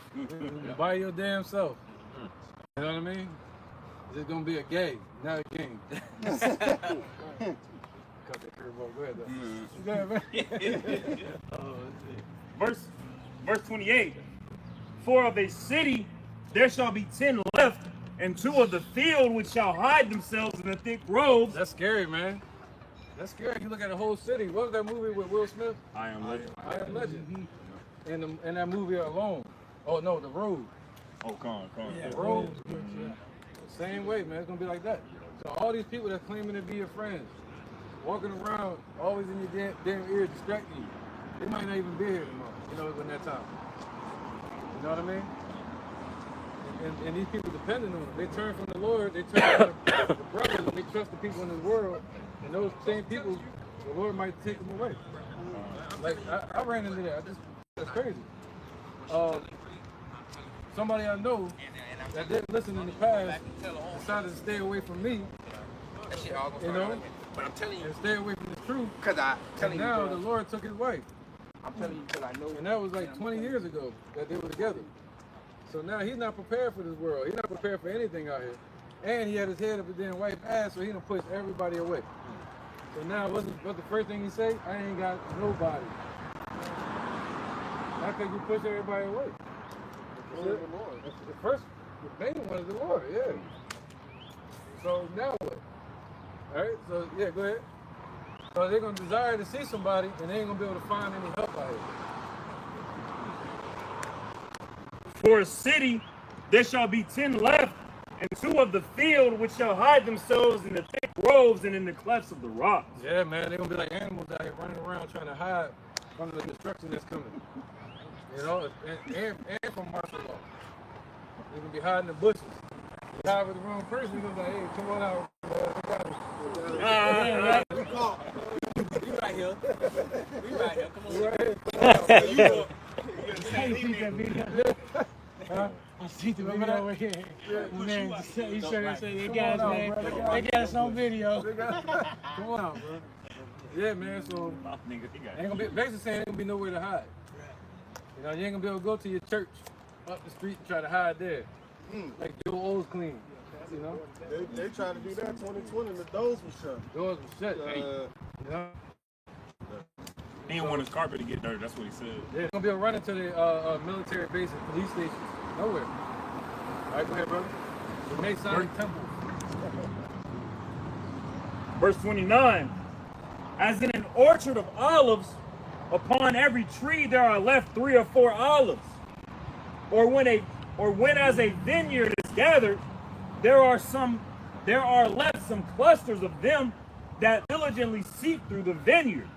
By your damn self. You know what I mean? It's gonna be a game, not a game. Cut that curveball. Go ahead, though. Go ahead, man. Verse 28. For of a city there shall be 10 left, and 2 of the field which shall hide themselves in the thick groves. That's scary, man. That's scary. You look at the whole city. What was that movie with Will Smith? I Am Legend. I Am Legend. In that movie alone. Oh no, The Road. Oh, come on. Yeah, The Road. Same way, man. It's gonna be like that. So all these people that claiming to be your friends, walking around always in your damn ear distracting you, they might not even be here tomorrow. You know, when that time. You know what I mean? And these people depending on them. They turn from the Lord. They turn from the brothers, and they trust the people in this world. And those same people, the Lord might take them away. Like I ran into that. That's crazy. Somebody I know that didn't listen in the past decided to stay away from me. You know, but I'm telling you, and stay away from the truth. And now the Lord took his wife. I'm telling you because I know. And that was like 20 years ago that they were together. So now he's not prepared for this world. He's not prepared for anything out here. And he had his head up his damn wife's ass, so he done pushed everybody away. So now what's the first thing he say? I ain't got nobody. How could you push everybody away? The first, the main one is the Lord, yeah. So now what? All right, so yeah, go ahead. So they're gonna desire to see somebody, and they ain't gonna be able to find any help out here. For a city there shall be 10 left, and 2 of the field which shall hide themselves in the thick groves and in the clefts of the rocks. Yeah, man, they're gonna be like animals out here running around trying to hide from the destruction that's coming. You know, and from martial law. They're gonna be hiding in the bushes. You hide with the wrong person, you're gonna be like, hey, come on out. We right here. We right here. Come on. I see the video over here. Man, you sure say they got us, man. They got us on video. Come on out, bro. Yeah, man, so ain't gonna be basically saying ain't gonna be nowhere to hide. You know, you ain't gonna be able to go to your church up the street and try to hide there. Like Joe Osteen, you know? They tried to do that 2020 and the doors were shut. Doors were shut. You know? He didn't want his carpet to get dirty, that's what he said. Yeah, it's gonna be a run into the military bases, police stations, nowhere. All right, go ahead, brother. The Masonic temple. Verse 29. As in an orchard of olives, upon every tree there are left 3 or 4 olives. Or when as a vineyard is gathered, there are left some clusters of them that diligently seek through the vineyard.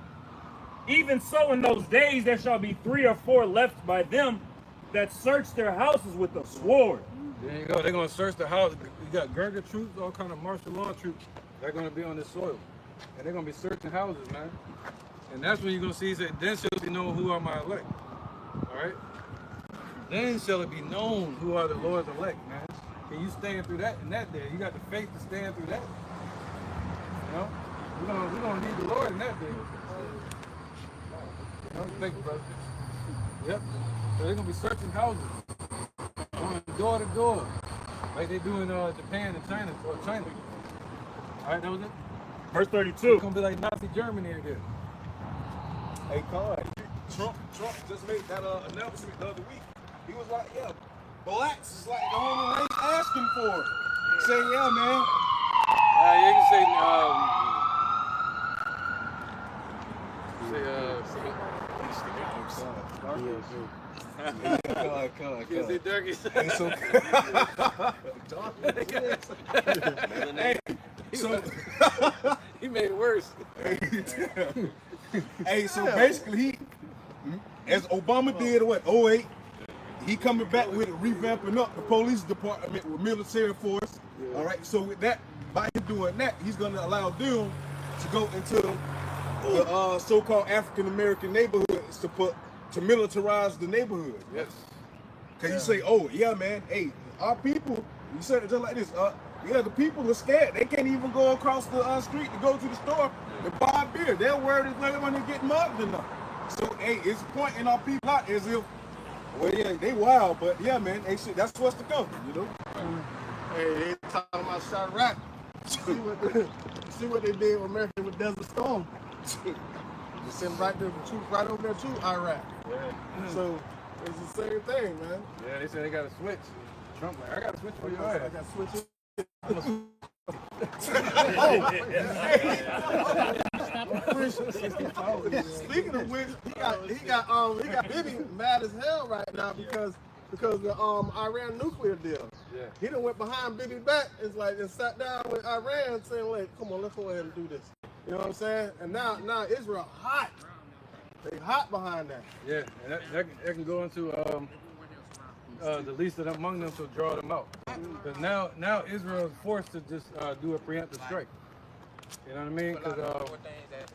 Even so in those days there shall be 3 or 4 left by them that search their houses with a sword. There you go. They're gonna search the house. You got Gurkha troops, all kind of martial law troops. They're gonna be on this soil, and they're gonna be searching houses, man. And that's when you're gonna see. He said, "Then shall it be known who are my elect." All right. Then shall it be known who are the Lord's elect, man. Can you stand through that in that day? You got the faith to stand through that. You know, we're gonna need the Lord in that day. You know, thank you, brother. Yep. So they're gonna be searching houses, going door to door, like they do in Japan and China, or China. All right, that was it. Verse 32. It's gonna be like Nazi Germany again. Hey, Con, Trump just made that announcement the other week. He was like, yeah, blacks is like the only race asking for it. Saying, yeah, man. Yeah, you can say, he made it worse. Hey, so basically, as Obama did, what, 08, he coming back with it, revamping up the police department with military force. All right, so with that, by him doing that, he's going to allow them to go into the so-called African-American neighborhoods to militarize the neighborhood. Yes. Because you say, oh, yeah, man, hey, our people, you said it just like this, yeah, the people are scared. They can't even go across the street to go to the store to buy a beer. They're worried they're going to get mugged enough. So, hey, it's pointing our people out as if, well, yeah, they wild, but yeah, man, hey, shit, that's what's to come, you know? Hey, they talking about Chirac. See what they did with America with Desert Storm. Just sitting right there, the troops right over there to Iraq. Yeah. So it's the same thing, man. Yeah, they said they got to switch. Trump like, I got to switch for your I ass. got to switch it. Speaking of which, he got Bibi mad as hell right now because the Iran nuclear deal. Yeah. He done went behind Bibi back and sat down with Iran saying, like, come on, let's go ahead and do this. You know what I'm saying? And now Israel hot. They hot behind that. Yeah, and that can go into the least of them among them to draw them out. Because now Israel is forced to just do a preemptive strike. You know what I mean? Because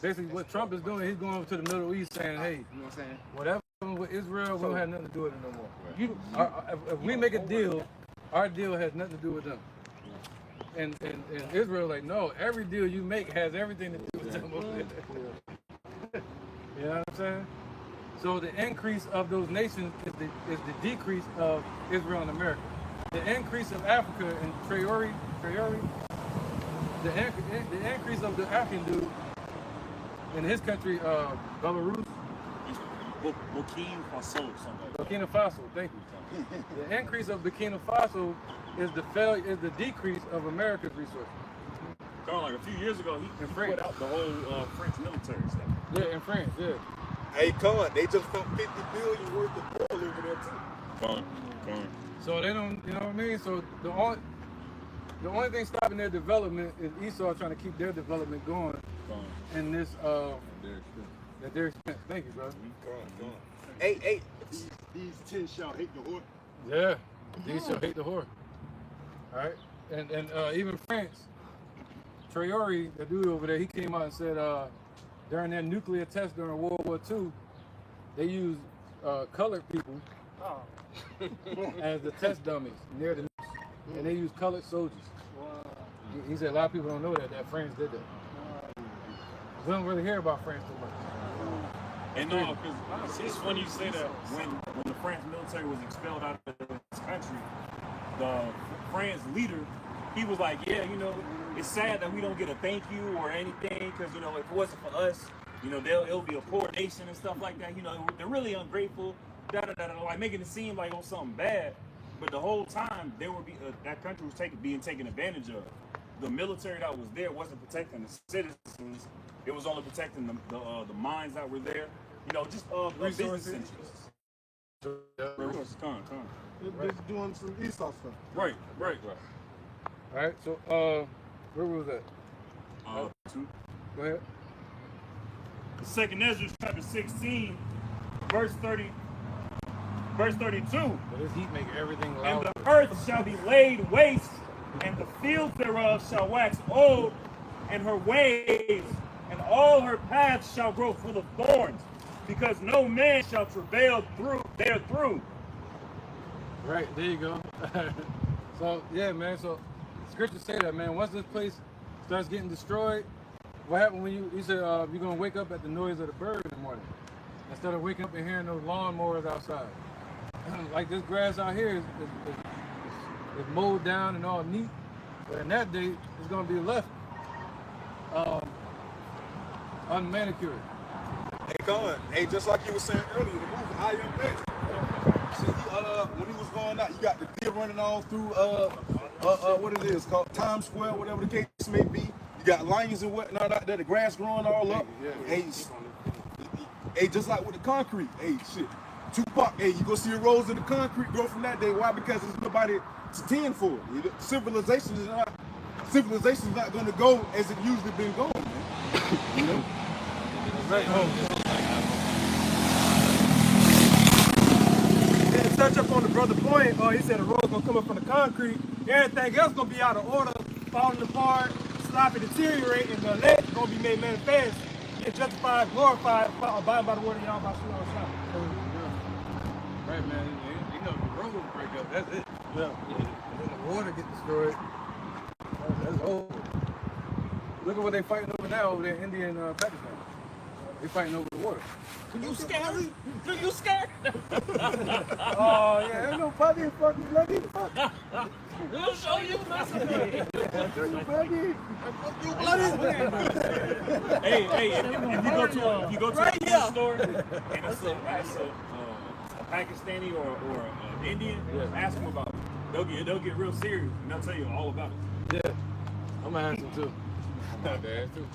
basically what Trump is doing, he's going over to the Middle East saying, hey, You know what I'm saying? whatever with Israel, we don't have nothing to do with it no more. If we make a deal, our deal has nothing to do with them. And Israel like, no, every deal you make has everything to do with them. You know what I'm saying? So the increase of those nations is the decrease of Israel and America. The increase of Africa and Traore, the increase of the African dude in his country, Belarus. Burkina Faso, thank you. The increase of Burkina Faso is the decrease of America's resources. Like a few years ago, he put out the whole French military stuff. Yeah, in France, yeah. Hey, Con, they just found 50 billion worth of oil over there too. Con. So they don't, you know what I mean? So the only thing stopping their development is Esau trying to keep their development going in this at their expense. Thank you, brother. Hey. These 10 shall hate the whore. Yeah, these shall hate the whore. All right, and even France, Traore, the dude over there, he came out and said during their nuclear test during World War II, they used colored people as the test dummies near the nukes, and they used colored soldiers. He said a lot of people don't know that France did that. We don't really hear about France too much. And no, because it's funny you say that when the French military was expelled out of this country, the France leader, he was like, yeah, you know, it's sad that we don't get a thank you or anything, because, you know, if it wasn't for us, you know, it'll be a poor nation and stuff like that. You know, they're really ungrateful, like making it seem like something bad. But the whole time, that country was being taken advantage of. The military that was there wasn't protecting the citizens. It was only protecting the mines that were there. You know, just business interests. Just doing some Esau stuff. Right. All right, so where was that? 2. Go ahead. The second Ezra chapter 16, verse 32. But this heat make everything loud. And the earth shall be laid waste, and the fields thereof shall wax old, and her ways and all her paths shall grow full of thorns, because no man shall travail therethrough. Right, there you go. So yeah, man. So scriptures say that, man. Once this place starts getting destroyed, what happened when you said you're gonna wake up at the noise of the bird in the morning instead of waking up and hearing those lawnmowers outside? Like this grass out here is mowed down and all neat, but in that day it's gonna be left unmanicured. Hey, Con, hey, just like you were saying earlier, the movie I Am Legend. See, when he was going out, you got the deer running all through what it is called Times Square, whatever the case may be. You got lions and whatnot out there, the grass growing all up. Hey, just like with the concrete. Hey, shit. Tupac, hey, you go see the rows of the concrete grow from that day. Why? Because there's nobody to tend for it. Civilization is not going to go as it usually been going, man. You know? Right. And to touch up on the brother point, he said the road's gonna come up from the concrete. Everything else gonna be out of order, falling apart, sloppy, deteriorating. The elect gonna be made manifest, get justified, glorified, abiding by the word of y'all by shooting outside. Right, man. You know the road will break up. That's it. Yeah. And then the water get destroyed. That's over. Look at what they fighting over now over there in India and Pakistan. They fighting over the water. You scared? You scared? Oh yeah, ain't nobody fucking bloody fuck. We'll show you. Hey, if you go to a food store and it's a Pakistani or an Indian, ask them about it. They'll get real serious and they'll tell you all about it. Yeah, I'm gonna ask them too. My dad too.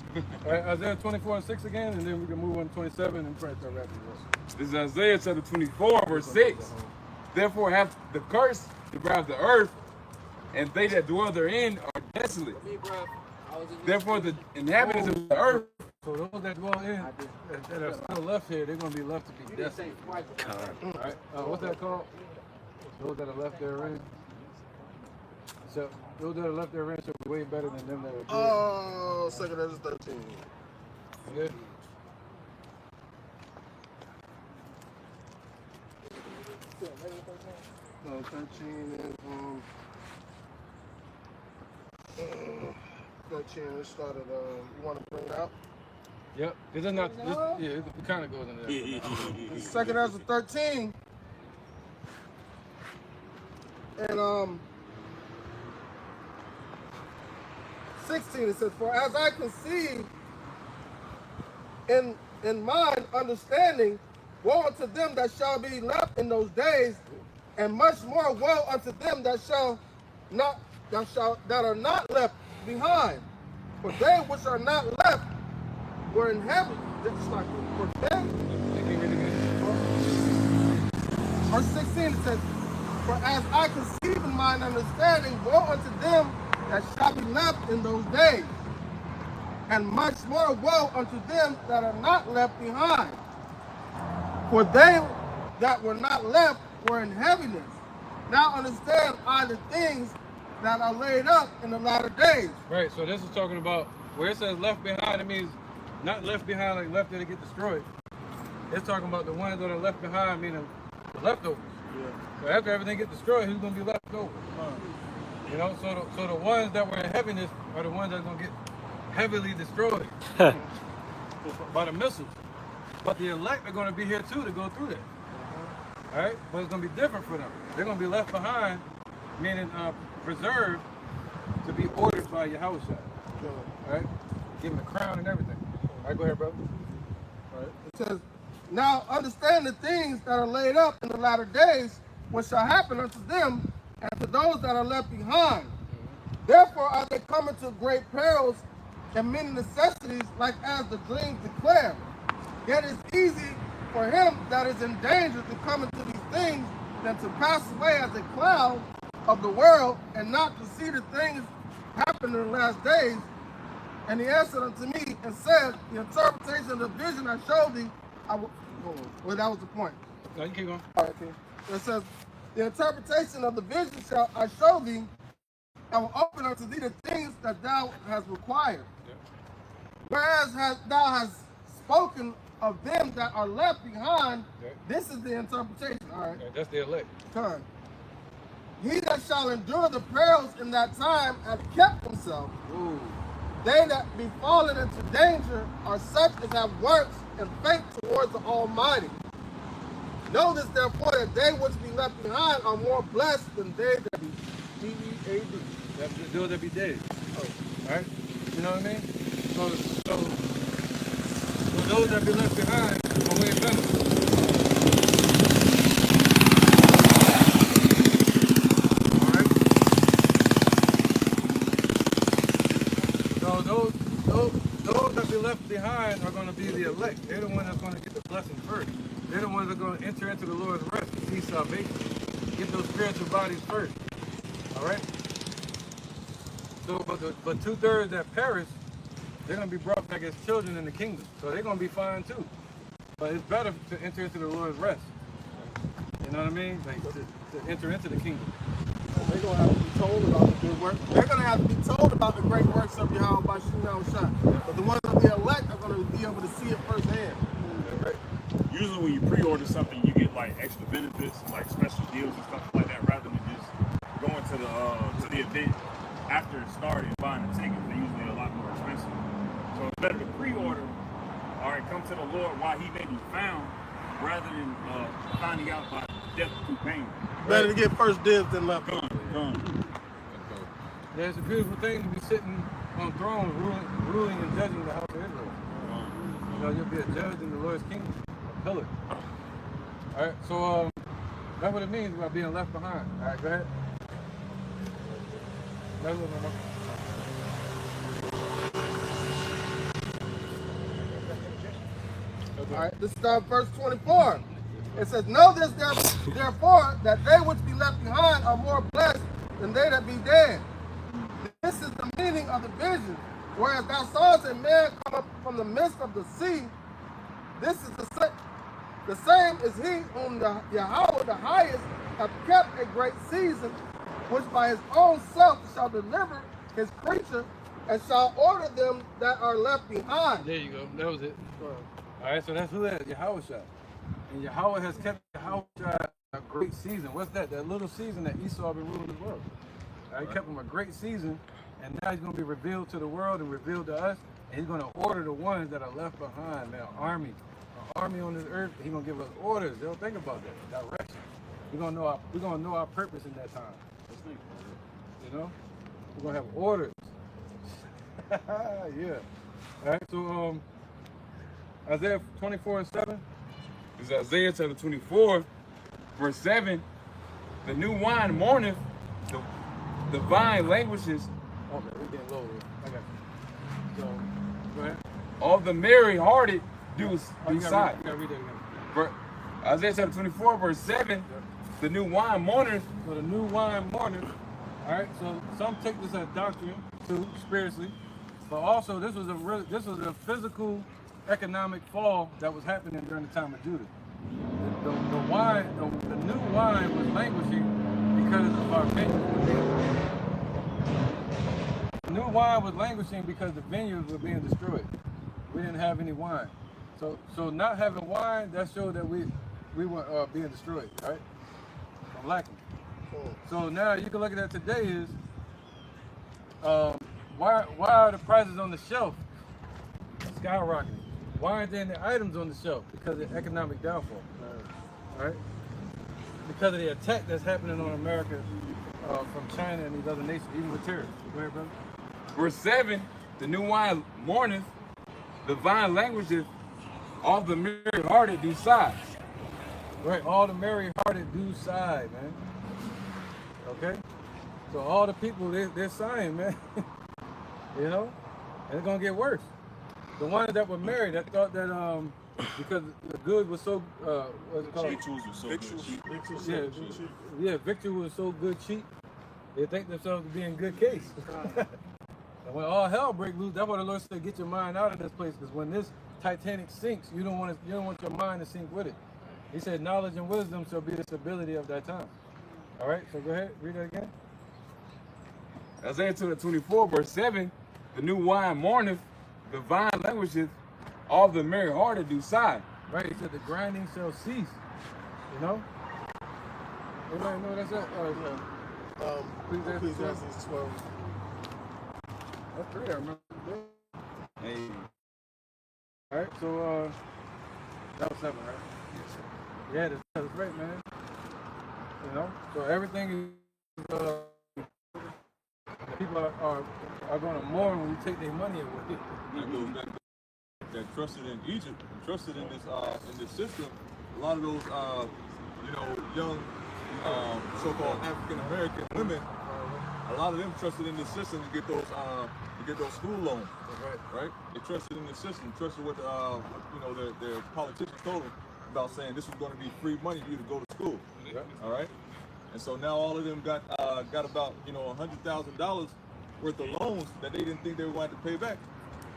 All right, Isaiah 24:6 again, and then we can move on to 27 and pray to wrap this. This is Isaiah chapter 24, verse 6. Therefore hath the curse devoured the earth, and they that dwell therein are desolate. Therefore the inhabitants of the earth. So those that dwell in, that are still left here, they're going to be left to be desolate. All right, what's that called? Those that are left therein. So those that are left therein shall be way better than them that are dead. Oh, 2 Ezra 13. Good. No, 13 is 13. It started. You want to bring it out? Yep. This is not. This, yeah, it kind of goes in there. 2 Ezra 13. And 16 it says, for as I conceive in mind understanding, woe unto them that shall be left in those days, and much more woe unto them that are not left behind. For they which are not left were in heaven. For they, verse 16 it says, for as I conceive in mine understanding, woe unto them that shall be left in those days, and much more woe unto them that are not left behind. For they that were not left were in heaviness. Now understand are the things that are laid up in the latter days. Right, so this is talking about where it says left behind, it means not left behind like left there to get destroyed. It's talking about the ones that are left behind, meaning the leftovers. Yeah. So after everything gets destroyed, who's going to be left over? You know, so the ones that were in heaviness are the ones that are going to get heavily destroyed by the missiles. But the elect are going to be here too to go through that. All right, but it's going to be different for them. They're going to be left behind, meaning preserved to be ordered by Yahweh. All right, give them a crown and everything. All right, go ahead, brother. All right. It says, now understand the things that are laid up in the latter days, what shall happen unto them and to those that are left behind. Therefore are they coming to great perils and many necessities, like as the dreams declare. Yet it's easy for him that is in danger to come into these things than to pass away as a cloud of the world and not to see the things happen in the last days. And he answered unto me and said, the interpretation of the vision I showed thee, well, that was the point. No, you keep going. All right, okay. It says, the interpretation of the vision shall I show thee, and will open unto thee the things that thou hast required. Yeah. Whereas thou hast spoken of them that are left behind, this is the interpretation. All right. That's the elect. Turn. He that shall endure the perils in that time hath kept himself. Ooh. They that be fallen into danger are such as have works and faith towards the Almighty. Notice therefore that they which be left behind are more blessed than they that be D-E-A-D. Those that be dead. Oh. All right? You know what I mean? So those that be left behind are way better. Those that be left behind are going to be the elect. They're the ones that's going to get the blessing first. They're the ones that are going to enter into the Lord's rest and see salvation. Get those spiritual bodies first. All right? So, but 2/3 that perish, they're going to be brought back as children in the kingdom. So they're going to be fine too. But it's better to enter into the Lord's rest. You know what I mean? Like to enter into the kingdom. They're going to have to be told about the good work. They're going to have to be told about the great works of Yahweh by Shah. But the ones of the elect are going to be able to see it firsthand. Right. Usually when you pre-order something, you get like extra benefits, like special deals and stuff like that, rather than just going to the event after it started and buying the tickets. They're usually a lot more expensive. So it's better to pre-order all right, come to the Lord while he may be found, rather than finding out by death through pain. Better to get first dibs than left. Yeah, it's a beautiful thing to be sitting on thrones, ruling and judging the house of Israel. You know, you'll be a judge in the Lord's kingdom, a pillar. All right, so that's what it means about being left behind. All right, go ahead. All right, this is verse 24. It says, know this therefore, that they which be left behind are more blessed than they that be dead. This is the meaning of the vision. Whereas thou sawest a man come up from the midst of the sea, this is the same as he whom the Yahweh the highest hath kept a great season, which by his own self shall deliver his creature, and shall order them that are left behind. There you go. That was it. All right, so that's who that is, Yahweh Shai. And Yahweh has kept Yahweh Shai a great season. What's that? That little season that Esau been ruling the world. All right, he kept him a great season, and now he's going to be revealed to the world and revealed to us, and he's going to order the ones that are left behind, man, an army on this earth. He's going to give us orders. They don't think about that, direction. We're going to know our purpose in that time. You know? We're going to have orders. Yeah. All right, so Isaiah 24:7. It's Isaiah chapter 24, verse 7. The new wine mourneth, the vine languishes. Okay, we're getting low. I got you. So, go ahead. All the merry-hearted do sigh. You gotta read that again. Isaiah chapter 24, verse 7. The new wine mourneth. So the new wine mourneth. All right. So some take this as doctrine too, spiritually, but also this was a physical, economic fall that was happening during the time of Judah. The new wine was languishing because of our vineyards. The new wine was languishing because the vineyards were being destroyed. We didn't have any wine. So not having wine, that showed that we were being destroyed, right? From lacking. So now you can look at that today is why are the prices on the shelf skyrocketing? Why aren't there any items on the shelf? Because of economic downfall, right? Because of the attack that's happening on America from China and these other nations, even with tariffs. Go ahead, brother. Verse 7. The new wine mourneth, the vine languisheth, all the merry-hearted do sigh. Right, all the merry-hearted do sigh, man. Okay? So all the people, they're sighing, man. You know? And it's going to get worse. The ones that were married that thought that because the good was so, what's it called? Victuals were so good cheap. Yeah, victual was so good cheap, they think themselves to be in good case. And when all hell breaks loose, that's why the Lord said, get your mind out of this place, because when this Titanic sinks, you don't want your mind to sink with it. He said, knowledge and wisdom shall be the stability of that time. All right, so go ahead, read that again. Isaiah 24, verse 7. The new wine mourneth, the vine languisheth, all the merry-hearted do sigh. Right, he said the grinding shall cease. You know? Anybody know what that's at? Ecclesiastes 12. That's great, I remember. Hey. All right, so that was 7, right? Yeah, that's right, man. You know, so everything is people are going to mourn when you take their money away. That goes back to that trusted in Egypt, trusted in this system. A lot of those young so-called African American women, a lot of them trusted in this system to get those school loans. Right? They trusted in the system, trusted what their politicians told them about, saying this was going to be free money for you to go to school. All right. And so now all of them got about $100,000 worth of loans that they didn't think they were going to pay back.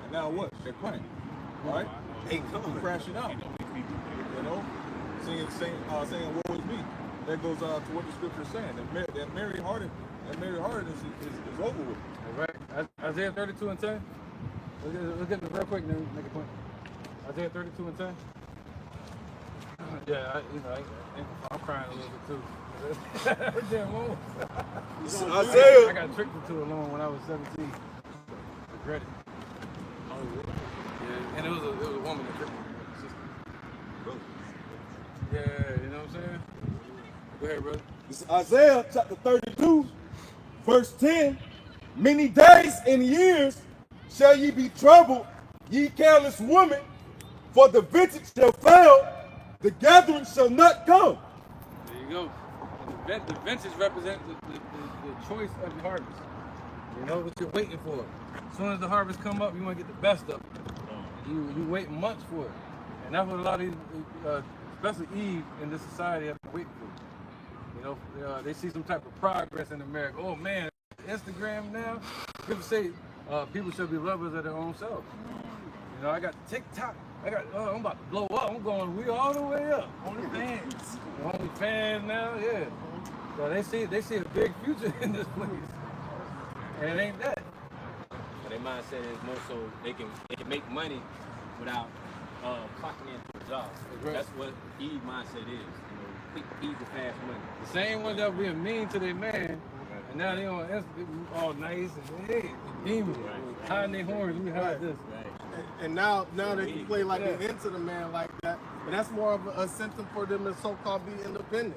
And now what? They're crying. All right. They come crashing out. You know, saying woe is me. That goes to what the scripture is saying. That merry-hearted is over with. All right. Isaiah 32 and 10. Let's get it real quick and then make a point. Isaiah 32 and 10. Yeah, I'm crying a little bit too. Damn loan. Isaiah. I got tricked into a loan when I was 17. Regret it. Yeah, And it was a woman that tricked me. Yeah, you know what I'm saying? Go ahead, brother. This is Isaiah chapter 32, verse 10. Many days and years shall ye be troubled, ye careless women, for the vintage shall fail, the gathering shall not come. There you go. And the vintage represents the choice of the harvest. You know what you're waiting for. As soon as the harvest come up, you want to get the best of it. You wait months for it. And that's what a lot of these, especially Eve in this society, have been waiting for. You know, they see some type of progress in America. Oh man, Instagram now. People say people should be lovers of their own self. You know, I got TikTok. I'm about to blow up. We all the way up. Only fans now, yeah. So they see a big future in this place. And it ain't that. But their mindset is more so they can make money without clocking into a job. Right. That's what Eve mindset is. You know, quick, easy, fast money. The same ones that were being mean to their man, and now they on Instagram all nice and hey, demons, hiding their horns. Let me hide this. And now they can play like they're into the man like that. But that's more of a symptom for them to so-called be independent.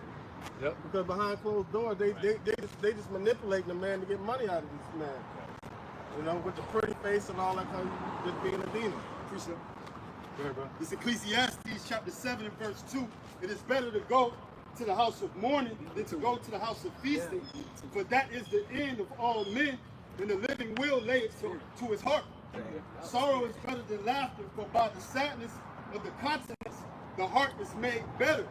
Yep. Because behind closed doors, they just manipulating the man to get money out of this man. You know, with the pretty face and all that kind of just being a demon. Appreciate it. Go ahead, bro. It's Ecclesiastes chapter 7 and verse 2. It is better to go to the house of mourning than to go to the house of feasting. For that is the end of all men, and the living will lay it to his heart. Sorrow is better than laughter, for by the sadness of the countenance, the heart is made better.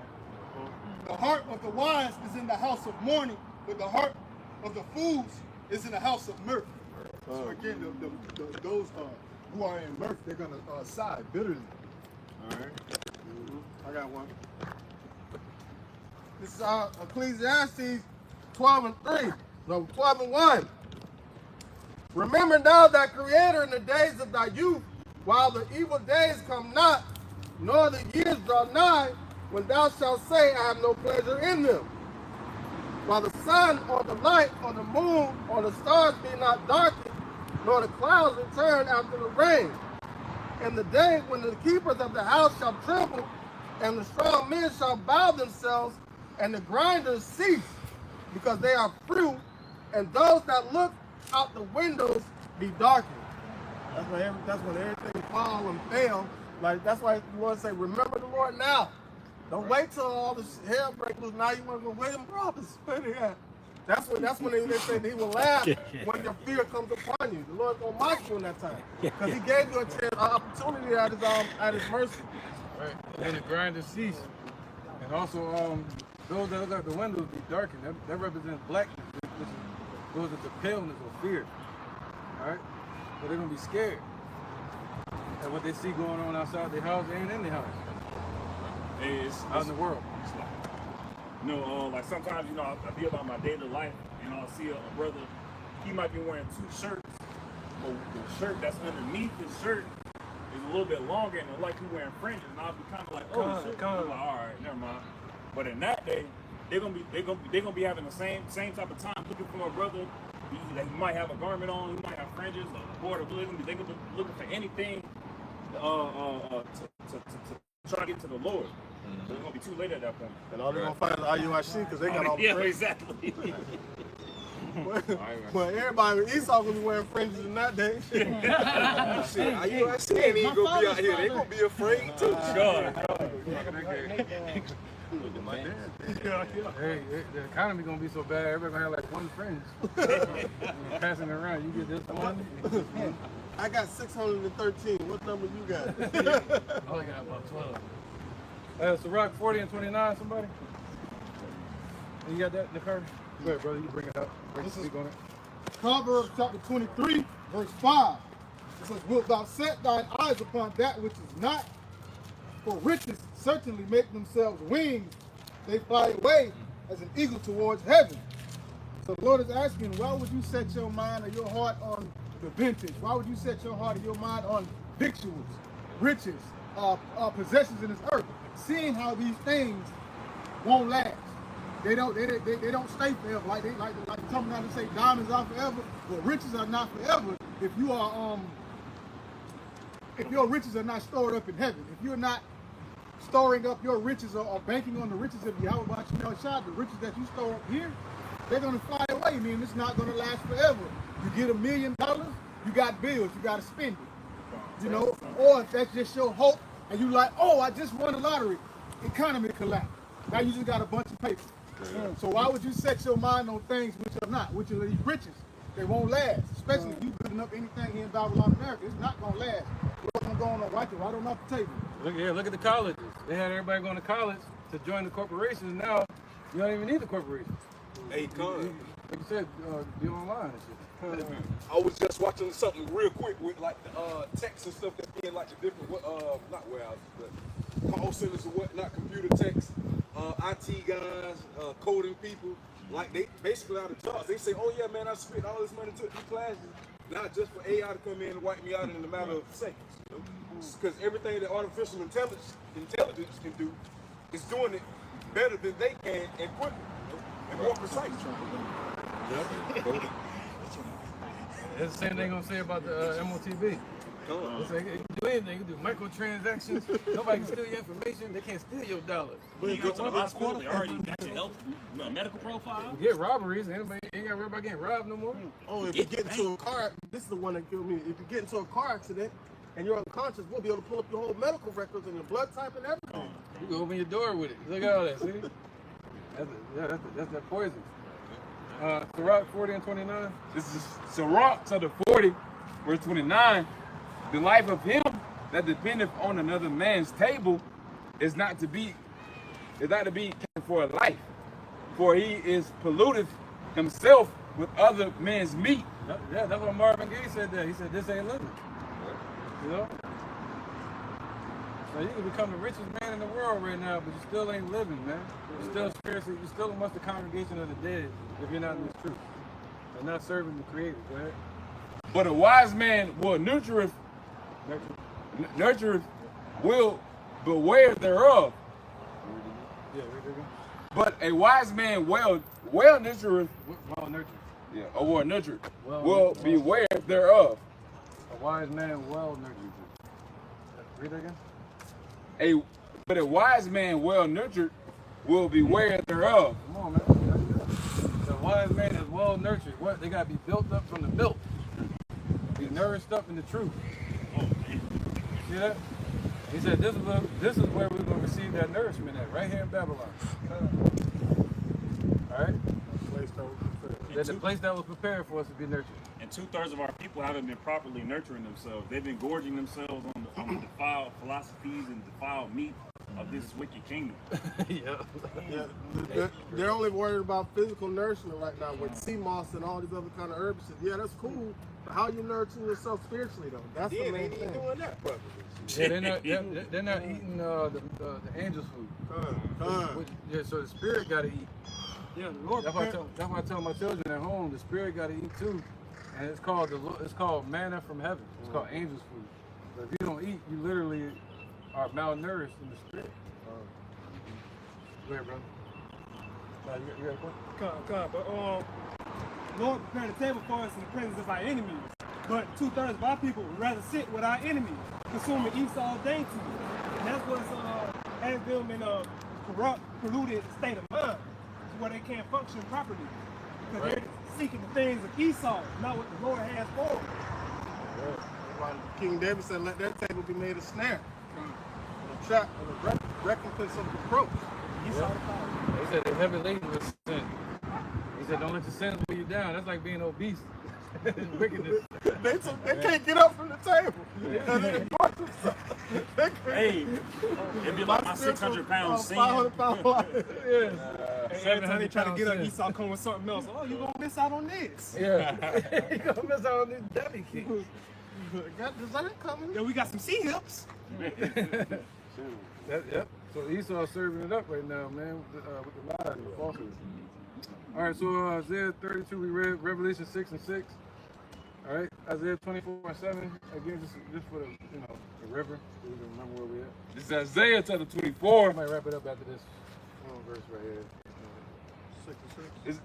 The heart of the wise is in the house of mourning, but the heart of the fools is in the house of mirth. So again, those who are in mirth, they're going to sigh bitterly. All right. I got one. This is Ecclesiastes 12 and 3. No, 12 and 1. Remember now thy Creator in the days of thy youth, while the evil days come not, nor the years draw nigh, when thou shalt say, I have no pleasure in them. While the sun or the light or the moon or the stars be not darkened, nor the clouds return after the rain. And the day when the keepers of the house shall tremble, and the strong men shall bow themselves, and the grinders cease, because they are few, and those that look out the windows be darkened. That's when everything fall and fail. Like that's why you want to say, remember the Lord now. Don't wait till all this hell breaks loose. Now you want to go, wait them brothers. That's when they said he will laugh when your fear comes upon you. The Lord's gonna mock you in that time, because he gave you an opportunity at his mercy. Right. And the grinders cease. And also those that look out the windows be darkened. That represents blackness. Those are the paleness or fear. Alright? So they're gonna be scared at what they see going on outside their house and in their house. Out in the world. You know, like sometimes, you know, I be about my daily life, and I'll see a brother, he might be wearing two shirts, but the shirt that's underneath his shirt is a little bit longer, and like he's wearing fringes, and I'll be kind of like, oh, shit. I'm like, all right, never mind. But in that day, they're gonna be having the same type of time looking for a brother. He might have a garment on, he might have fringes, a border. They're gonna be looking for anything to try to get to the Lord. So it's gonna be too late at that point. And all they're gonna find is IUIC because they got all the fringes. Exactly. Well, everybody with Esau gonna be wearing fringes in that day. Shit, IUIC ain't even gonna be out here. They gonna be afraid too. Hey, the economy gonna be so bad, everybody gonna have like one fringe. Passing it around, you get this one. I got 613. What number you got? I only got about 12. So rock 40 and 29, somebody? You got that in the car? Go ahead, brother, you bring it up. Speak on it. Proverbs chapter 23, verse 5. It says, wilt thou set thine eyes upon that which is not? For riches certainly make themselves wings. They fly away as an eagle towards heaven. So the Lord is asking, why would you set your mind or your heart on the vintage? Why would you set your heart or your mind on victuals, riches, possessions in this earth, seeing how these things won't last? They don't stay forever. Like sometimes they say diamonds are forever, but riches are not forever. If you are if your riches are not stored up in heaven, if you're not storing up your riches or banking on the riches of Yahweh Shah, the riches that you store up here, they're going to fly away. I mean, it's not going to last forever. You get $1 million, you got bills, you got to spend it. You know, or if that's just your hope, and you like, oh, I just won the lottery, economy collapsed. Now you just got a bunch of paper. So why would you set your mind on things which are not, which are these riches? They won't last, especially if you building up anything here in Babylon, America. It's not going to last. What's going to go on right on off the table? Look at the colleges. They had everybody going to college to join the corporations. Now, you don't even need the corporations. Hey, Con. Like you said, be online and shit. I was just watching something real quick with like the techs and stuff that's being like the different, not warehouses, but call centers or whatnot, computer techs, IT guys, coding people. Like they basically out of jobs. They say, oh yeah, man, I spent all this money to these classes, not just for AI to come in and wipe me out in a matter of seconds. Because everything that artificial intelligence can do is doing it better than they can and quicker, and more precise. That's the same thing I'm gonna say about the MOTB. It's like, you can do anything. You can do microtransactions. Nobody can steal your information. They can't steal your dollars. When you go to the hospital, they already got your health, medical profile. You get robberies. Anybody ain't got to worry about getting robbed no more. Oh, if you get into a car, this is the one that killed me. If you get into a car accident and you're unconscious, we'll be able to pull up your whole medical records and your blood type and everything. You can open your door with it. Look at all that. See? That's that poison. Sirach 40 and 29. This is Sirach chapter 40, verse 29. The life of him that dependeth on another man's table is not to be counted for a life, for he is polluted himself with other men's meat. Yeah, that's what Marvin Gaye said there. He said, this ain't living. You know? So you can become the richest man in the world right now, but you still ain't living, man. You're still spiritually, you're still amongst the congregation of the dead if you're not in this truth. And not serving the Creator. Go ahead. But a wise man will nurtureth will beware thereof. Yeah, read it again. But a wise man well nurtureth. Well nurtured. Yeah, or well nurtured will beware thereof. A wise man well nurtured. Read it again. But a wise man well nurtured will beware thereof. Come on, man. The wise man is well nurtured. What? They gotta be built up from the milk. Be nourished up in the truth. See that? He said, this is where we're going to receive that nourishment at, right here in Babylon. All right? That's the place that was prepared for us to be nurtured. And 2/3 of our people haven't been properly nurturing themselves. They've been gorging themselves on the defiled philosophies and defiled meat of this wicked kingdom. They're only worried about physical nourishment right now with sea moss and all these other kind of herbs. Yeah, that's cool. But how you nourishing yourself spiritually though? That's the main thing. Doing that, brother. Yeah, they're not eating the angel's food. Yeah, so the spirit got to eat. Yeah, the Lord. That's why I tell my children at home, the spirit got to eat too, and it's called manna from heaven. It's called angel's food. But if you don't eat, you literally are malnourished in the spirit. Go ahead, brother. You got a point? But Lord prepared a table for us in the presence of our enemies. But 2/3 of our people would rather sit with our enemies, consuming Esau's dainty. And that's what's has them in a corrupt, polluted state of mind, where they can't function properly. Because they're seeking the things of Esau, not what the Lord has for them. King David said, let that table be made a snare, a trap, and a recompense of reproach. Esau the power. He said they're heavy laden with sin. He said, don't let your sins weigh you down. That's like being obese. Wickedness. They can't get up from the table. Hey, it'd be like my 600 pounds sin. 500 pound life. Yeah. Every time they try to get up, Esau come with something else. Oh, you gonna miss out on this. Yeah. You gonna miss out on this dummy kick. Is that coming? Yeah, we got some sea hips. Yep. So Esau's serving it up right now, man, with the lies and the falsehood. All right, so Isaiah 32, we read Revelation 6 and 6. All right, Isaiah 24 and 7. Again, just for the river, so we can remember where we at. This is Isaiah chapter 24. I might wrap it up after this verse right here. 6 and 6.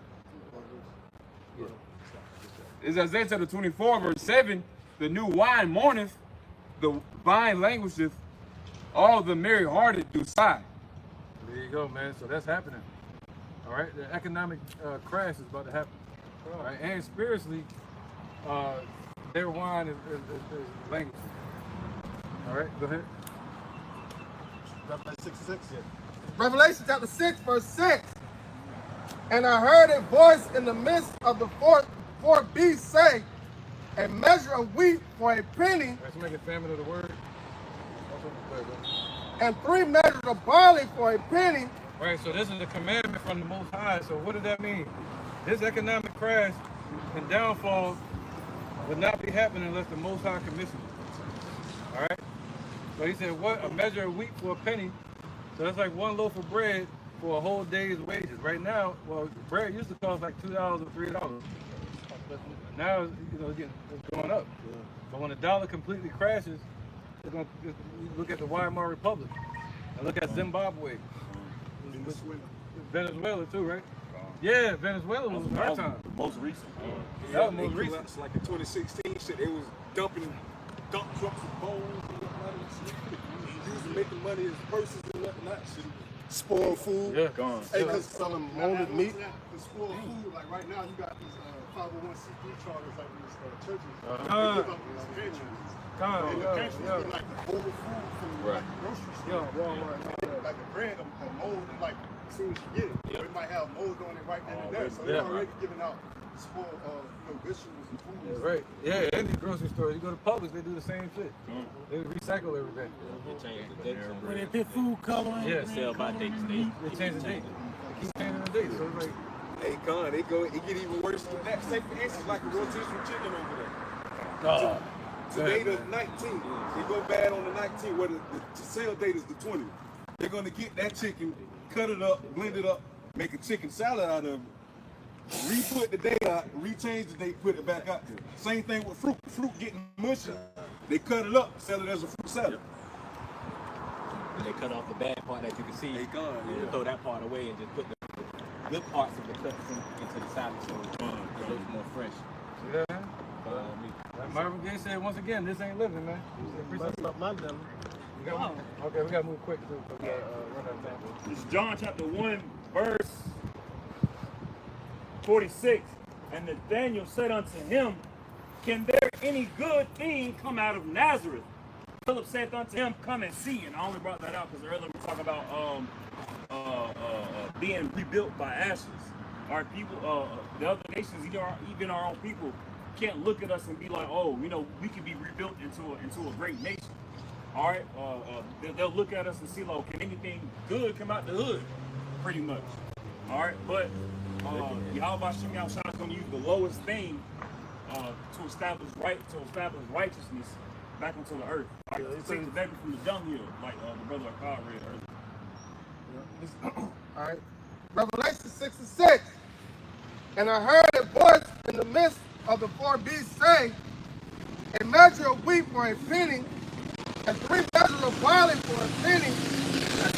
It's Isaiah chapter 24, verse 7. The new wine mourneth, the vine languisheth, all the merry-hearted do sigh. There you go, man. So that's happening. All right, the economic crash is about to happen. All right, and spiritually, their wine is languishing. All right, go ahead. Revelation 6:6. Yeah. Revelation chapter 6, verse 6. And I heard a voice in the midst of the four beasts say, a measure of wheat for a penny. Let's make it famine of the word. And 3 measures of barley for a penny. Right, so this is a commandment from the Most High. So what does that mean? This economic crash and downfall would not be happening unless the Most High commissioned it. All right? So he said, what? A measure of wheat for a penny. So that's like 1 loaf of bread for a whole day's wages. Right now, well, bread used to cost like $2 or $3. Now, it's going up. Yeah. But when the dollar completely crashes, it's going to look at the Weimar Republic and look at Zimbabwe. Venezuela too, right? Yeah, Venezuela was our time. Most recent. That was most recent. Like in 2016, shit, they was dumping dump trucks with bowls and whatnot. He was making money as purses and whatnot. Shit. Spoiled food. Yeah, gone. Hey, because selling molded meat. The spoiled food, like right now, you got these 501c3 charters, like these churches. They Uh-huh. give up these pantries. And the pantries be like the older food from like the grocery store. Like the bread, a mold, like as soon as you get it, it might have mold on it right then and there. So they're already giving out spoiled vegetables and food. Yeah, right. Yeah, and the grocery stores. You go to Publix, they do the same shit. They recycle everything. When they put food coloring. Yeah, Sell by date. they change the date. They keep changing the date. So it's like, They gone. It get even worse than that. Say for instance, like a rotisserie chicken over there. Today the 19th. They go bad on the 19th. Where the sale date is the 20th. They're gonna get that chicken, cut it up, blend it up, make a chicken salad out of it. Re-put the date out, rechange the date, put it back out there. Same thing with fruit. Fruit getting mushy. They cut it up, sell it as a fruit salad. They cut off the bad part that you can see. They gone. You throw that part away and just put the good parts of the cuts into the salad so it looks more fresh. see that, man? Like Marvin Gaye said, once again, this ain't living, man. Messed up my dinner. Okay, we got to move quick, too, because we got run out of time. It's John chapter 1, verse 46. And Nathanael said unto him, can there any good thing come out of Nazareth? Philip said unto him, come and see. And I only brought that out because earlier we talked about being rebuilt by ashes. Our people, the other nations, even our own people, can't look at us and be like, oh, we can be rebuilt into a great nation. All right, they'll look at us and see, like, can anything good come out the hood? Pretty much. All right, but Yahweh Hashem Yahushua is going to use the lowest thing to establish righteousness back onto the earth. Right? To take the baby from the dunghill, like the brother Akar read earlier. All right. Revelation 6:6. And I heard a voice in the midst of the 4 beasts say, a measure of wheat for a penny, and 3 measures of barley for a penny, and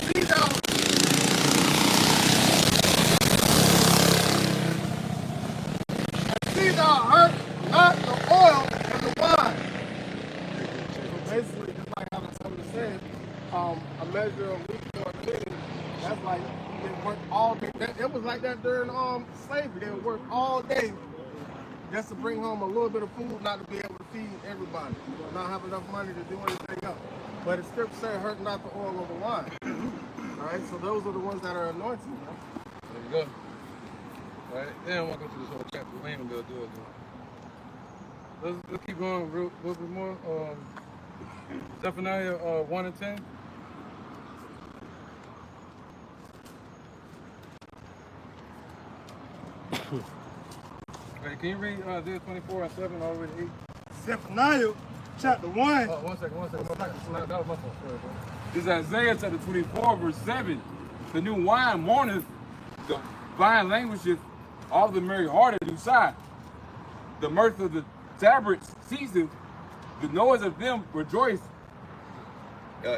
see thou hurt not the oil and the wine. So basically, just like how somebody said, a measure of wheat for a penny, that's like they work all day. It was like that during slavery. They would work all day just to bring home a little bit of food, not to be able to feed everybody, not have enough money to do anything else. But the scripture said, hurt not the oil of the wine. All right, so those are the ones that are anointed. There you go. All right, then I want to go through this whole chapter. We ain't gonna be able to do it, though. Let's keep going a little bit more. Zephaniah 1 and 10. Right, can you read Isaiah 24 and 7 all the way to 8? Zephaniah chapter 1. Oh, one second. That was my fault. Sorry, bro. This is Isaiah chapter 24, verse 7. The new wine mourneth, the vine languisheth, all the merry-hearted do sigh. The mirth of the tabrets ceaseth, the noise of them rejoice.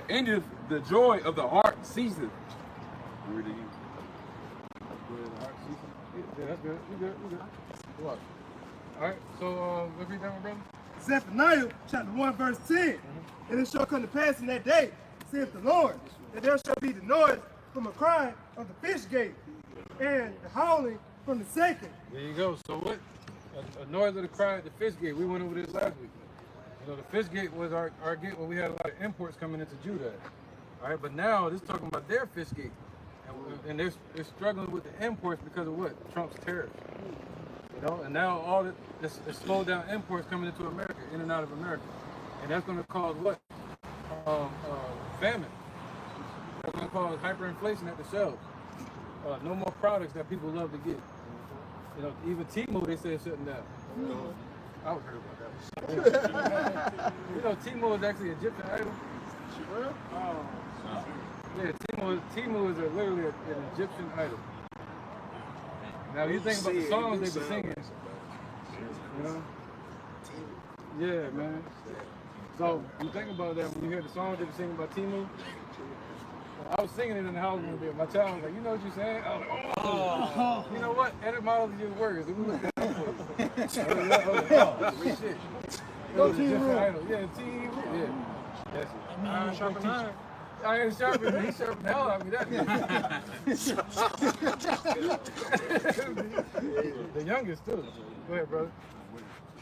Endeth the joy of the heart ceaseth. Where do you? Yeah, that's good. You good. What? All right, so let's read that one, brother. Zephaniah chapter 1, verse 10. And it shall come to pass in that day, saith the Lord, that there shall be the noise from a cry of the fish gate, and the howling from the second. There you go. So what? A noise of the cry at the fish gate. We went over this last week. You know, the fish gate was our gate where we had a lot of imports coming into Judah. All right, but now this is talking about their fish gate. And they're struggling with the imports because of what? Trump's tariffs. You know, and now all this slowed down imports coming into America, in and out of America. And that's going to cause what? Famine. That's going to cause hyperinflation at the shelves. No more products that people love to get. You know, even Temu, they say, is shutting down. I was heard about that. You know, Temu is actually an Egyptian idol. Yeah, Temu is literally an Egyptian idol. Now, you think about the songs they be singing, you know? Yeah, man. So, you think about that when you hear the songs they be singing about Temu. I was singing it in the house one day. My child was like, you know what you're saying? I was like, oh. You know what? Etymology of words. We looked at that for you. Oh, shit. Go Temu. Yeah, Temu. Yeah. That's it. Iron sharpen iron. Iron sharpen. He sharpened the hell out of me that day. The youngest, too. Go ahead, brother.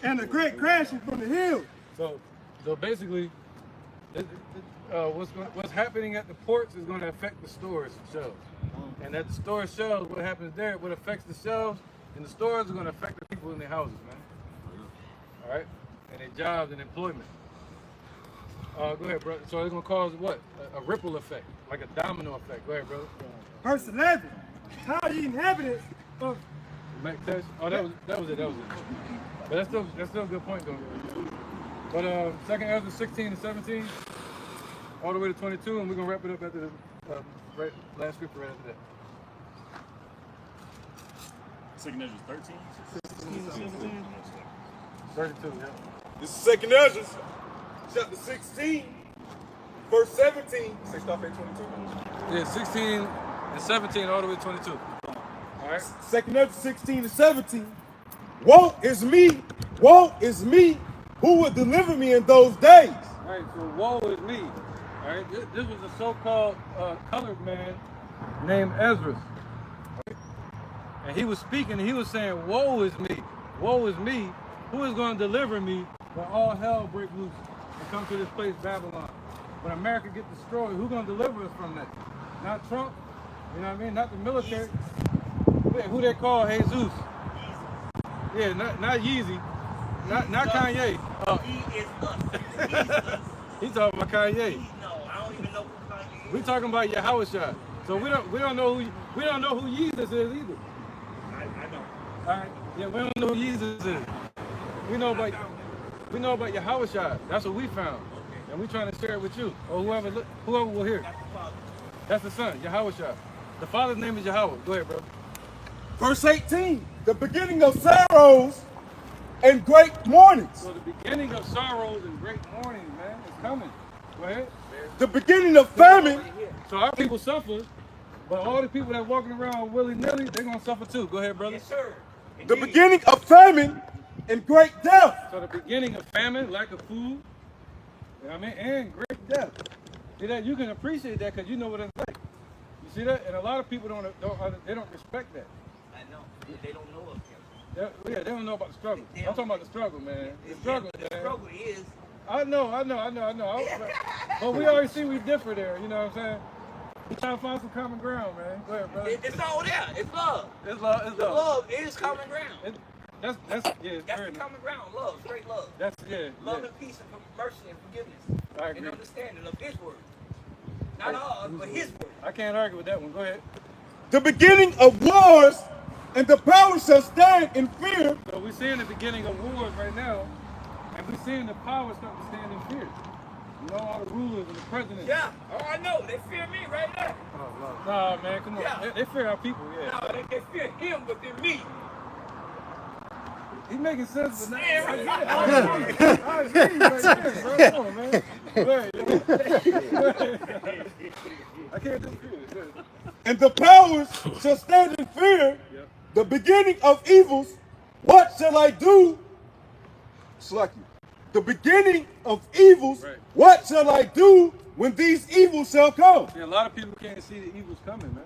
And the great crashing from the hill. So basically, what's happening at the ports is going to affect the stores shelves. And at the store shelves, what happens there, what affects the shelves in the stores is going to affect the people in their houses, man. All right? And their jobs and employment. Go ahead, brother. So it's going to cause what? A ripple effect, like a domino effect. Go ahead, brother. Verse 11. How ye inhabitants of... Oh, that was it. But that's still a good point, though. But 2nd Ezra 16 and 17, all the way to 22, and we're going to wrap it up after the last scripture right after that. 2nd Ezra 13? 16 and 17? 32, yeah. This is 2nd Ezra, chapter 16, verse 17. Say stop at 22. Yeah, 16 and 17, all the way to 22. All right. 2nd Ezra 16 and 17. Woe is me, who will deliver me in those days? All right, so woe is me. All right, this was a so-called colored man named Ezra. Right? And he was speaking, and he was saying, woe is me, who is going to deliver me when all hell break loose and come to this place, Babylon? When America gets destroyed, who's going to deliver us from that? Not Trump, you know what I mean? Not the military. Who they call Jesus? Yeah, not Yeezy. Not Kanye. He is us. He's talking about Kanye. No, I don't even know who Kanye is. We talking about Yahushua. So we don't know who Jesus is either. I know. All right. Yeah, we don't know who Jesus is. We know about Yahushua. That's what we found. And we trying to share it with you. Or whoever will hear. That's the son, Yahushua. The father's name is Yahweh. Go ahead, bro. Verse 18. The beginning of sorrows and great mournings. So the beginning of sorrows and great mourning, man, is coming. Go ahead. The beginning of famine. So our people suffer, but all the people that walking around willy-nilly, they're going to suffer too. Go ahead, brother. Yes, sir. The beginning of famine and great death. So the beginning of famine, lack of food, you know what I mean, and great death. See that? You can appreciate that because you know what it's like. You see that? And a lot of people don't respect that. I know. They don't know of him. They don't know about the struggle. I'm talking about the struggle, man. The struggle, man. The struggle is. I know. But we already see we differ there, you know what I'm saying? We trying to find some common ground, man. Go ahead, brother. It's all there. It's love. It's love. Love is common ground. That's the common ground. Love, straight love. Love and peace and mercy and forgiveness. I agree. And understanding of His word. Not ours, but His word. I can't argue with that one. Go ahead. The beginning of wars, and the power shall stand in fear. So we're seeing the beginning of wars right now, and we're seeing the power start to stand in fear. You know, all the rulers and the presidents. Yeah. Oh, I know. They fear me right now. Oh, nah, man, come on. Yeah. They fear our people, yeah. No, they fear him, but they're me. He's making sense, but not. Yeah, right. I agree right there, bro. Come on, man. I can't disagree with it. And the powers shall stand in fear. Yep. The beginning of evils. What shall I do? Slucky. the beginning of evils. Right. What shall I do when these evils shall come? Yeah, a lot of people can't see the evils coming, man.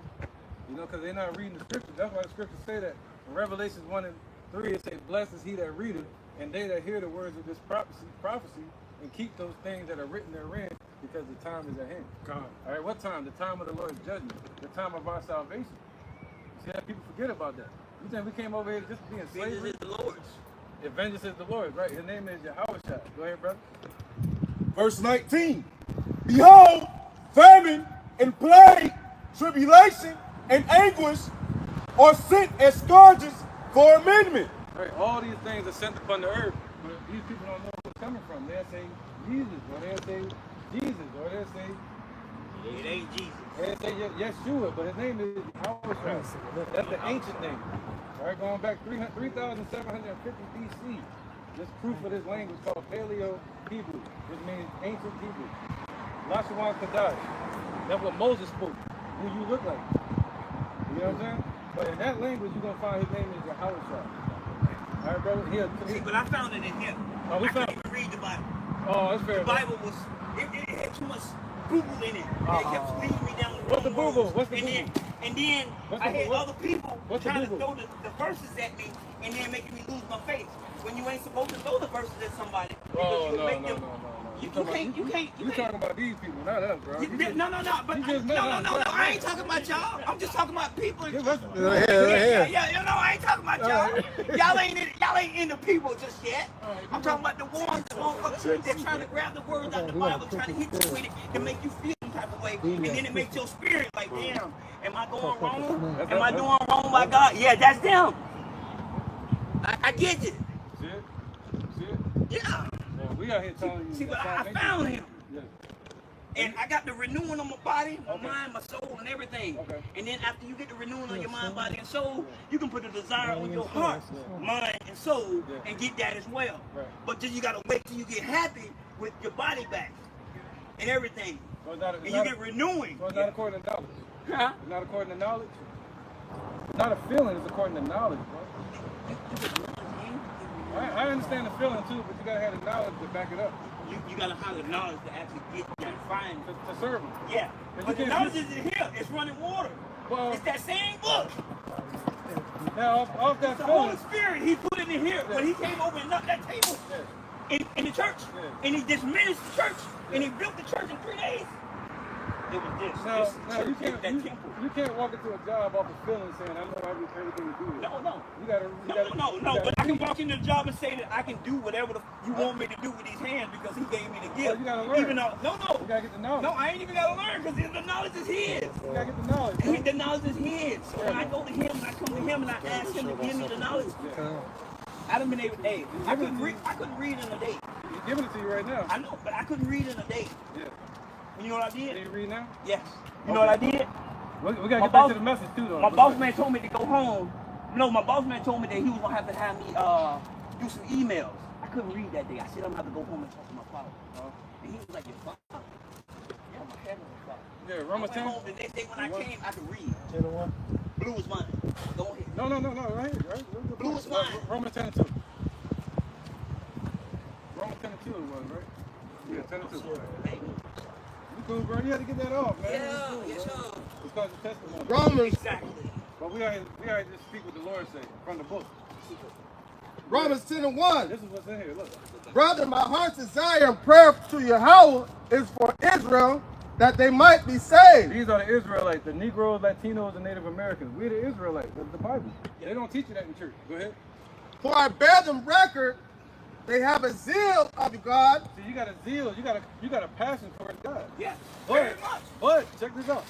You know, because they're not reading the scriptures. That's why the scriptures say that. In Revelations 1 and 3, it says, blessed is he that readeth, and they that hear the words of this prophecy, and keep those things that are written therein, because the time is at hand. God. All right, what time? The time of the Lord's judgment. The time of our salvation. See how people forget about that. You think we came over here just to be in slavery? Vengeance is the Lord's. If vengeance is the Lord's, right? His name is Yahweh. Go ahead, brother. Verse 19. Behold, famine and plague, tribulation and anguish are sent as scourges for amendment. Right, all these things are sent upon the earth, but these people don't know where it's coming from. They'll say Jesus, or they'll say Jesus, or they'll say It ain't Jesus. they'll say Yeshua, but his name is Yahweh. That's the ancient name. All right, going back 3,750 BC. This proof of this language called Paleo Hebrew, which means ancient Hebrew. Lashawan Kadash. That's what Moses spoke. Who you look like. You know what I'm saying? But in that language, you're gonna find his name is Yahweh. All right, bro. See, but I found it in here. Oh, we I found. couldn't even read the Bible. Oh, that's fair. The Bible was, it had too much boo-boo in it. It kept leading me down the What's the wrong boo-boo? road. What's the And then I had other people What's the trying to boo-boo? throw the verses at me and then making me lose my faith. When you ain't supposed to throw the verses at somebody. Oh, because no, make no, them, no, no, no. You talking about these people, not us, bro. No, I ain't talking about y'all. I'm just talking about people. Yeah, I ain't talking about y'all. Y'all ain't into people just yet. I'm talking about the ones that trying to grab the words out the Bible, trying to hit you with it to make you feel some type of way, and then it makes your spirit like, damn, am I going wrong? Am I doing wrong by God? Yeah, that's them. I get it. See it? See it? Yeah. We out here telling you. See, but I found him. Yeah. And I got the renewing of my body, my mind, my soul, and everything. Okay. And then after you get the renewing of your mind, body, and soul, you can put a desire on your heart, mind, and soul, and get that as well. Right. But then you gotta wait till you get happy with your body back and everything. So you get renewing. So it's not according to knowledge. Huh? It's not according to knowledge. It's not a feeling, it's according to knowledge, bro. I understand the feeling too, but you gotta have the knowledge to back it up. You gotta have the knowledge to actually get that find to serve him. Yeah. But the knowledge is in here. It's running water. Well, it's that same book. Now off that the feeling, Holy Spirit, he put it in here when he came over and knocked that table in the church. And he diminished the church. And he built the church in 3 days. It was this. Now you can't walk into a job off of feeling saying I know everything to do with it. No. You But I can walk into the job and say that I can do whatever you want me to do with these hands because he gave me the gift. Well, you gotta learn. Even though, you gotta get the knowledge. No, I ain't even gotta learn because the knowledge is his. You gotta get the knowledge. The knowledge is his. So when I go to him and I come to him and I ask him to give me the knowledge, I done been able to. I couldn't read in a day. He's giving it to you right now. I know, but I couldn't read in a day. Yeah. You know what I did? Can you read now? Yes. You know what I did? We gotta get back to the message too, though. My boss man told me to go home. No, my boss man told me that he was gonna have me do some emails. I couldn't read that day. I said I'm gonna have to go home and talk to my father. And he was like, "Your father?" Yeah, my heavenly father. Yeah, Romans 10. The next day when I came, I could read. Blue was mine. Go ahead. No, right here, right? Blue was mine. Romans 10 and 2. Romans 10 and 2 it was, right? Yeah, 10 and 2. You cool, bro? You had to get that off, man. Yeah, cool, yes, sir. It's called the testimony. Romans. Exactly. But we already just speak what the Lord said from the book. Romans 10 and 1. This is what's in here, look. Brother, my heart's desire and prayer to Yahweh is for Israel, that they might be saved. These are the Israelites, the Negroes, Latinos, and Native Americans. We're the Israelites. That's the Bible. They don't teach you that in church. Go ahead. For I bear them record, they have a zeal of God. See, you got a zeal. You got a passion towards God. Yes. Very much. But check this out.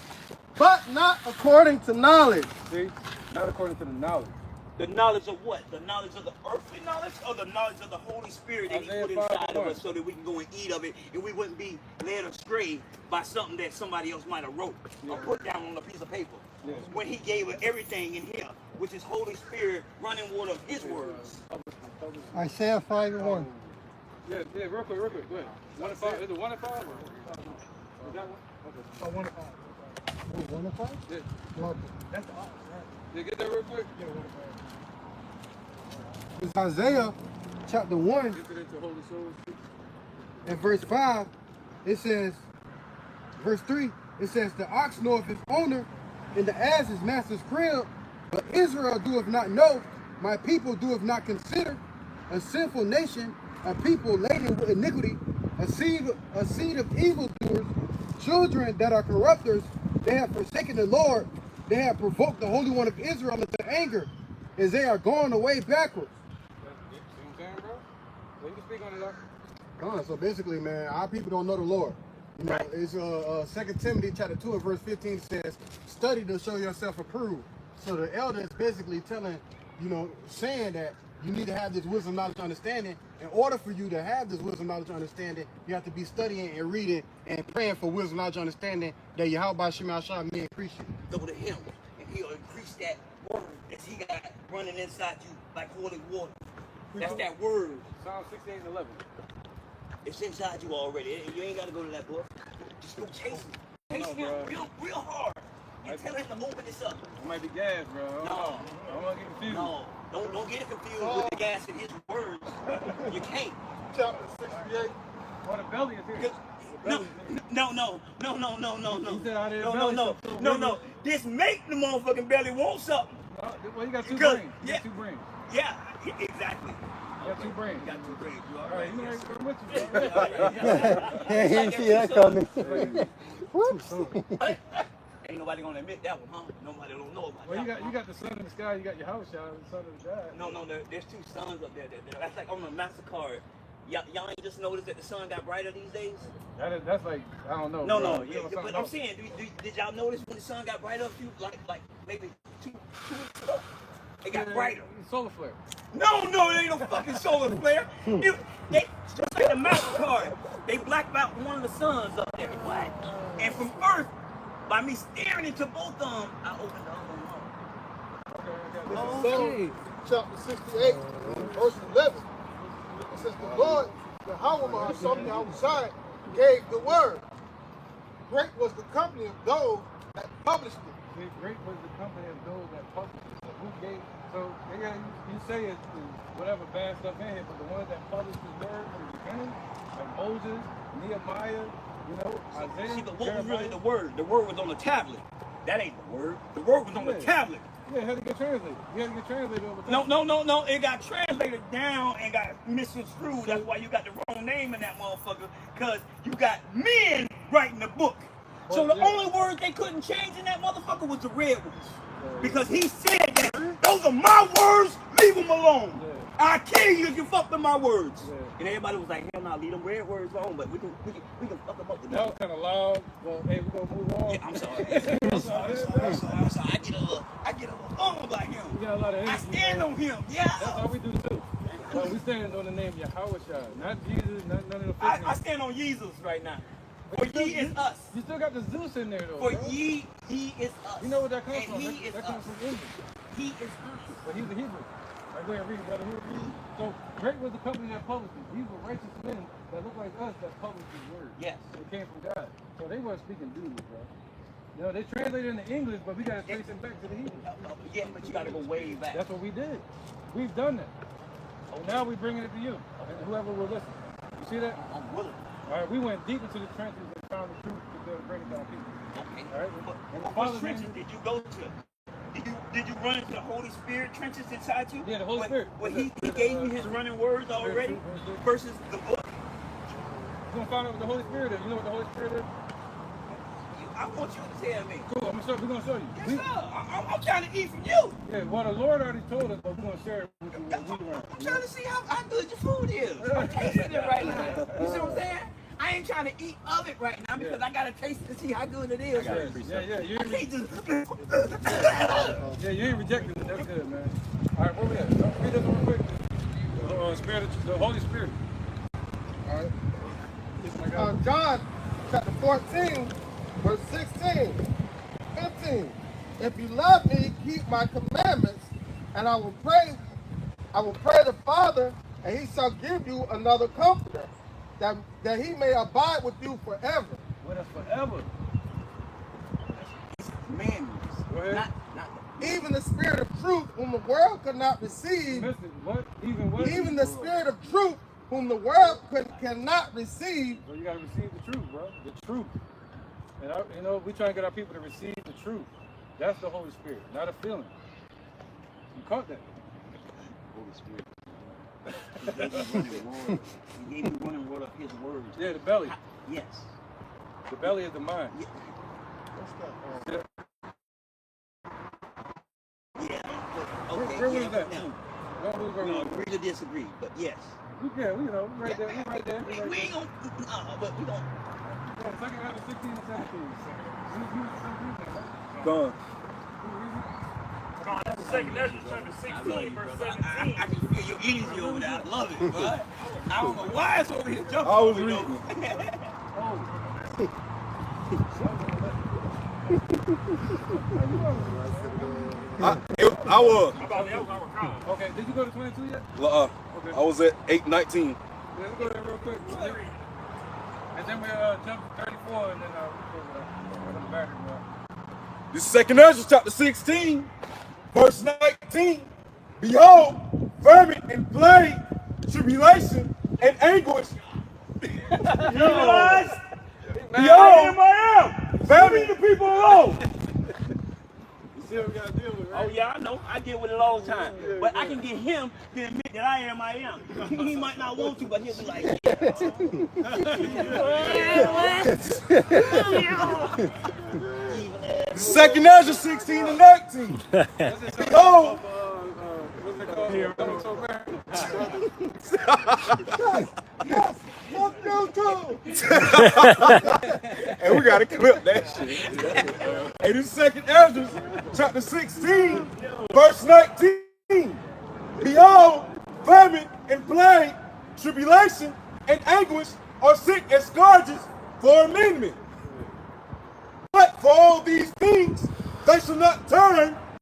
But not according to knowledge. See, not according to the knowledge. The knowledge of what? The knowledge of the earthly knowledge or the knowledge of the Holy Spirit that he put inside of us so that we can go and eat of it and we wouldn't be led astray by something that somebody else might have wrote or put down on a piece of paper. Yeah. When he gave us everything in here, which is Holy Spirit, running water of his words. Isaiah 5 and 1. Yeah, real quick. Go ahead. 1 and 5. Is it 1 and 5? Or? Is that one? Okay. Oh, 1 and 5. Oh, 1 and 5? Yeah. Okay. That's the opposite, right? Yeah, get that real quick. Yeah, 1 and 5. It's Isaiah chapter 1. Get it into Holy Souls. In verse 5, it says, verse 3, it says, the ox knoweth his owner, and the ass his master's crib, but Israel doeth not know, my people doeth not consider, a sinful nation, a people laden with iniquity, a seed of evildoers, children that are corrupters, they have forsaken the Lord, they have provoked the Holy One of Israel into anger, as they are going away backwards. See what I'm saying, bro? So you can speak on it, though. So basically, man, our people don't know the Lord. You know, it's 2 Timothy chapter 2 and verse 15 says, study to show yourself approved. So the elder is basically telling, you know, saying that you need to have this wisdom, knowledge, understanding. In order for you to have this wisdom, knowledge, understanding, you have to be studying and reading and praying for wisdom, knowledge, understanding that Yahweh Shema Shah may increase you. Go to him, and he'll increase that word that he got running inside you like holy water. That's that word. Psalm 68 and 11. It's inside you already. You ain't got to go to that book. Just go chase him. Chase him real hard. And tell him to open this up. It might be gas, bro. No. I don't want to get confused. No. Don't get confused with the gas in his words. You can't. Chapter 68. Well, the belly is here. No. This make the motherfucking belly want something. Well, you got two brains. You got two brains. Yeah, exactly. You got two brains. You got two brains. You all right? You right? ain't with you, He didn't see that coming. Whoops. Ain't nobody gonna admit that one, huh? Nobody don't know about well, that. You got the sun in the sky. You got your house shot. The sun of the God. No, there's two suns up there. That's like on the MasterCard. Y'all ain't just noticed that the sun got brighter these days? That's like, I don't know. No. Yeah, but I'm saying, did y'all notice when the sun got brighter a few, like maybe two weeks ago? It got brighter. Solar flare. No, it ain't no fucking solar flare. They just like the MasterCard. They blacked out one of the suns up there. What? And from Earth, by me staring into both of them, I opened the other one up. This is Psalm chapter 68, verse 11. It says, the Lord, Yahweh, something outside, gave the word. Great was the company of those that published it. Great was the company of those that published it. So who gave? So you say it's whatever bad stuff in here, but the ones that published the word from the beginning, like Moses, Nehemiah, you know, Isaiah. See, but what was really the word? The word was on the tablet. That ain't the word. The word was on the tablet. Yeah, it had to get translated. You had to get translated over time. No. It got translated down and got misconstrued. That's why you got the wrong name in that motherfucker. Because you got men writing the book. So the only word they couldn't change in that motherfucker was the red ones. Because he said that those are my words, leave them alone. I'll kill you if you fuck with my words. And everybody was like, hell no, leave them red words alone, but we can fuck them up with that was kind of loud. Well, hey, we're gonna move on. Yeah, I'm sorry. I'm sorry. I get a little on like him. We got a lot of energy. I stand on him. Yeah. That's how we do too. Well, we stand on the name Yahweh Shah, not Jesus, none of the I stand on Jesus right now. For ye is us. You still got the Zeus in there though. For ye, he is us. You know what that comes from? He is that comes us. from English. He is us. But he's a Hebrew. Like, go ahead and read, brother. So great was the company that published it. These were righteous men that look like us that published his word. Yes. It came from God. So they weren't speaking doodle, bro. You know, they translated into English, but we got to trace it back to the Hebrew. Yeah, but you got to go way back. That's what we did. We've done that. So now we're bringing it to you, and whoever will listen. You see that? I'm willing. All right, we went deep into the trenches and found the truth to bring it down people. Okay. All right? What trenches did you go to? Did you run into the Holy Spirit trenches inside you? Yeah, the Holy Spirit. Well, he gave you his running words already versus the book. You're going to find out what the Holy Spirit is. You know what the Holy Spirit is? I want you to tell me. Cool, we're going to show you. Yes, sir. I'm trying to eat from you. Yeah, well, the Lord already told us, but we're going to share it with you. I'm trying to see how good your food is. I'm tasting it right now. You see what I'm saying? I ain't trying to eat of it right now because I got to taste it to see how good it is. Yeah. You ain't ain't rejecting it. That's good, man. All right, where we at? Read this real quick. The Holy Spirit. All right. John chapter 14, verse 16, 15. If you love me, keep my commandments, and I will pray the Father, and he shall give you another comforter, that he may abide with you forever. With us forever. Commandments. Go ahead. Even the Spirit of truth, whom the world could not receive. What? Even what? Even the Spirit of truth, whom the world cannot receive. So you gotta receive the truth, bro. The truth. And you know, we try to get our people to receive the truth. That's the Holy Spirit, not a feeling. You caught that? Holy Spirit. He gave me running water of his words. Yeah, the belly. Yes. The belly is the mind. Yeah. Yeah. Yeah. Okay. Where yeah, was that? no. No, Agree to disagree, but yes. Yeah, we know, we right there, we right there. We ain't gonna, but we don't. Yeah, second half of 16 and 17. Done. No, that's the second Ezra chapter 16, verse 17. I can feel your energy over there. I love it, bro. I don't know why it's over here jumping. I was reading. I was. Okay, did you go to 22 yet? Okay. I was at 8:19. Let's go there real quick. And then we jump to 34 and then we'll come back. This is 2nd Ezra chapter 16, verse 19. Behold, famine and plague, tribulation and anguish. Behold, famine. the people alone. You see what we gotta deal with, right? Oh yeah, I know. I deal with it all the time. But I can get him to admit that I am. He might not want to, but he'll be like, Second Ezra 16 and 19. Behold, and we gotta clip that shit. Hey, this is 2nd Ezra chapter 16, verse 19. Behold, famine and plague, tribulation and anguish are sick as scourges for amendment. But for all these things, they shall not turn